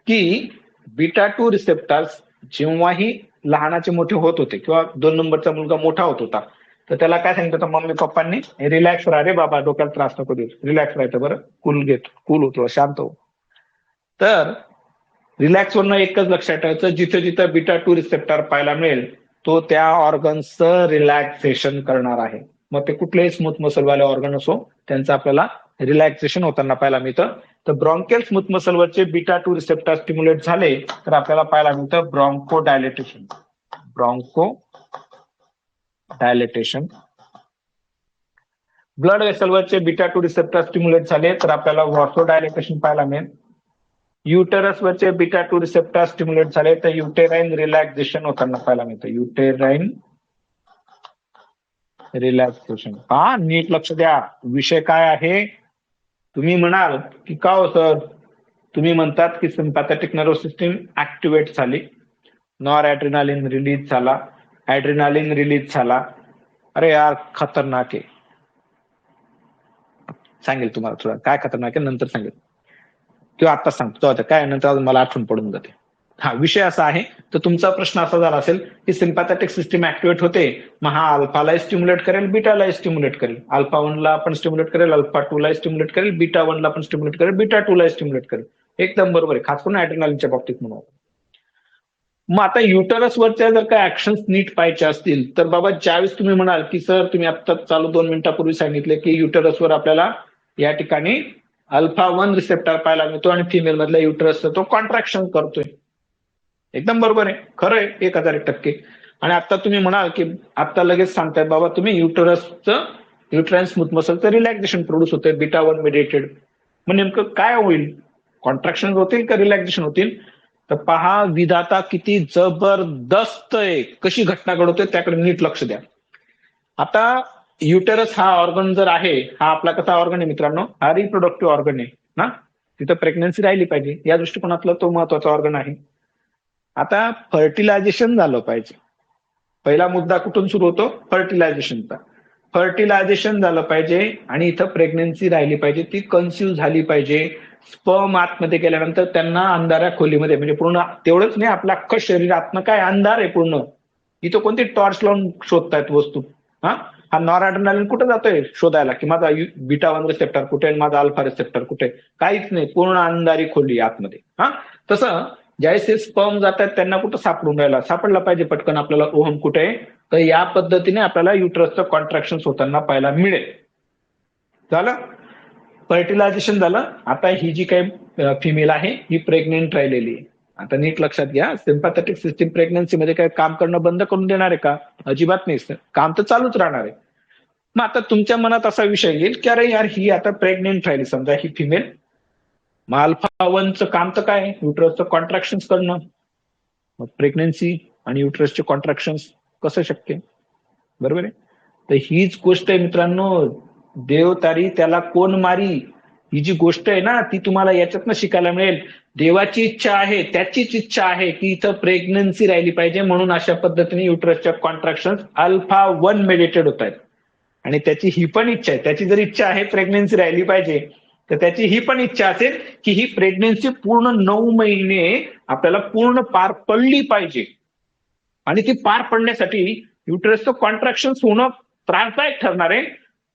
की बीटा 2 रिसेप्टर्स जेव्हाही लहानाचे मोठे होत होते किंवा 2 नंबरचा मुलगा मोठा होत होता तर त्याला काय सांगितलं होतं मम्मी पप्पांनी? रिलॅक्स राहा रे बाबा, डोक्याला त्रास नको देऊ, रिलॅक्स राहायचं बरं, कूल होतो, शांत हो. तर रिलॅक्स वरनं एकच लक्षात ठेवायचं, जिथे जिथं बीटा 2 रिसेप्टर पाहायला मिळेल तो त्या ऑर्गनचं रिलॅक्सेशन करणार आहे. मग ते कुठलेही स्मूथ मसलवाले ऑर्गन असो त्यांचं आपल्याला रिलॅक्सेशन होताना पाहायला मिळतं. तर ब्रॉन्कियल स्मूथ मसलवरचे बीटा 2 रिसेप्टर स्टिम्युलेट झाले तर आपल्याला पाहायला मिळतं ब्रॉन्को डायलेटेशन. ब्लड वेसलवरचे बीटा 2 रिसेप्टर स्टिम्युलेट झाले तर आपल्याला व्हॉसो डायलेटेशन पाहायला मिळेल. युटेरस वरचे बीटा 2 रिसेप्टर स्टिम्युलेट झाले तर युटेराइन रिलॅक्सेशन होताना पाहायला मिळतं. Uterine relaxation. हा, नीट लक्ष द्या, विषय काय आहे. तुम्ही म्हणाल की का हो सर, तुम्ही म्हणतात की सिम्पॅथेटिक नर्व्हस सिस्टीम ऍक्टिव्हेट झाली, नॉर ऍड्रेनालिन रिलीज झाला, ऍड्रेनालिन रिलीज झाला. अरे यार खतरनाक आहे. सांगेल तुम्हाला थोडं काय खतरनाक आहे नंतर सांगेल किंवा आता सांगतो काय, नंतर मला आठवण पडून जाते. हा विषय असा आहे. तर तुमचा प्रश्न असा झाला असेल की सिम्पॅथेटिक सिस्टीम ऍक्टिव्हेट होते, मग हा अल्फाला स्टिम्युलेट करेल, बीटाला स्टिम्युलेट करेल. अल्फा 1 ला पण स्टिम्युलेट करेल, अल्फा 2 ला स्टिम्युलेट करेल, बीटा 1 ला पण स्टिम्युलेट करेल, बीटा 2 ला स्टिम्युलेट करेल. एकदम बरोबर आहे, खास करून ऍड्रेनालिनच्या बाबतीत म्हणून. मग आता युटरसवरच्या जर का ऍक्शन्स नीट पाहायच्या असतील तर बाबा ज्यावेळेस तुम्ही म्हणाल की सर तुम्ही आता चालू 2 मिनिटापूर्वी सांगितले की युटरसवर आपल्याला या ठिकाणी अल्फा 1 रिसेप्टर पाहायला मिळतो आणि फिमेल मधल्या युटरसचा तो कॉन्ट्रॅक्शन करतोय. एकदम बरोबर आहे, खरं आहे 1000%. आणि आता तुम्ही म्हणाल की आता लगेच सांगताय बाबा तुम्ही युटरसचं युट्राइन स्मूथ मसलचं रिलॅक्सेशन प्रोड्यूस होतंय बीटा 1 मेडिएटेड. मग नेमकं काय होईल, कॉन्ट्रॅक्शन होतील का रिलॅक्सेशन होतील? तर पहा विधाता किती जबरदस्त आहे, कशी घटना घडवते त्याकडे नीट लक्ष द्या. आता युटेरस हा ऑर्गन जर आहे, हा आपला कसा ऑर्गन आहे मित्रांनो, हा रिप्रोडक्टिव्ह ऑर्गन आहे ना, तिथं प्रेग्नन्सी राहिली पाहिजे या दृष्टिकोनातला तो महत्वाचा ऑर्गन आहे. आता फर्टिलायझेशन झालं पाहिजे. पहिला मुद्दा कुठून सुरू होतो, फर्टिलायझेशनचा. फर्टिलायझेशन झालं पाहिजे आणि इथं प्रेग्नन्सी राहिली पाहिजे, ती कन्सिव्ह झाली पाहिजे. स्पर्म आतमध्ये गेल्यानंतर त्यांना अंधाऱ्या खोलीमध्ये, म्हणजे पूर्ण तेवढंच नाही, आपलं अख्खं शरीर आतनं काय अंधार आहे पूर्ण, इथं कोणती टॉर्च लावून शोधतायत वस्तू. हा नॉरएड्रेनालिन कुठे जातोय शोधायला की माझा बीटा 1 रिसेप्टर कुठे, माझा अल्फा रिसेप्टर कुठे, काहीच नाही, पूर्ण अंधारी खोली आतमध्ये. तसं ज्यावेळेस स्पर्म जातात त्यांना कुठं सापडून राहिला, सापडला पाहिजे पटकन आपल्याला ओहम कुठे आहे. तर या पद्धतीने आपल्याला युट्रसचं कॉन्ट्रॅक्शन होताना पाहायला मिळेल. झालं, फर्टिलायझेशन झालं. आता ही जी काही फिमेल आहे ही प्रेग्नेंट राहिलेली आहे. आता नीट लक्षात घ्या, सिम्पॅथेटिक सिस्टीम प्रेग्नन्सी मध्ये काय काम करणं बंद करून देणार आहे का? अजिबात नाही सर, काम तर चालूच राहणार आहे. मग आता तुमच्या मनात असा विषय येईल की अरे यार ही आता प्रेग्नेंट राहिली समजा ही फिमेल, मग अल्फा 1चं काम तर काय, युट्रसचं कॉन्ट्रॅक्शन करणं. मग प्रेग्नन्सी आणि युट्रसचे कॉन्ट्रॅक्शन कसं शक्य, बरोबर आहे? तर हीच गोष्ट आहे मित्रांनो, देव तारी त्याला कोण मारी, ही जी गोष्ट आहे ना ती तुम्हाला याच्यातनं शिकायला मिळेल. देवाची इच्छा आहे, त्याचीच इच्छा आहे की इथं प्रेग्नन्सी राहिली पाहिजे, म्हणून अशा पद्धतीने युट्रसच्या कॉन्ट्रॅक्शन अल्फा 1 मेडिएटेड होत आहेत. आणि त्याची ही पण इच्छा आहे, त्याची जर इच्छा आहे प्रेग्नन्सी राहिली पाहिजे, तर त्याची ही पण इच्छा असेल की ही प्रेग्नन्सी पूर्ण 9 महिने आपल्याला पूर्ण पार पडली पाहिजे. आणि ती पार पडण्यासाठी युट्रसचं कॉन्ट्रॅक्शन होणं त्रासदायक ठरणार आहे.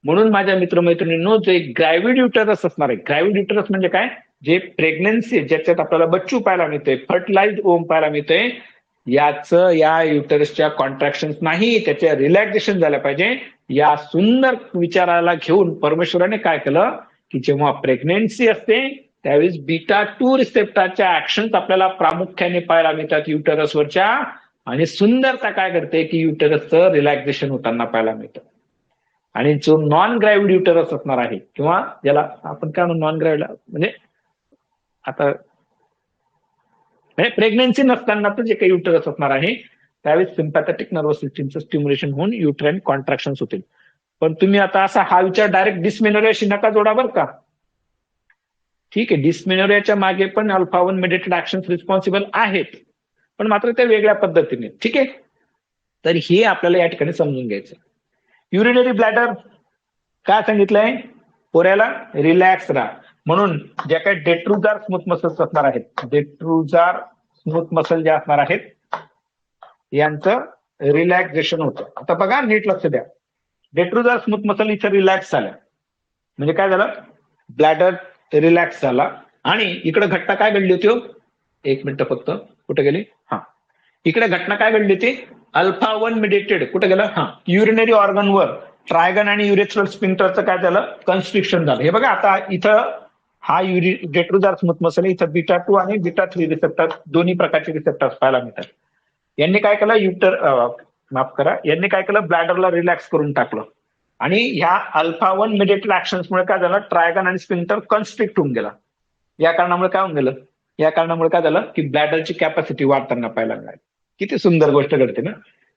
म्हणून माझ्या मित्रमैत्रिणींनो, जे ग्रॅव्हिड युटरस असणार आहे, ग्रॅव्हिड युटरस म्हणजे काय, जे प्रेग्नन्सी ज्याच्यात आपल्याला बच्चू पाहायला मिळते, फर्टिलाइज्ड ओम पाहायला मिळते, याचं या युटरसच्या कॉन्ट्रॅक्शन नाही, त्याच्या रिलॅक्सेशन झालं पाहिजे. या सुंदर विचाराला घेऊन परमेश्वराने काय केलं की जेव्हा प्रेग्नेन्सी असते त्यावेळेस बीटा 2 रिसेप्टरच्या ऍक्शन आपल्याला प्रामुख्याने पाहायला मिळतात युटरसवरच्या, आणि सुंदरता काय करते की युटरसचं रिलॅक्सेशन होताना पाहायला मिळतं. आणि जो नॉन ग्रॅव्हिड युटरस असणार आहे, किंवा ज्याला आपण काय म्हणू नॉन ग्रॅव्हिड, म्हणजे आता प्रेग्नन्सी नसतानाच जे काही युटरस असणार आहे त्यावेळेस सिम्पॅथेटिक नर्वस सिस्टीमचं स्टिम्युलेशन होऊन युट्राइन कॉन्ट्रॅक्शन होतील. पण तुम्ही आता असा हा विचार डायरेक्ट डिस्मेनोरियाशी नका जोडा बरं का. ठीक आहे, डिस्मेनोरियाच्या मागे पण अल्फा 1 मेडिएटेड ऍक्शन रिस्पॉन्सिबल आहेत, पण मात्र ते वेगळ्या पद्धतीने. ठीक आहे, तर हे आपल्याला या ठिकाणी समजून घ्यायचं. युरिनरी ब्लॅडर काय सांगितलंय, पोऱ्याला रिलॅक्स राहा, म्हणून ज्या काही डेट्रुजार स्मूथ मसल्स असणार आहेत, डेट्रुजार स्मूथ मसल जे असणार आहेत यांचं रिलॅक्सेशन होतं. आता बघा नीट लक्ष द्या, डेट्रुजार स्मूथ मसल इथं रिलॅक्स झाल्या म्हणजे काय झालं, ब्लॅडर रिलॅक्स झाला. आणि इकडे घटना काय घडली होती, एक मिनिट फक्त, कुठे गेली, इकडे घटना काय घडली होती, अल्फा 1 मेडिएटेड कुठे गेलं, युरिनरी ऑर्गनवर ट्रायगन आणि युरेथ्रल स्पिंक्टरचं काय झालं, कन्स्ट्रिक्शन झालं. हे बघा आता इथं हा डेट्रुजार स्मूथ मसल, इथं बीटा 2 आणि बीटा 3 रिसेप्टर, दोन्ही प्रकारचे रिसेप्टर्स पाहायला मिळतात. यांनी काय केलं, माफ करा, यांनी काय केलं, ब्लॅडरला रिलॅक्स करून टाकलं. आणि ह्या अल्फा 1 मेडिएटेड ऍक्शन्समुळे काय झालं, ट्रायगन आणि स्पिंक्टर कन्स्ट्रिक्ट होऊन गेला. या कारणामुळे काय होऊन गेलं, या कारणामुळे काय झालं की ब्लॅडरची कॅपॅसिटी वाढताना पाहायला मिळाली. किती सुंदर गोष्ट घडते ना.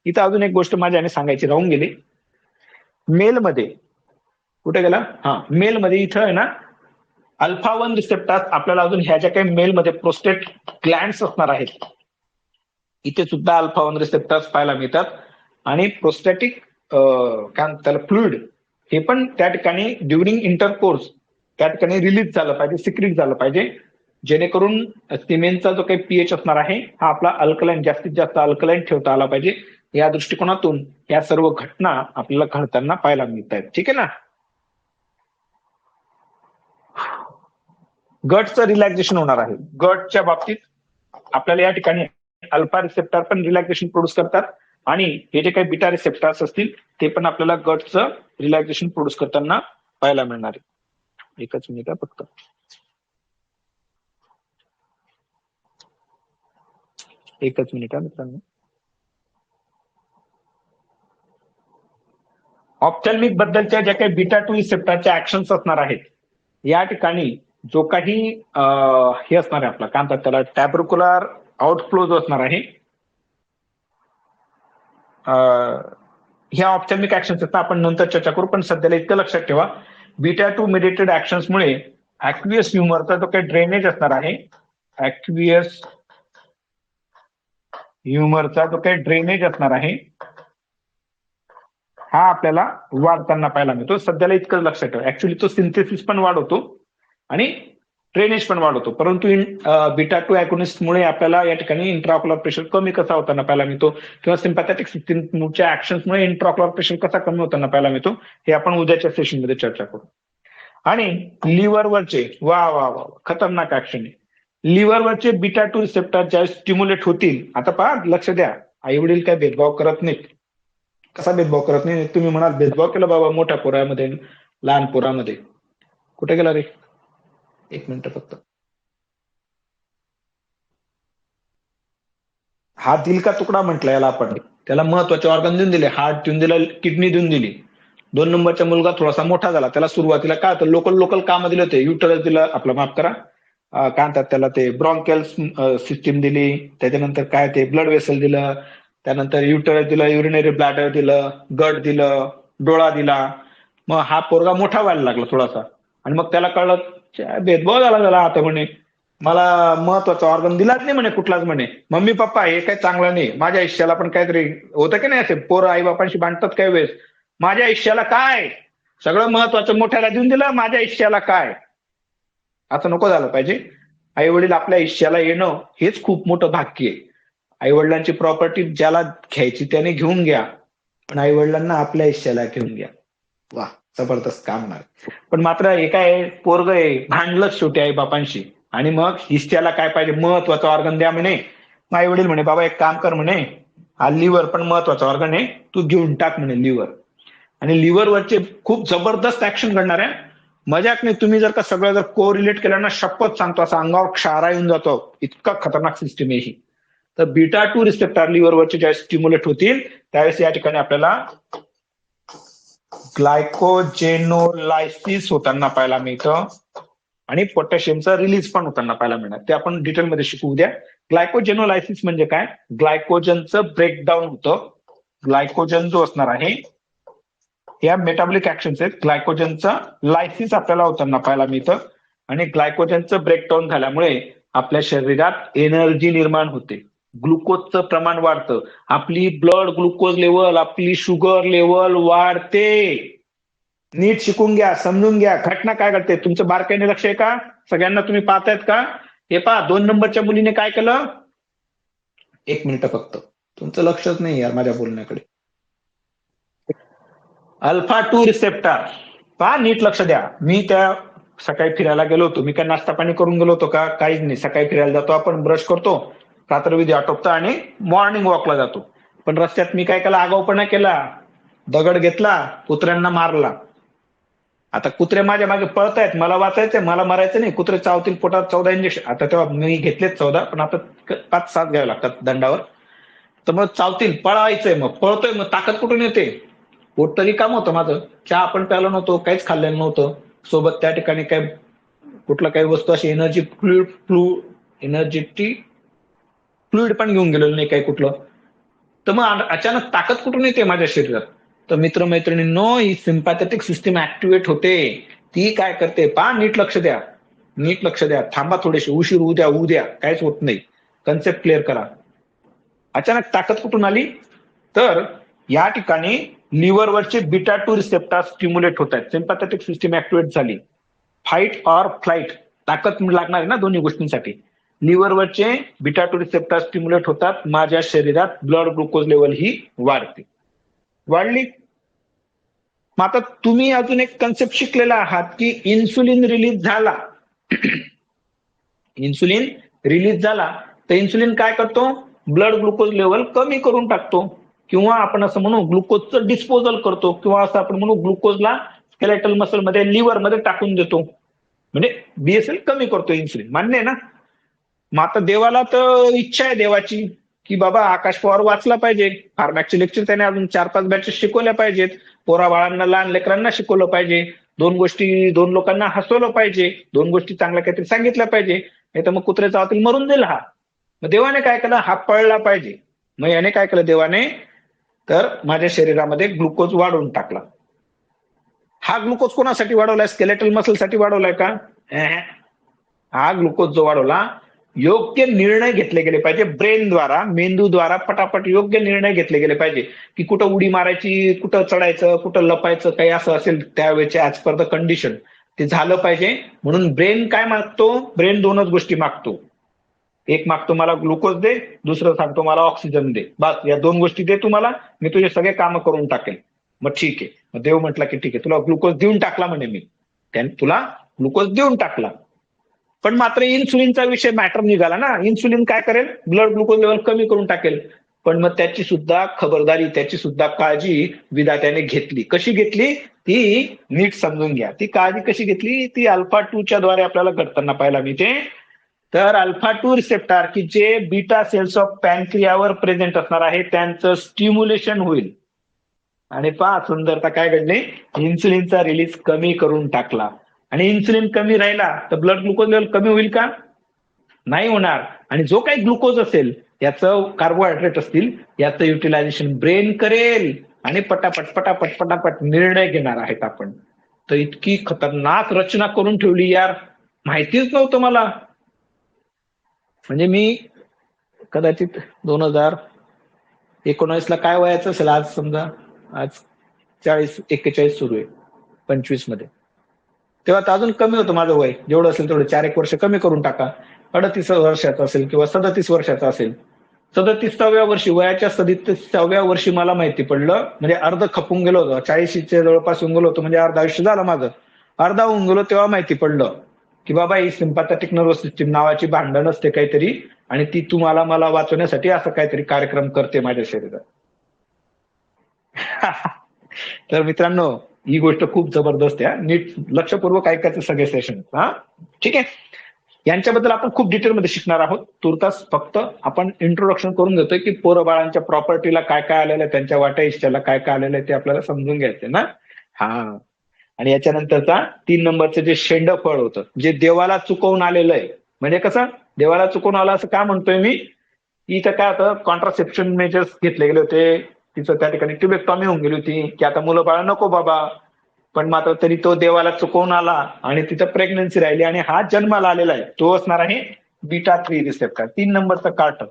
इथं अजून एक गोष्ट माझ्याने सांगायची राहून गेली, मेलमध्ये कुठे गेला, मेलमध्ये इथं आहे ना अल्फा 1 रिसेप्टर आपल्याला अजून ह्या ज्या काही मेलमध्ये प्रोस्टेट ग्लँड्स असणार आहेत, इथे सुद्धा अल्फा 1 रिसेप्टर्स पाहायला मिळतात. आणि प्रोस्टॅटिक काय त्याला फ्लुइड हे पण त्या ठिकाणी ड्युरिंग इंटरकोर्स त्या ठिकाणी रिलीज झालं पाहिजे, सिक्रीट झालं पाहिजे, जेणेकरून सिमेनचा जो काही पीएच असणार आहे हा आपला अल्कलाईन, जास्तीत जास्त अल्कलाईन ठेवता आला पाहिजे. या दृष्टिकोनातून या सर्व घटना आपल्याला घडताना पाहायला मिळत आहेत. ठीक आहे ना. गटचं रिलॅक्सेशन होणार आहे. गटच्या बाबतीत आपल्याला या ठिकाणी अल्फा रिसेप्टर पण रिलॅक्सेशन प्रोड्यूस करतात आणि हे जे काही बीटा रिसेप्टर्स असतील ते पण आपल्याला गटचं रिलॅक्सेशन प्रोड्यूस करताना पाहायला मिळणार आहे. एकच मिनिट फक्त. एकच मिनिट मित्रांनो. ऑप्थॅल्मिक बद्दलच्या ज्या काही बीटा 2 रिसेप्टरच्या ऍक्शन्स असणार आहेत या ठिकाणी जो काही हे असणार आहे आपला काय म्हणतात त्याला टॅब्रुकुलर आउटफ्लो जो असणार आहे ह्या ऑप्थॅल्मिक ऍक्शन्स आपण नंतर चर्चा करू, पण सध्याला इतकं लक्षात ठेवा बीटा 2 मेडिएटेड ऍक्शन्समुळे ऍक्वियस ह्युमरचा जो काही ड्रेनेज असणार आहे ऍक्वियस ह्युमरचा जो काही ड्रेनेज असणार आहे हा आपल्याला वाढताना पाहायला मिळतो. सध्याला इतकं लक्षात ठेवा. ऍक्च्युली तो सिंथेसिस पण वाढवतो आणि ड्रेनेज पण वाढवतो, परंतु बीटा 2 अॅगोनिस्टमुळे आपल्याला या ठिकाणी इंट्राऑक्युलर प्रेशर कमी कसा होताना पाहायला मिळतो किंवा सिम्पॅथॅटिक सिस्टीमच्या ऍक्शन्समुळे इंट्राऑक्युलर प्रेशर कसा कमी होताना पाहायला मिळतो हे आपण उद्याच्या सेशनमध्ये चर्चा करू. आणि लिव्हरवरचे वा वा वा खतरनाक ऍक्शन आहे. लिव्हरवरचे बीटा 2 रिसेप्टर ज्या स्टिम्युलेट होतील, आता पहा लक्ष द्या, आई वडील काय भेदभाव करत नाहीत. कसा भेदभाव करत नाही? तुम्ही म्हणाल भेदभाव केला बाबा मोठ्या पोरामध्ये लहान पोरामध्ये, कुठे गेला रे? एक मिनिट फक्त. हा दिल का तुकडा म्हटलं याला आपण. त्याला महत्वाचे ऑर्गन देऊन दिले, हार्ट देऊन दिला, किडनी देऊन दिली. 2 नंबरचा मुलगा थोडासा मोठा झाला, त्याला सुरुवातीला काय होतं लोकल लोकल काम दिले होते. युटरस दिलं, आपलं माफ करा काय म्हणतात त्याला ते ब्रॉन्केल सिस्टीम दिली, त्याच्यानंतर काय ते ब्लड वेसल दिलं, त्यानंतर युटरस दिलं, युरिनरी ब्लॅडर दिलं, गट दिलं, डोळा दिला. मग हा पोरगा मोठा व्हायला लागला थोडासा आणि मग त्याला कळलं भेदभाव झाला त्याला. आता म्हणे मला महत्वाचा ऑर्गन दिलाच नाही म्हणे कुठलाच. म्हणे मम्मी पप्पा हे काही चांगलं नाही, माझ्या आयुष्याला पण काहीतरी होतं की नाही, असे पोरं आई बापांशी भांडतात काही वेळेस. माझ्या आयुष्याला काय सगळं महत्वाचं मोठ्याला देऊन दिलं, माझ्या आयुष्याला काय. असं नको झालं पाहिजे. आई वडील आपल्या आयुष्याला येणं हेच खूप मोठं भाग्य आहे. आई वडिलांची प्रॉपर्टी ज्याला घ्यायची त्याने घेऊन घ्या, पण आई वडिलांना आपल्या आयुष्याला घेऊन घ्या. वा जबरदस्त काम नाही. पण मात्र हे काय पोरग आहे भांडलंच शेवटी आई बापांशी आणि मग हिस्ट्याला काय पाहिजे महत्वाचं ऑर्गन द्या म्हणे. आई वडील म्हणे बाबा एक काम कर म्हणे, हा लिव्हर पण महत्वाचा ऑर्गन आहे, तू घेऊन टाक म्हणे लिव्हर. आणि लिव्हरवरचे खूप जबरदस्त ऍक्शन करणार आहे. मजाक नाही, तुम्ही जर का सगळं जर को रिलेट केलं ना, शपथ सांगतो असं अंगावर क्षारा येऊन जातो, इतका खतरनाक सिस्टीम आहे ही. तर बीटा 2 रिसेप्टर लिव्हरवरचे ज्या स्टिम्युलेट होतील त्यावेळेस या ठिकाणी आपल्याला ग्लायकोजेनोलायसिस होताना पाहायला मिळतं आणि पोटॅशियमचा रिलीज पण होताना पाहायला मिळणार. ते आपण डिटेलमध्ये शिकू द्या. ग्लायकोजेनोलायसिस म्हणजे काय? ग्लायकोजनचं ब्रेकडाऊन होतं. ग्लायकोजन जो असणार आहे या मेटाबॉलिक ऍक्शन्स आहेत. ग्लायकोजनचं लायसिस आपल्याला होताना पाहायला मिळतं आणि ग्लायकोजनचं ब्रेकडाऊन झाल्यामुळे आपल्या शरीरात एनर्जी निर्माण होते, ग्लुकोजचं प्रमाण वाढतं, आपली ब्लड ग्लुकोज लेवल, आपली शुगर लेवल वाढते. नीट शिकून घ्या, समजून घ्या. घटना काय घडते तुमचं बारकाईने लक्ष आहे का? सगळ्यांना तुम्ही पाहतायत का? हे पहा 2 नंबरच्या मुलीने काय केलं. एक मिनिट फक्त, तुमचं लक्षच नाही यार माझ्या बोलण्याकडे. अल्फा 2 रिसेप्टर पहा, नीट लक्ष द्या. मी त्या सकाळी फिरायला गेलो होतो, मी काय नाश्ता पाणी करून गेलो होतो का? काहीच नाही. सकाळी फिरायला जातो आपण, ब्रश करतो, प्रातर्विधी आटोपतो आणि मॉर्निंग वॉकला जातो. पण रस्त्यात मी काय केला, आगाऊपणा केला, दगड घेतला, कुत्र्यांना मारला. आता कुत्रे माझ्या मागे पळतायत, मला वाचायचंय, मला मारायचं नाही. कुत्रे चावतील, पोटात 14 इंजेक्शन. आता तेव्हा मी घेतलेच 14, पण आता 5-7 घ्यावे लागतात दंडावर. तर मग चावतील, पळायचंय, मग पळतोय, मग ताकद कुठून येते? पोट तरी काम होतं माझं, चहा पण प्यायला नव्हतो, काहीच खाल्लेलं नव्हतं. सोबत त्या ठिकाणी काय कुठलं काही वस्तू अशी एनर्जेटिक फ्लुइड पण घेऊन गेलेलं नाही काही कुठलं. तर मग अचानक ताकद कुठून येते माझ्या शरीरात? तर मित्रमैत्रिणींनो, ही सिम्पॅथेटिक सिस्टीम ऍक्टिव्हेट होते. ती काय करते पहा, नीट लक्ष द्या, नीट लक्ष द्या. थांबा थोडेसे, उशीर होऊ द्या, काहीच होत नाही. कन्सेप्ट क्लिअर करा. अचानक ताकद कुठून आली? तर या ठिकाणी लिव्हरवरचे बीटा 2 रिसेप्टर स्टिम्युलेट होत आहेत, सिम्पॅथेटिक सिस्टीम ऍक्टिव्हेट झाली. फाईट ऑर फ्लाईट ताकद लागणार आहे ना दोन्ही गोष्टींसाठी. लिव्हरवरचे बीटा 2 रिसेप्टर स्टिम्युलेट होतात, माझ्या शरीरात ब्लड ग्लुकोज लेवल ही वाढते. वाढली. मग आता तुम्ही अजून एक कन्सेप्ट शिकलेला आहात की इन्सुलिन रिलीज झाला. इन्सुलिन रिलीज झाला तर इन्सुलिन काय करतो? ब्लड ग्लुकोज लेवल कमी करून टाकतो, किंवा आपण असं म्हणू ग्लुकोजचं डिस्पोजल करतो, किंवा असं आपण म्हणू ग्लुकोजला स्केलेटल मसलमध्ये लिव्हरमध्ये टाकून देतो, म्हणजे बीएसएल कमी करतो इन्सुलिन. मान्य आहे ना? मग आता देवाला तर इच्छा आहे देवाची की बाबा आकाश पवार वाचला पाहिजे, फार्मॅकचे लेक्चर त्याने अजून 4-5 बॅचेस शिकवल्या पाहिजेत, पोरा बाळांना लहान लेकरांना शिकवलं पाहिजे, 2 लोकांना हसवलं पाहिजे, 2 गोष्टी चांगल्या काहीतरी सांगितल्या पाहिजे, नाही तर मग कुत्रे चावतील मरून जाईल हा. मग देवाने काय केलं, हा पळला पाहिजे. मग याने काय केलं देवाने, तर माझ्या शरीरामध्ये ग्लुकोज वाढवून टाकला. हा ग्लुकोज कोणासाठी वाढवलाय, स्केलेटल मसलसाठी वाढवलाय का? हा ग्लुकोज जो वाढवला, योग्य निर्णय घेतले गेले पाहिजे, ब्रेनद्वारा, मेंदूद्वारा पटापट योग्य निर्णय घेतले गेले पाहिजे, की कुठं उडी मारायची, कुठं चढायचं, कुठं लपायचं, काही असं असेल त्यावेळेचे ऍज पर द कंडिशन ते झालं पाहिजे. म्हणून ब्रेन काय मागतो, ब्रेन 2च गोष्टी मागतो. एक मागतो मला ग्लुकोज दे, दुसरं सांगतो मला ऑक्सिजन दे, बस या 2 गोष्टी दे तुम्हाला, मी तुझे सगळे कामं करून टाकेल. मग ठीक आहे, मग देव म्हटला की ठीक आहे तुला ग्लुकोज देऊन टाकला म्हणे मी, त्याने तुला ग्लुकोज देऊन टाकला. पण मात्र इन्सुलिनचा विषय मॅटर निघाला ना, इन्सुलिन काय करेल, ब्लड ग्लुकोज लेवल कमी करून टाकेल. पण मग त्याची सुद्धा खबरदारी, त्याची सुद्धा काळजी विधात्याने घेतली. कशी घेतली ती नीट समजून घ्या. ती काळजी कशी घेतली ती अल्फा-2 द्वारे आपल्याला घडताना पाहायला मिळते. तर अल्फा-2 रिसेप्टर की जे बीटा सेल्स ऑफ पॅनक्रियावर प्रेझेंट असणार आहे त्यांचं स्टिम्युलेशन होईल. आणि पहा सुंदरता काय घडली, इन्सुलिनचा रिलीज कमी करून टाकला. आणि इन्सुलिन कमी राहिला तर ब्लड ग्लुकोज लेवल कमी होईल का? नाही होणार. आणि जो काही ग्लुकोज असेल, याचं कार्बोहायड्रेट असतील, याचं युटिलायझेशन ब्रेन करेल आणि पटापट पटापट पटापट निर्णय घेणार आहेत आपण. तर इतकी खतरनाक रचना करून ठेवली यार, माहितीच नव्हतं मला. म्हणजे मी कदाचित 2019 ला काय वयाचं असेल, आज समजा आज 40-41 सुरू आहे, 25 मध्ये, तेव्हा तर अजून कमी होतं माझं वय. जेवढं असेल तेवढं 4-1 वर्ष कमी करून टाका. 38 वर्षाचा असेल किंवा 37 वर्षाचा असेल, 37व्या वर्षी, वयाच्या 37व्या वर्षी मला माहिती पडलं, म्हणजे अर्ध खपून गेलो होतो, 40च्या जवळपास होऊन गेलो होतो, म्हणजे अर्ध आयुष्य झालं माझं, अर्धा होऊन गेलो. तेव्हा माहिती पडलं की बाबा ही सिम्पॅथेटिक नर्वस सिस्टीम नावाची भांडण असते काहीतरी, आणि ती तुम्हाला मला वाचवण्यासाठी असं काहीतरी कार्यक्रम करते माझ्या शरीरात. तर मित्रांनो ही गोष्ट खूप जबरदस्त आहे, नीट लक्षपूर्वक ऐकायचं सगळे सेशन. हा ठीक आहे, यांच्याबद्दल आपण खूप डिटेलमध्ये शिकणार आहोत. तुर्तास फक्त आपण इंट्रोडक्शन करून देतोय की पोरं बाळांच्या प्रॉपर्टीला काय काय आलेलं आहे, त्यांच्या वाटा इष्टाला काय काय आलेलं आहे ते आपल्याला समजून घ्यायचं ना. हा, आणि याच्यानंतरचा 3 नंबरचं जे शेंडफळ होतं, जे देवाला चुकवून आलेलं आहे. म्हणजे कसं देवाला चुकवून आलं असं का म्हणतोय मी, इथं काय होतं, कॉन्ट्रासेप्शन मेजर्स घेतले गेले होते, तिचं त्या ठिकाणी ट्युबेक्टॉमी होऊन गेली होती की आता मुलं बाळ नको बाबा, पण मात्र तरी तो देवाला चुकवून आला आणि तिथं प्रेग्नन्सी राहिली, आणि हा जन्माला आलेला आहे तो असणार आहे बीटा-3 रिसेप्टर. 3 नंबरचं कार्ट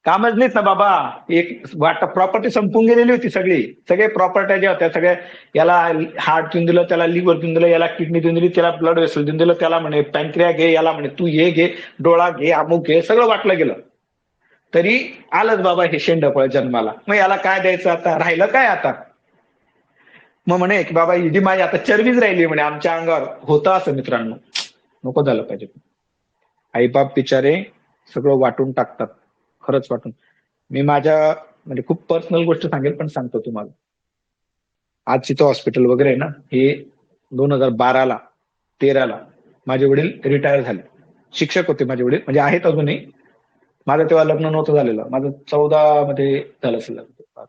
कामच नाहीत ना बाबा. एक वाटा प्रॉपर्टी संपून गेलेली होती सगळी, सगळे प्रॉपर्ट्या ज्या होत्या सगळ्या, याला हार्ट देऊन दिलं, त्याला लिव्हर देऊन दिलं, याला किडनी देऊन दिली, त्याला ब्लड वेसल देऊन दिलं, त्याला म्हणे पॅनक्रिया घे, याला म्हणे तू हे घे, डोळा घे, अमुक घे, सगळं वाटलं गेलं. तरी आलंच बाबा हे शेंडफळ जन्माला. मग याला काय द्यायचं आता, राहिलं काय आता? मग म्हणे की बाबा ही माझी आता चरबीच राहिली म्हणे आमच्या अंगावर. होतं असं मित्रांनो, नको झालं पाहिजे. आईबाप बिचारे सगळं वाटून टाकतात, खरंच वाटून. मी माझ्या म्हणजे खूप पर्सनल गोष्ट सांगेल पण सांगतो तुम्हाला. आज तिथं हॉस्पिटल वगैरे आहे ना, हे 2012ला 13ला माझे वडील रिटायर झाले. शिक्षक होते माझे वडील, म्हणजे आहेत अजूनही. माझं तेव्हा लग्न नव्हतं झालेलं, माझं 14 मध्ये झालं असेल लग्न.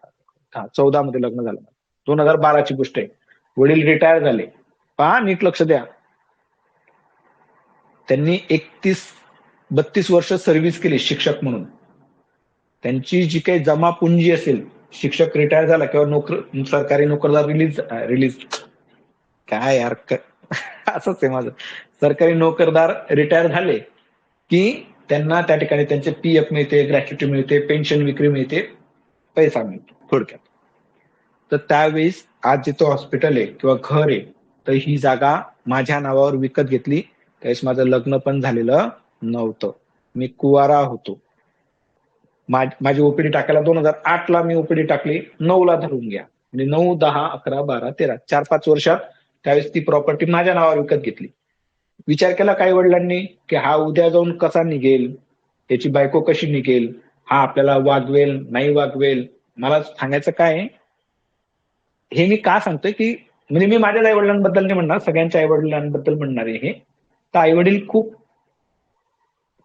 हा 14 मध्ये लग्न झालं, 2012ची गोष्ट आहे. वडील रिटायर झाले. पहा नीट लक्ष द्या, त्यांनी 31-32 वर्ष सर्व्हिस केली शिक्षक म्हणून. त्यांची जी काही जमा पुंजी असेल, शिक्षक रिटायर झाला किंवा सरकारी नोकरदार रिलीज काय यार असंच आहे माझं, सरकारी नोकरदार रिटायर झाले की त्यांना त्या ठिकाणी त्यांचे पीएफ मिळते, ग्रॅच्युटी मिळते, पेन्शन विक्री मिळते, पैसा मिळतो थोडक्यात. तर त्यावेळेस आज जिथं हॉस्पिटल आहे किंवा घर आहे, तर ही जागा माझ्या नावावर विकत घेतली. त्यावेळेस माझं लग्न पण झालेलं नव्हतं, मी कुवारा होतो. माझी ओपीडी टाकायला 2008ला मी ओपीडी टाकली, 9ला धरून घ्या, म्हणजे 9, 10, 11, 12, 13, 4-5 वर्षात त्यावेळेस ती प्रॉपर्टी माझ्या नावावर विकत घेतली. विचार केला काही वडिलांनी की हा उद्या जाऊन कसा निघेल, याची बायको कशी निघेल, हा आपल्याला वागवेल नाही वागवेल. मला सांगायचं काय आहे, हे मी का सांगतोय की म्हणजे मी माझ्याच आई वडिलांबद्दल नाही म्हणणार, सगळ्यांच्या आई वडिलांबद्दल म्हणणार आहे हे. तर आई वडील खूप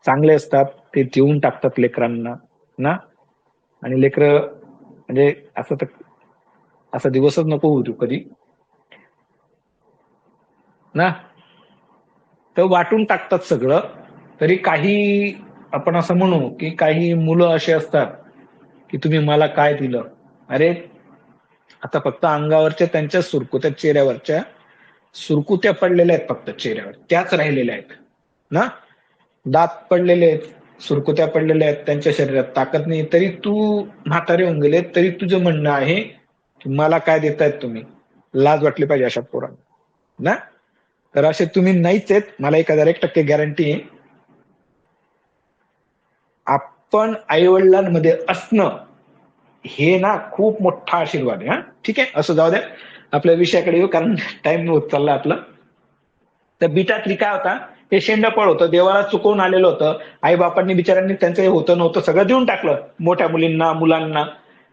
चांगले असतात, ते देऊन टाकतात लेकरांना ना. आणि लेकर म्हणजे असं तर असा दिवसच नको होऊ देऊ कधी ना. तर वाटून टाकतात सगळं. तरी काही आपण असं म्हणू की काही मुलं असे असतात की तुम्ही मला काय दिलं. अरे आता फक्त अंगावरच्या त्यांच्या सुरकुत्या, चेहऱ्यावरच्या सुरकुत्या पडलेल्या आहेत, फक्त चेहऱ्यावर त्याच राहिलेल्या आहेत ना. दात पडलेले आहेत, सुरकुत्या पडलेल्या आहेत, त्यांच्या शरीरात ताकद नाही, तरी तू म्हातारे होऊन गेले, तरी तुझं म्हणणं आहे की मला काय देतायत तुम्ही. लाज वाटली पाहिजे अशा पोरांना ना. तर असे तुम्ही नाहीच आहेत, मला 1001% गॅरंटी आहे. आपण आई वडिलांमध्ये असणं हे ना खूप मोठा आशीर्वाद आहे. हा ठीक आहे, असं जाऊ द्या, आपल्या विषयाकडे येऊ कारण टाइम होत चालला आपला. तर बीटा 3 काय होता, हे शेंडफळ होतं, देवाला चुकवून आलेलं होतं. आई बापांनी बिचारांनी त्यांचं हे होतं नव्हतं सगळं देऊन टाकलं मोठ्या मुलींना मुलांना.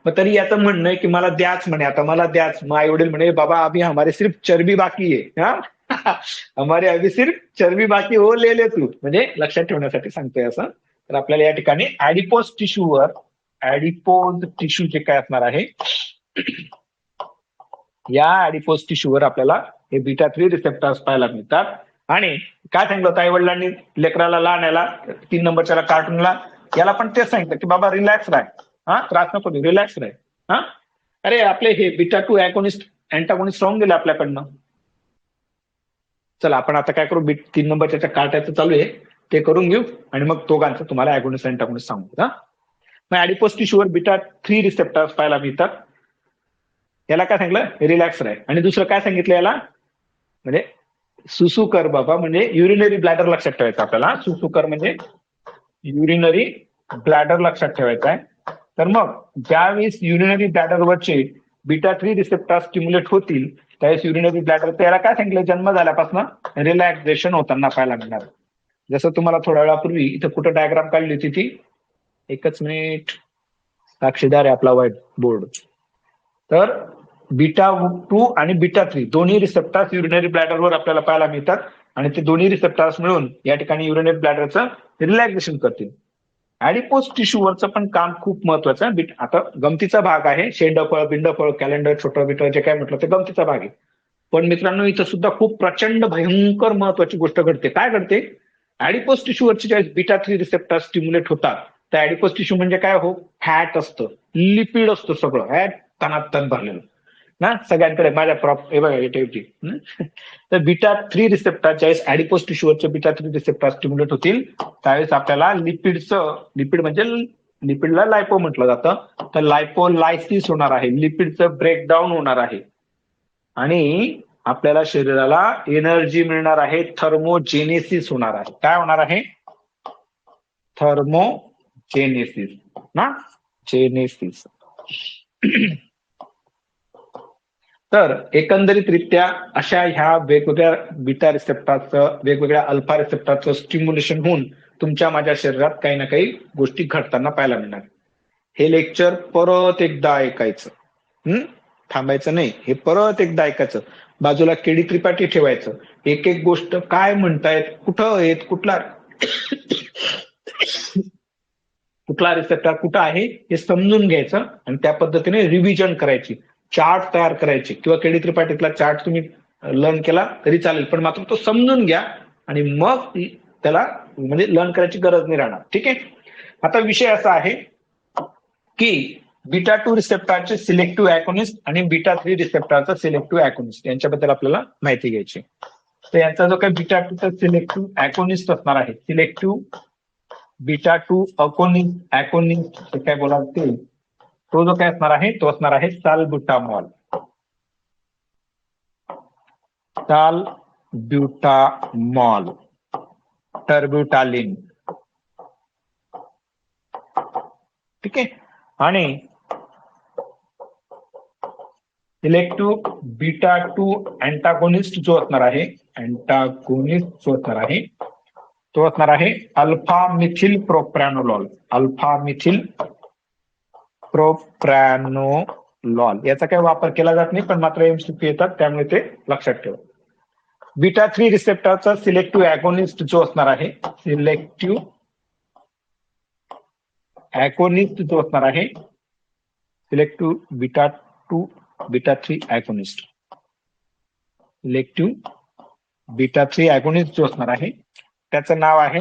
मग तरी याचं म्हणणं आहे की मला द्याच म्हणे, आता मला द्याच. मग आई वडील म्हणे बाबा अभी हमारे सिर्फ चरबी बाकी आहे, हा हमारे अभी सिर्फ चरबी बाकी हो, ले ले तू. म्हणजे लक्षात ठेवण्यासाठी सांगतोय असं. तर आपल्याला या ठिकाणी ऍडिपोज टिश्यू जे काय असणार आहे, या ऍडिपोज टिश्यूवर आपल्याला हे बीटा 3 रिसेप्टर्स पाहायला मिळतात. आणि काय सांगितलं होतं आई वडिलांनी लेकराला, लहान याला 3 नंबरच्या कार्टूनला, याला पण तेच सांगितलं की बाबा रिलॅक्स राह, हा त्रास नको देऊ, रिलॅक्स राह. हा अरे आपले हे बीटा 2 अँटागोनिस्ट राहून गेले आपल्याकडनं. चला आपण आता काय करू, 3 नंबरच्या कार्टाचं चालू आहे ते करून घेऊ आणि मग दोघांचं तुम्हाला अॅगोनिस्ट अँटागोनिस्ट सांगू. मग ऍडिपोज टिश्यूवर बीटा 3 रिसेप्टर्स पाहायला मिळतात. याला काय सांगितलं, रिलॅक्स राह. आणि दुसरं काय सांगितलं याला, म्हणजे सुसू कर बाबा, म्हणजे युरिनरी ब्लॅडर लक्षात ठेवायचं आपल्याला. सुसू कर म्हणजे युरिनरी ब्लॅडर लक्षात ठेवायचा आहे. तर मग ज्यावेळेस युरिनरी ब्लॅडरवरचे बीटा 3 रिसेप्टर स्टिम्युलेट होतील त्यावेळेस युरिनरी ब्लॅडर, त्याला काय सांगितलं, जन्म झाल्यापासून रिलॅक्सेशन होताना पाहायला मिळणार. जसं तुम्हाला थोड्या वेळापूर्वी इथं कुठं डायग्राम काढली होती ती, एकच मिनिट, साक्षीदार आहे आपला व्हाईट बोर्ड. तर बीटा 2 आणि बीटा 3 दोन्ही रिसेप्टर्स युरिनरी ब्लॅडरवर आपल्याला पाहायला मिळतात आणि ते दोन्ही रिसेप्टर्स मिळून या ठिकाणी युरिनरी ब्लॅडरचं रिलॅक्सेशन करतील. ऍडिपोज टिश्यूवरचं पण काम खूप महत्वाचं आहे. आता गमतीचा भाग आहे, शेंडफळ बिंडफळ कॅलेंडर छोटं बिटं जे काय म्हटलं ते गमतीचा भाग आहे. पण मित्रांनो इथं सुद्धा खूप प्रचंड भयंकर महत्वाची गोष्ट घडते. काय घडते, ऍडिपोज टिश्यूवरचे ज्यावेळेस बीटा 3 रिसेप्टर स्टिम्युलेट होतात, तर ऍडिपोज टिश्यू म्हणजे काय हो, फॅट असतं, लिपिड असतं, सगळं फॅट तनातन भरलेलं ना सगळ्यांकडे. माझ्या तर बीटा 3 रिसेप्टर ज्यावेळेस ऍडिपोज टिश्यूवरचे बीटा 3 रिसेप्टर स्टिम्युलेट होतील त्यावेळेस आपल्याला लिपिड म्हणजे लिपिडला लायपो म्हटलं जातं, तर लायपोलायसिस होणार आहे, लिपिडचं ब्रेकडाऊन होणार आहे आणि आपल्याला शरीराला एनर्जी मिळणार आहे, थर्मोजेनेसिस होणार आहे. काय होणार आहे, थर्मोजेनेसिस ना, जेनेसिस. तर एकंदरीतरित्या अशा ह्या वेगवेगळ्या बीटा रिसेप्टरचं, वेगवेगळ्या अल्फा रिसेप्टरचं स्टिम्युलेशन होऊन तुमच्या माझ्या शरीरात काही ना काही गोष्टी घडताना पाहायला मिळणार. हे लेक्चर परत एकदा ऐकायचं, थांबायचं नाही, हे परत एकदा ऐकायचं. बाजूला केडी त्रिपाठी ठेवायचं, एक एक गोष्ट काय म्हणतायत, कुठं आहेत, कुठला रिसेप्टर कुठं आहे हे समजून घ्यायचं आणि त्या पद्धतीने रिव्हिजन करायची, चार्ट तयार करायचे. किंवा केडी त्रिपाठीतला चार्ट तुम्ही लर्न केला तरी चालेल, पण मात्र तो समजून घ्या आणि मग त्याला म्हणजे लर्न करायची गरज नाही राहणार. ठीक आहे. आता विषय असा आहे की बीटा 2 रिसेप्टरचे सिलेक्टिव्ह अॅकोनिस्ट आणि बीटा 3 रिसेप्टरचा सिलेक्टिव्ह अॅकोनिस्ट यांच्याबद्दल आपल्याला माहिती घ्यायची. तर यांचा जो काही बीटा 2 चा सिलेक्टिव्ह अॅकोनिस्ट असणार आहे, सिलेक्टिव्ह बीटा 2 अॅकोनिस्ट काय बोलाल ते, तो जो काय असणार आहे तो असणार आहे सालब्युटामॉल. सालब्युटामॉल, टर्ब्युटालिन. ठीक आहे. आणि सिलेक्टिव्ह बीटा 2 अँटागोनिस्ट जो असणार आहे, तो असणार आहे अल्फा मिथिल प्रोप्रॅनोलॉल. अल्फा मिथिल प्रोप्रॅनोलॉल याचा काही वापर केला जात नाही, पण मात्र एमसीक्यू येतात, त्यामुळे ते लक्षात ठेवा. बीटा 3 रिसेप्टरचा सिलेक्टिव्ह अॅगोनिस्ट जो असणार आहे, सिलेक्टिव्ह अॅगोनिस्ट जो असणार आहे, selective beta 2 beta 3 agonist, selective beta 3 agonist जो असणार आहे त्याचं नाव आहे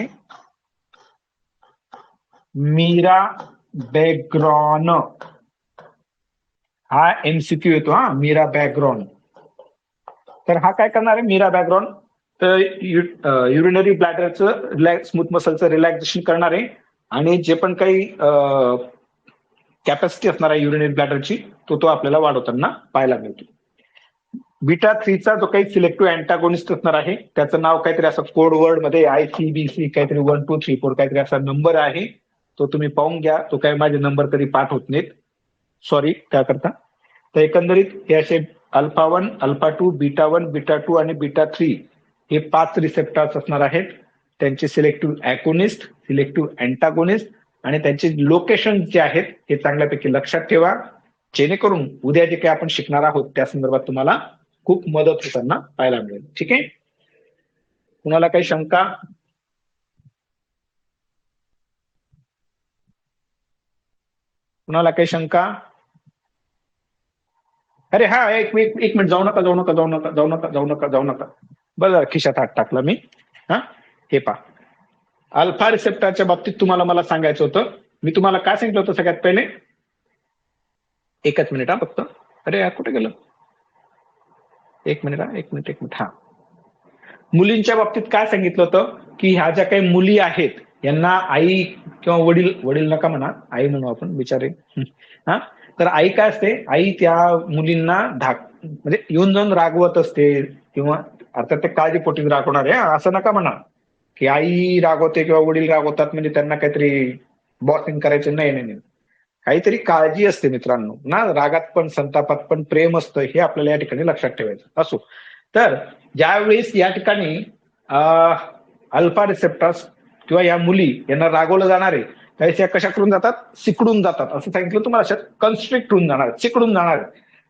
मिराबॅग्रॉन. हा एमसीक्यू येतो, हा मिराबॅग्रॉन. तर हा काय करणार आहे मिराबॅग्रॉन, तर युरिनरी ब्लॅडरचं स्मूथ मसलचं रिलॅक्सेशन करणार आहे, आणि जे पण काही कॅपॅसिटी असणार आहे युरिनरी ब्लॅडरची तो आपल्याला वाढवताना पाहायला मिळतो. बीटा 3चा जो काही सिलेक्टिव्ह अँटागोनिस्ट असणार आहे त्याचं नाव काहीतरी असं कोड वर्ड मध्ये ICBC काहीतरी 1 2 3 4 काहीतरी असा नंबर आहे, तो तुम्ही पाहून घ्या. तो काही माझे नंबर कधी पाठ होत नाहीत, सॉरी त्याकरता. तर एकंदरीत हे असे अल्फा 1 अल्फा 2 बीटा 1 बीटा 2 आणि बीटा 3 हे 5 रिसेप्टर्स असणार आहेत. त्यांचे सिलेक्टिव्ह अॅगोनिस्ट, सिलेक्टिव्ह अँटागोनिस्ट आणि त्यांचे लोकेशन जे आहेत हे चांगल्यापैकी लक्षात ठेवा, जेणेकरून उद्या जे काही आपण शिकणार आहोत त्या संदर्भात तुम्हाला खूप मदत होताना पाहायला मिळेल. ठीक आहे, कुणाला काही शंका? कुणाला काही शंका? अरे हा, एक मिनिट, जाऊ नका जाऊ नका जाऊ नका जाऊ नका जाऊ नका जाऊ नका. बरं, खिशात हात टाकला मी. हा, हे पहा, अल्फा रिसेप्टरच्या बाबतीत तुम्हाला मला सांगायचं होतं. मी तुम्हाला काय सांगितलं होतं सगळ्यात पहिले? एकच मिनिट हा फक्त. अरे कुठे गेलं? एक मिनिट हा, एक मिनिट. हा, मुलींच्या बाबतीत काय सांगितलं होतं की ह्या ज्या काही मुली आहेत यांना आई किंवा वडील नका म्हणा, आई म्हणू आपण, बिचारे. हा, तर आई काय असते, आई त्या मुलींना म्हणजे येऊन जाऊन रागवत असते, किंवा अर्थात ते काळजीपोटी रागवणार आहे, असं नका म्हणा की आई रागवते किंवा वडील रागवतात म्हणजे त्यांना काहीतरी बॉसिंग करायचं. नाही नाही नाही, काहीतरी काळजी असते मित्रांनो ना. रागात पण संतापात पण प्रेम असतं, हे आपल्याला या ठिकाणी लक्षात ठेवायचं. असो, तर ज्यावेळेस या ठिकाणी अल्फा रिसेप्टर्स किंवा या मुली यांना रागवलं जाणार आहे त्यावेळेस या कशा करून जातात, सिकडून जातात. असं सांगितलं तुम्हाला, कन्स्ट्रिक्ट होऊन जाणार, सिकडून जाणार.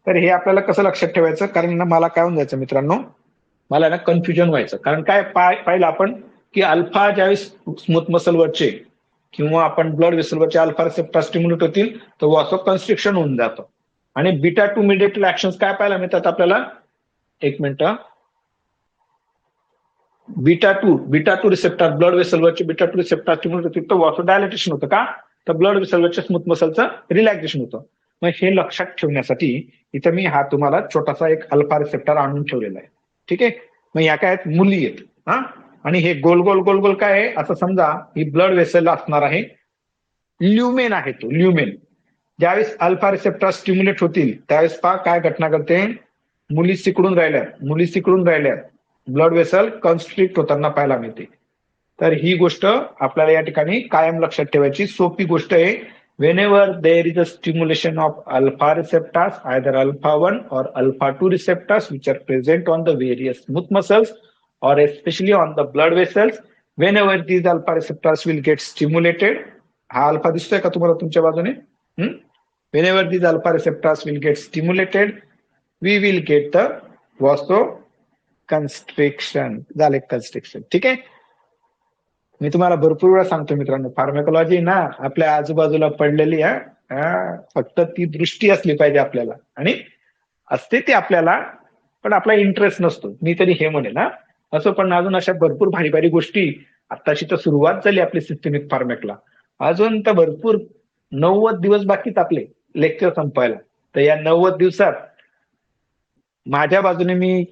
तर हे आपल्याला कसं लक्षात ठेवायचं, कारण मला काय होऊन जायचं मित्रांनो, मला ना कन्फ्युजन व्हायचं. कारण काय पाहिलं आपण की अल्फा ज्यावेळेस स्मूथ मसलवरचे किंवा आपण ब्लड वेसलवरचे अल्फा रिसेप्टर स्टिम्युलेट होतील तर वासो कन्स्ट्रिक्शन होऊन जातं. आणि बीटा 2 मिडिएटेड ऍक्शन्स काय पाहायला मिळतात आपल्याला? एक मिनिट. बीटा 2 रिसेप्टर ब्लड वेसलवरचे बीटा 2 रिसेप्टर स्टिम्युलेट होतील तर वासो डायलेटेशन होतं का, तर ब्लड वेसलवरच्या स्मूथ मसलचं रिलॅक्सेशन होतं. मग हे लक्षात ठेवण्यासाठी इथं मी हा तुम्हाला छोटासा एक अल्फा रिसेप्टर आणून ठेवलेला आहे. ठीक आहे, मग या काय आहेत, मुली आहेत. हा, आणि हे गोल गोल गोल गोल काय आहे, असं समजा ही ब्लड वेसल असणार आहे, ल्युमेन आहे तो ल्युमेन. ज्यावेळेस अल्फा रिसेप्टर स्टिम्युलेट होतील त्यावेळेस पहा काय घटना घडते, मुली सिकडून राहिल्यात, ब्लड वेसल कन्स्ट्रिक्ट होताना पाहायला मिळते. तर ही गोष्ट आपल्याला या ठिकाणी कायम लक्षात ठेवायची सोपी गोष्ट आहे. whenever there is a stimulation of alpha receptors, either alpha 1 or alpha 2 receptors which are present on the various smooth muscles or especially on the blood vessels, whenever these alpha receptors will get stimulated, हा अल्फा दिसतोय का तुम्हाला तुमच्या बाजूने? whenever these alpha receptors will get stimulated, we will get the vasoconstriction. झाले कन्स्ट्रिक्शन. ठीक आहे, मी तुम्हाला भरपूर वेळा सांगतो मित्रांनो, फार्मॅकोलॉजी ना आपल्या आजूबाजूला पडलेली आहे, फक्त ती दृष्टी असली पाहिजे आपल्याला, आणि असते ती आपल्याला, पण आपला इंटरेस्ट नसतो. मी तरी हे म्हणेन ना, असं पण अजून अशा भरपूर भारी भारी गोष्टी. आत्ताशी तर सुरुवात झाली आपली सिस्टमिक फार्मॅकला, अजून तर भरपूर 90 दिवस बाकीत आपले लेक्चर संपायला. तर या 90 दिवसात माझ्या बाजूने मी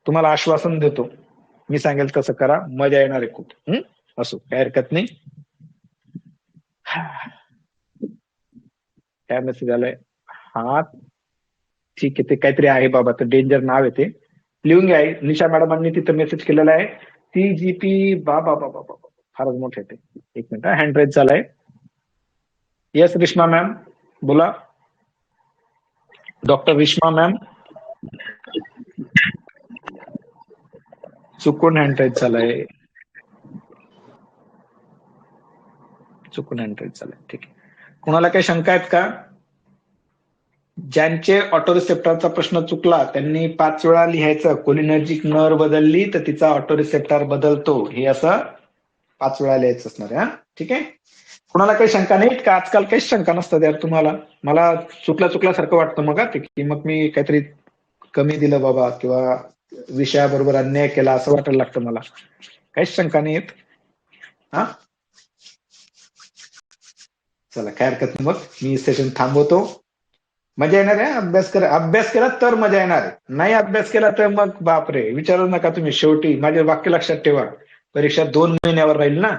तुम्हाला आश्वासन देतो, मी सांगेल तसं करा, मजा येणार आहे खूप. असो, काही हरकत नाही. काय मेसेज आलाय? हा ठीक आहे, ते काहीतरी आहे बाबा, तर डेंजर नाव आहे ते, लिहून घ्या. निशा मॅडमांनी तिथं मेसेज केलेला आहे, TGP. बाबा बाबा बाबा, फारच मोठे ते. एक मिनिट, हँड रेज झालाय. येस रिश्मा मॅम, बोला. डॉक्टर रिश्मा मॅम, चुकून हँड रेज झालाय. चुकून एंटर झालं. ठीक आहे. कुणाला काही शंका आहेत का? ज्यांचे ऑटो रिसेप्टरचा प्रश्न चुकला त्यांनी 5 वेळा लिहायचं कोलिनर्जिक नर बदलली तर तिचा ऑटो रिसेप्टर बदलतो, हे असं 5 वेळा लिहायचं असणार आहे. ठीक आहे. कुणाला काही शंका नाहीत का? आजकाल काहीच शंका नसतात यार तुम्हाला. मला चुकल्यासारखं वाटतं मग ते की मग मी काहीतरी कमी दिलं बाबा किंवा विषयाबरोबर अन्याय केला असं वाटायला लागतं मला. काहीच शंका नाहीत. हा, चला काय हरकत नाही. मग मी सेशन थांबवतो. मजा येणार आहे. अभ्यास केला तर मजा येणार आहे. नाही अभ्यास केला तर मग बापरे विचारू नका तुम्ही. शेवटी माझे वाक्य लक्षात ठेवा, परीक्षा 2 महिन्यावर राहील ना,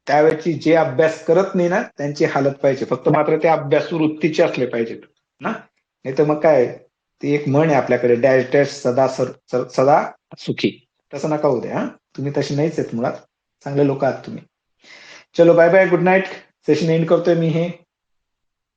त्यावेळेची जे अभ्यास करत नाही ना त्यांची हालत पाहिजे. फक्त मात्र ते अभ्यास वृत्तीचे असले पाहिजेत ना. नाही तर मग काय, ती एक म्हण आहे आपल्याकडे, डॅश डॅश सदा सुखी. तसं नका होऊ द्या. तुम्ही तसे नाहीच आहेत मुळात. चांगले लोक आहात तुम्ही. चलो bye bye, good night. Session end करतोय मी हे.